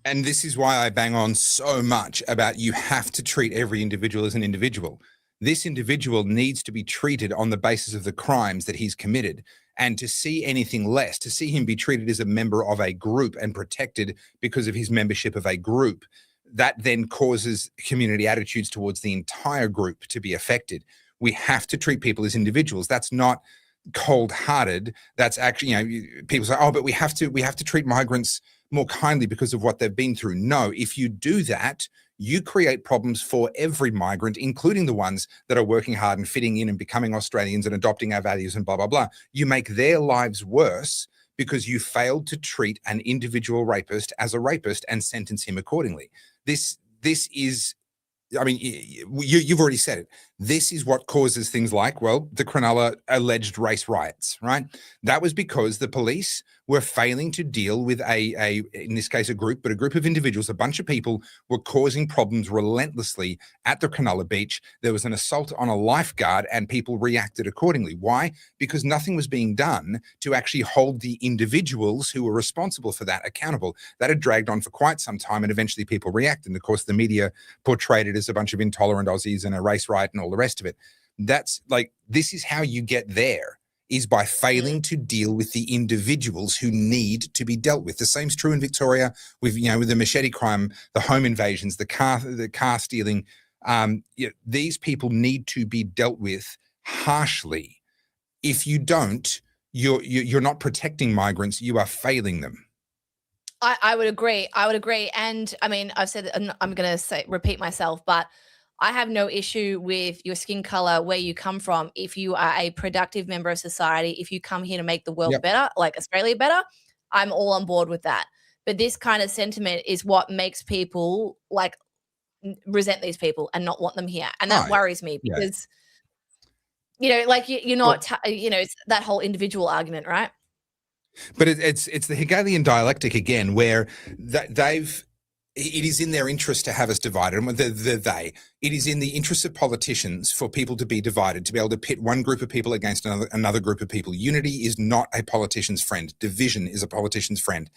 And this is why I bang on so much about you have to treat every individual as an individual. This individual needs to be treated on the basis of the crimes that he's committed. And to see anything less, to see him be treated as a member of a group and protected because of his membership of a group, that then causes community attitudes towards the entire group to be affected. We have to treat people as individuals. That's not cold-hearted. That's actually, people say, oh, but we have to treat migrants more kindly because of what they've been through. No, if you do that, you create problems for every migrant, including the ones that are working hard and fitting in and becoming Australians and adopting our values and blah, blah, blah. You make their lives worse because you failed to treat an individual rapist as a rapist and sentence him accordingly. This is, I mean, you've already said it. This is what causes things like, well, the Cronulla alleged race riots, right? That was because the police were failing to deal with in this case, a group of individuals. A bunch of people were causing problems relentlessly at the Cronulla beach. There was an assault on a lifeguard and people reacted accordingly. Why? Because nothing was being done to actually hold the individuals who were responsible for that accountable. That had dragged on for quite some time, and eventually people reacted. And of course, the media portrayed it as a bunch of intolerant Aussies and a race riot and all the rest of it. That's like, this is how you get there, is by failing to deal with the individuals who need to be dealt with. The same's true in Victoria with, with the machete crime, the home invasions, the car stealing. These people need to be dealt with harshly. If you don't, you're not protecting migrants, you are failing them. I would agree. And I mean, I've said, I'm going to repeat myself, but I have no issue with your skin color, where you come from. If you are a productive member of society, if you come here to make the world better, like Australia better, I'm all on board with that. But this kind of sentiment is what makes people resent these people and not want them here. And that worries me because, you're not, it's that whole individual argument, right? But it's the Hegelian dialectic again, where it is in their interest to have us divided. And it is in the interest of politicians for people to be divided, to be able to pit one group of people against another group of people. Unity is not a politician's friend. Division is a politician's friend.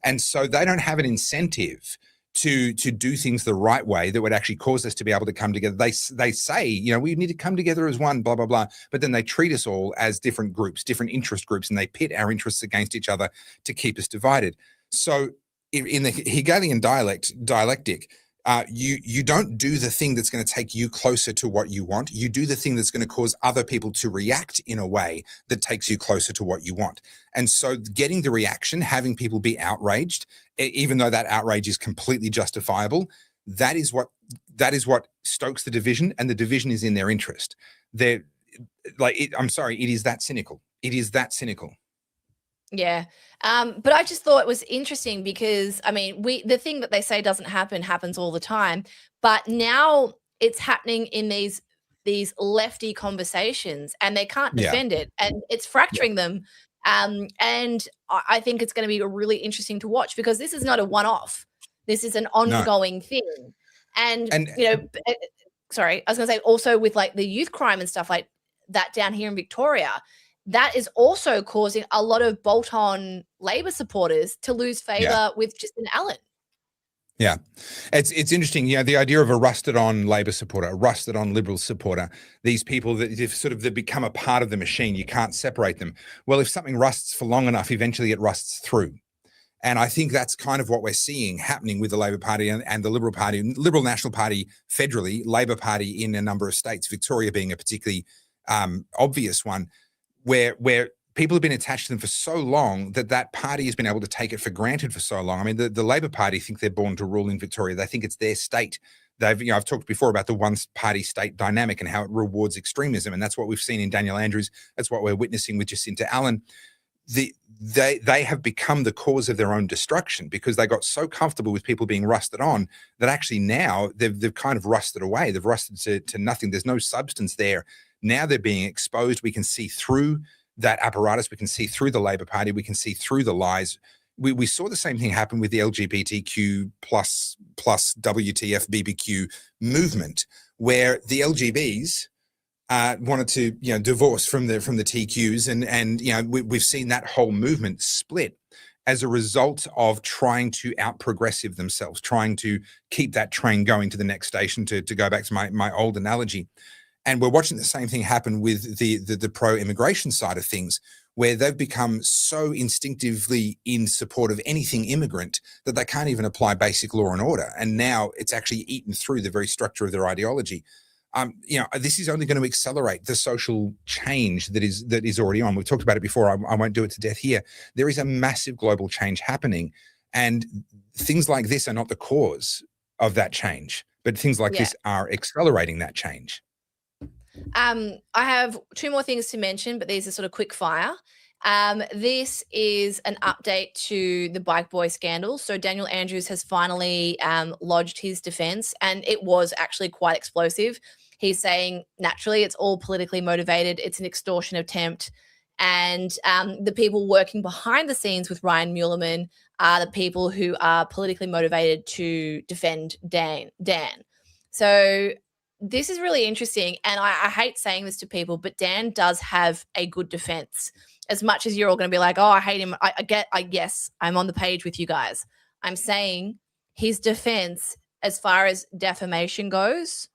And so they don't have an incentive to do things the right way that would actually cause us to be able to come together. They say, you know, we need to come together as one, blah, blah, blah. But then they treat us all as different groups, different interest groups, and they pit our interests against each other to keep us divided. So in the Hegelian dialectic, you don't do the thing that's going to take you closer to what you want. You do the thing that's going to cause other people to react in a way that takes you closer to what you want. And so getting the reaction, having people be outraged, even though that outrage is completely justifiable, that is what stokes the division, and the division is in their interest. I'm sorry, it is that cynical. It is that cynical. Yeah. But I just thought it was interesting because, I mean, the thing that they say doesn't happen happens all the time, but now it's happening in these lefty conversations, and they can't defend it, and it's fracturing them. And I think it's going to be really interesting to watch, because this is not a one-off. This is an ongoing thing. And you know, sorry, I was going to say also with like the youth crime and stuff like that down here in Victoria, that is also causing a lot of bolt-on Labor supporters to lose favor with Justin Allen. Yeah, it's interesting. Yeah, the idea of a rusted-on Labor supporter, a rusted-on Liberal supporter, these people that they become a part of the machine. You can't separate them. Well, if something rusts for long enough, eventually it rusts through. And I think that's kind of what we're seeing happening with the Labor Party and the Liberal Party, Liberal National Party federally, Labor Party in a number of states, Victoria being a particularly obvious one, where people have been attached to them for so long that party has been able to take it for granted for so long. I mean, the Labor Party think they're born to rule in Victoria. They think it's their state. I've talked before about the one-party state dynamic and how it rewards extremism, and that's what we've seen in Daniel Andrews. That's what we're witnessing with Jacinta Allen. They have become the cause of their own destruction because they got so comfortable with people being rusted on that actually now they've kind of rusted away. They've rusted to nothing. There's no substance there. Now they're being exposed. We can see through that apparatus. We can see through the Labor Party. We can see through the lies. We saw the same thing happen with the LGBTQ plus WTF BBQ movement, where the LGBs wanted to divorce from the TQs, and we've seen that whole movement split as a result of trying to out-progressive themselves, trying to keep that train going to the next station, to go back to my old analogy. And we're watching the same thing happen with the pro-immigration side of things, where they've become so instinctively in support of anything immigrant that they can't even apply basic law and order. And now it's actually eaten through the very structure of their ideology. This is only going to accelerate the social change that is already on. We've talked about it before. I won't do it to death here. There is a massive global change happening, and things like this are not the cause of that change, but things like this are accelerating that change. I have two more things to mention, but these are sort of quick fire. This is an update to the Bike Boy scandal. So Daniel Andrews has finally lodged his defense, and it was actually quite explosive. He's saying, naturally, it's all politically motivated. It's an extortion attempt. And the people working behind the scenes with Ryan Muehlman are the people who are politically motivated to defend Dan. So this is really interesting. And I hate saying this to people, but Dan does have a good defense. As much as you're all going to be like, oh, I hate him. Yes, I'm on the page with you guys. I'm saying his defense, as far as defamation goes,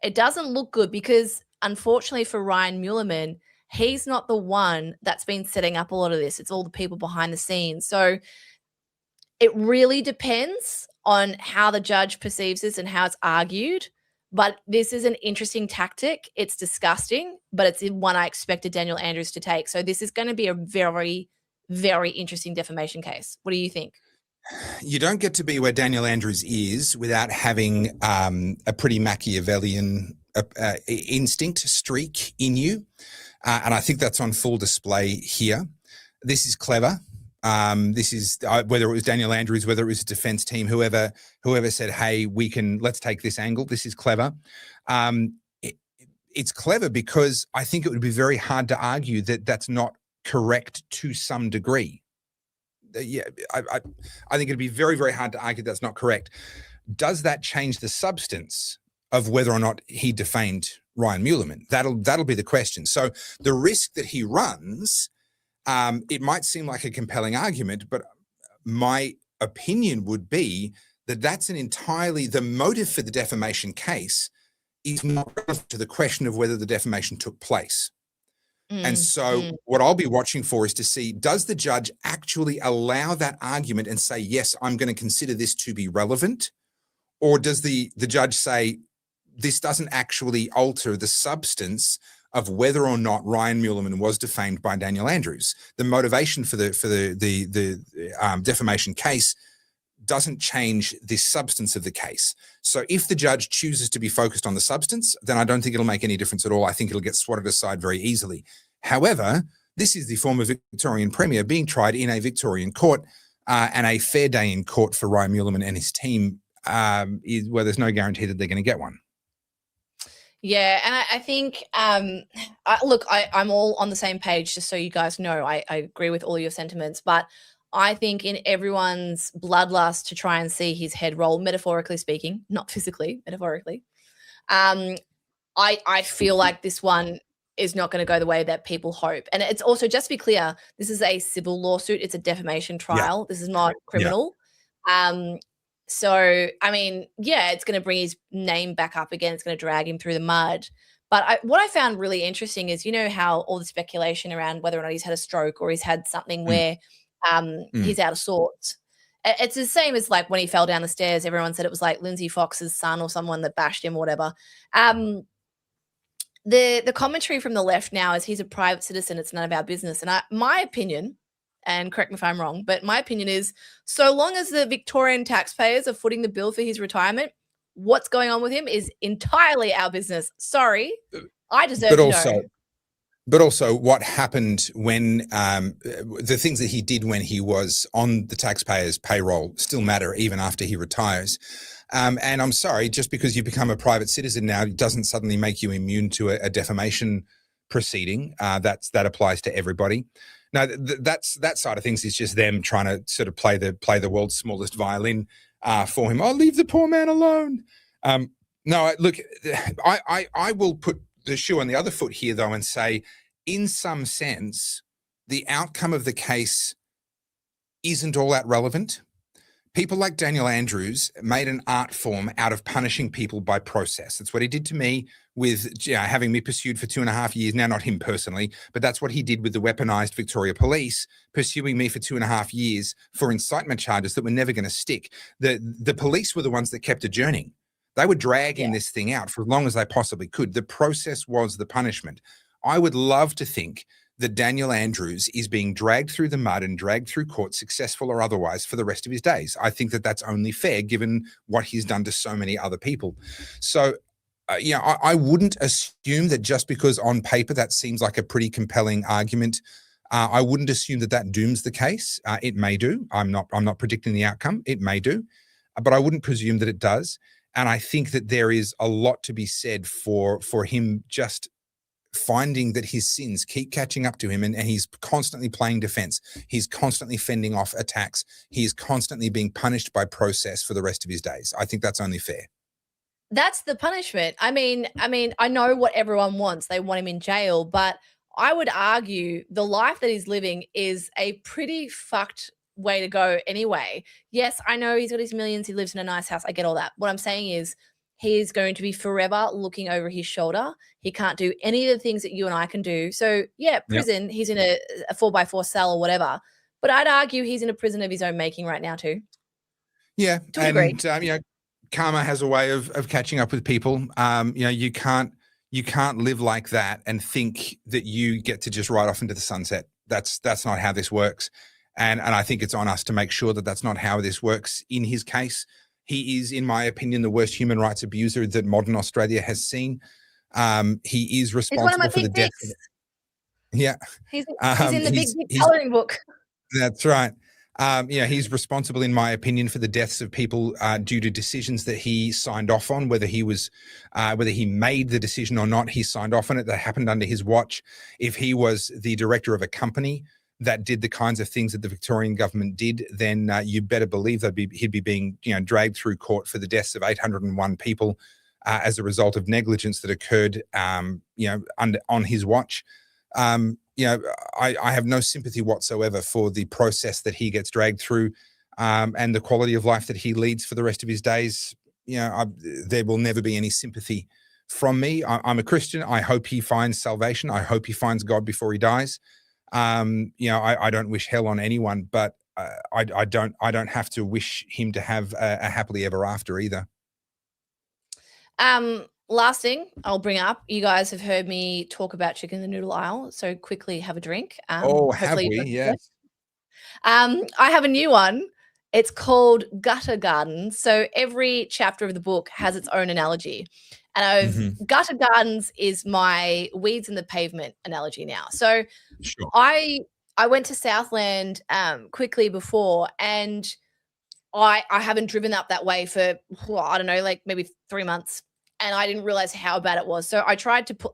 it doesn't look good, because unfortunately for Ryan Muehlman, he's not the one that's been setting up a lot of this. It's all the people behind the scenes. So it really depends on how the judge perceives this and how it's argued. But this is an interesting tactic. It's disgusting, but it's one I expected Daniel Andrews to take. So this is going to be a very, very interesting defamation case. What do you think? You don't get to be where Daniel Andrews is without having a pretty Machiavellian instinct streak in you. And I think that's on full display here. This is clever. This is whether it was Daniel Andrews, whether it was a defense team, whoever said, hey, let's take this angle. This is clever. It's clever because I think it would be very hard to argue that that's not correct to some degree. Yeah, I think it'd be very, very hard to argue that's not correct. Does that change the substance of whether or not he defamed Ryan Muehlman? That'll be the question. So the risk that he runs, it might seem like a compelling argument, but my opinion would be that's the motive for the defamation case is not relevant to the question of whether the defamation took place. And so what I'll be watching for is to see, does the judge actually allow that argument and say, yes, I'm going to consider this to be relevant? Or does the judge say, this doesn't actually alter the substance of whether or not Ryan Muehlman was defamed by Daniel Andrews? The motivation for the defamation case doesn't change the substance of the case. So if the judge chooses to be focused on the substance, then I don't think it'll make any difference at all. I think it'll get swatted aside very easily. However, this is the former Victorian Premier being tried in a Victorian court, and a fair day in court for Ryan Muehlman and his team is where there's no guarantee that they're going to get one. Yeah, and I think, I'm all on the same page, just so you guys know. I agree with all your sentiments, but I think in everyone's bloodlust to try and see his head roll, metaphorically speaking, not physically, metaphorically, I feel like this one is not going to go the way that people hope. And it's also, just to be clear, this is a civil lawsuit. It's a defamation trial. This is not criminal. So, I mean, yeah, it's going to bring his name back up again. It's going to drag him through the mud. But what I found really interesting is, you know, how all the speculation around whether or not he's had a stroke or he's had something where he's out of sorts. It's the same as like when he fell down the stairs, everyone said it was like Lindsay Fox's son or someone that bashed him or whatever. The commentary from the left now is he's a private citizen. It's none of our business. And my opinion, and correct me if I'm wrong, but my opinion is, so long as the Victorian taxpayers are footing the bill for his retirement, what's going on with him is entirely our business. Sorry, I deserve to know. But also what happened when the things that he did when he was on the taxpayers' payroll still matter even after he retires. And I'm sorry, just because you become a private citizen now, it doesn't suddenly make you immune to a defamation proceeding. That applies to everybody. Now, that side of things is just them trying to sort of play the world's smallest violin for him. Oh, leave the poor man alone. No, look, I will put the shoe on the other foot here, though, and say, in some sense, the outcome of the case isn't all that relevant. People like Daniel Andrews made an art form out of punishing people by process. That's what he did to me with having me pursued for 2.5 years. Now, not him personally, but that's what he did with the weaponized Victoria Police, pursuing me for 2.5 years for incitement charges that were never going to stick. The police were the ones that kept adjourning. They were dragging this thing out for as long as they possibly could. The process was the punishment. I would love to think that Daniel Andrews is being dragged through the mud and dragged through court, successful or otherwise, for the rest of his days. I think that that's only fair given what he's done to so many other people. So, I wouldn't assume that just because on paper that seems like a pretty compelling argument, I wouldn't assume that dooms the case. It may do. I'm not predicting the outcome. It may do, but I wouldn't presume that it does. And I think that there is a lot to be said for him just finding that his sins keep catching up to him, and he's constantly playing defense. He's constantly fending off attacks. He is constantly being punished by process for the rest of his days. I think that's only fair. That's the punishment. I mean, I know what everyone wants. They want him in jail, but I would argue the life that he's living is a pretty fucked way to go anyway. Yes, I know he's got his millions. He lives in a nice house. I get all that. What I'm saying is he's going to be forever looking over his shoulder. He can't do any of the things that you and I can do. So, yeah, prison, yep. He's in a 4x4 cell or whatever. But I'd argue he's in a prison of his own making right now too. Yeah, and karma has a way of catching up with people. You can't live like that and think that you get to just ride off into the sunset. That's not how this works. And I think it's on us to make sure that that's not how this works in his case. He is, in my opinion, the worst human rights abuser that modern Australia has seen. He is responsible for the death. Yeah. He's in the big coloring book. That's right. He's responsible, in my opinion, for the deaths of people due to decisions that he signed off on, whether he made the decision or not, he signed off on it. That happened under his watch. If he was the director of a company that did the kinds of things that the Victorian government did, then you better believe he'd be being dragged through court for the deaths of 801 people as a result of negligence that occurred on his watch. I have no sympathy whatsoever for the process that he gets dragged through. and the quality of life that he leads for the rest of his days, there will never be any sympathy from me. I'm a Christian. I hope he finds salvation. I hope he finds God before he dies. I don't wish hell on anyone, but I don't have to wish him to have a happily ever after either. Last thing I'll bring up, you guys have heard me talk about chicken in the noodle aisle, so quickly have a drink. Have we? Yes. I have a new one. It's called Gutter Gardens. So every chapter of the book has its own analogy. And Gutter Gardens is my weeds in the pavement analogy now. So sure. I went to Southland quickly before, and I haven't driven up that way for, I don't know, like maybe 3 months. And I didn't realize how bad it was. So I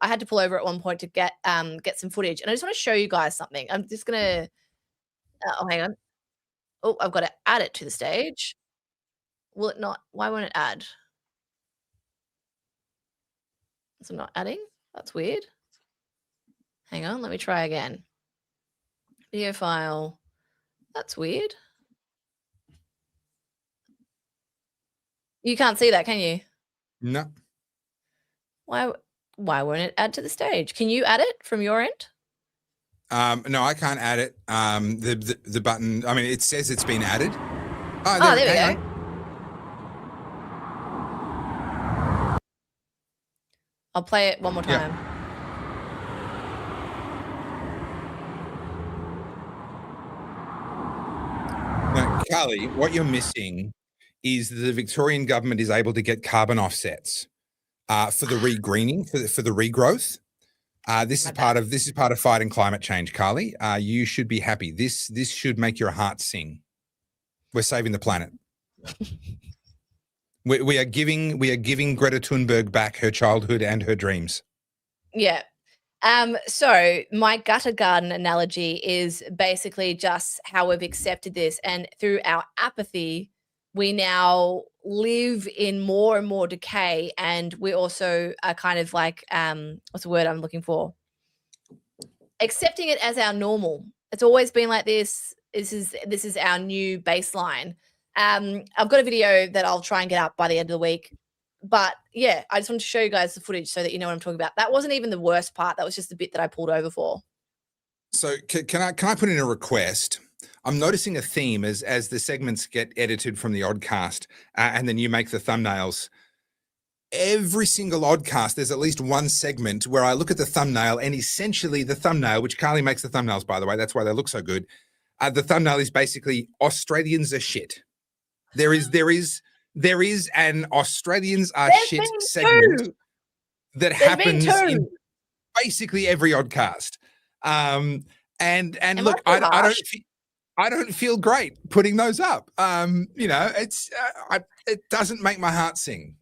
had to pull over at one point to get some footage. And I just want to show you guys something. I'm just going to, hang on. Oh, I've got to add it to the stage. Will it not? Why won't it add? So I'm not adding. That's weird. Hang on. Let me try again. Video file. That's weird. You can't see that, can you? No. Why won't it add to the stage? Can you add it from your end? No, I can't add it. The button, I mean, it says it's been added. There we go. I'll play it one more time. Yeah. Now, Carly, what you're missing is the Victorian government is able to get carbon offsets for the regreening, for the regrowth. This is part of fighting climate change, Carly. You should be happy. This should make your heart sing. We're saving the planet. we are giving Greta Thunberg back her childhood and her dreams. Yeah. So my gutter garden analogy is basically just how we've accepted this, and through our apathy, we now live in more and more decay, and we also are kind of like what's the word I'm looking for? Accepting it as our normal. It's always been like this. This is our new baseline. I've got a video that I'll try and get up by the end of the week. But yeah, I just wanted to show you guys the footage so that you know what I'm talking about. That wasn't even the worst part. That was just the bit that I pulled over for. So can I put in a request? I'm noticing a theme as the segments get edited from the Oddcast, and then you make the thumbnails. Every single Oddcast, there's at least one segment where I look at the thumbnail, and essentially the thumbnail, which Carly makes the thumbnails, by the way, that's why they look so good. The thumbnail is basically Australians are shit. There is an Australians are shit segment that happens in basically every Oddcast. And look, I don't feel great putting those up. It doesn't make my heart sing.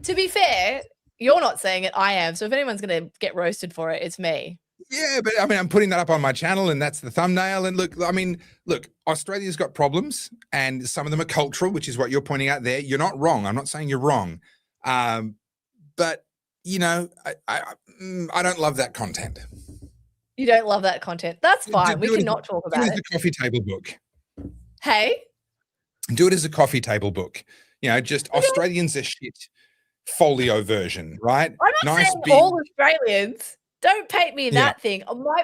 To be fair, you're not saying it, I am. So if anyone's going to get roasted for it, it's me. Yeah, but I mean, I'm putting that up on my channel, and that's the thumbnail. And look, Australia's got problems, and some of them are cultural, which is what you're pointing out there. You're not wrong. I'm not saying you're wrong. But I don't love that content. You don't love that content. That's fine. We can not talk about it. Do it as a coffee table book. Hey? Do it as a coffee table book. Just Australians are shit folio version, right? I'm not saying all Australians. Don't paint me that thing.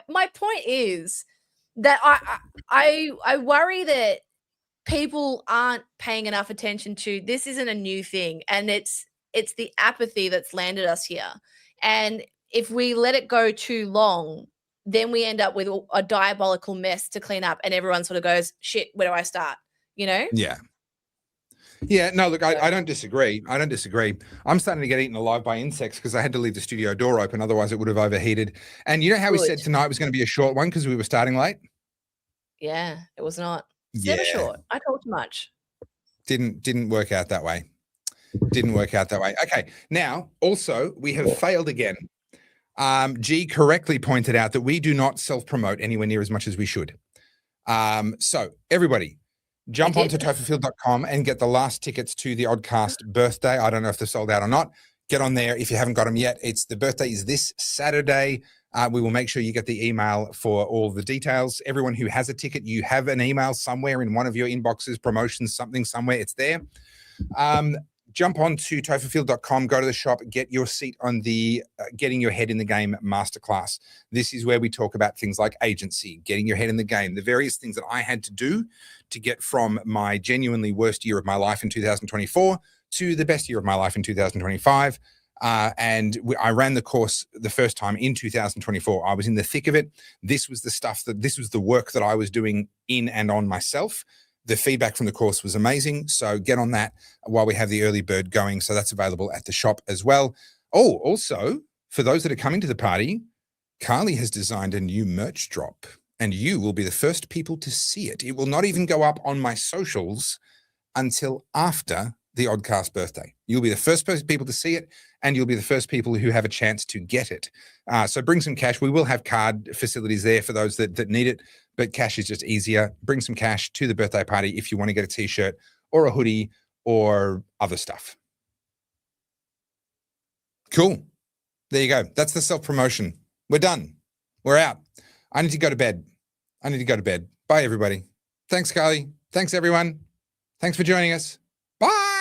My point is that I worry that people aren't paying enough attention to this. Isn't a new thing, and it's the apathy that's landed us here. And if we let it go too long, then we end up with a diabolical mess to clean up, and everyone sort of goes, "Shit, where do I start?" Yeah, no, look, I don't disagree. I'm starting to get eaten alive by insects because I had to leave the studio door open. Otherwise, it would have overheated. And you know how we said tonight was going to be a short one because we were starting late? Yeah, it was not. It's never short. I talk too much. Didn't work out that way. Okay, now, also, we have failed again. G correctly pointed out that we do not self-promote anywhere near as much as we should. So, everybody, jump onto topherfield.com and get the last tickets to the Oddcast birthday. I don't know if they're sold out or not. get on there if you haven't got them yet. The birthday is this Saturday. We will make sure you get the email for all the details. Everyone who has a ticket, you have an email somewhere in one of your inboxes, promotions, something somewhere, it's there. Jump on to topherfield.com, go to the shop, get your seat on the Getting Your Head in the Game Masterclass. This is where we talk about things like agency, getting your head in the game, the various things that I had to do to get from my genuinely worst year of my life in 2024 to the best year of my life in 2025. And I ran the course the first time in 2024. I was in the thick of it. This was the work that I was doing in and on myself. The feedback from the course was amazing. So get on that while we have the early bird going. So that's available at the shop as well. Oh, also, for those that are coming to the party, Carly has designed a new merch drop, and you will be the first people to see it. It will not even go up on my socials until after the Oddcast birthday. You'll be the first people to see it, and you'll be the first people who have a chance to get it. So bring some cash. We will have card facilities there for those that need it, but cash is just easier. Bring some cash to the birthday party if you want to get a t-shirt or a hoodie or other stuff. Cool. There you go. That's the self-promotion. We're done. We're out. I need to go to bed. Bye, everybody. Thanks, Carly. Thanks, everyone. Thanks for joining us. Bye.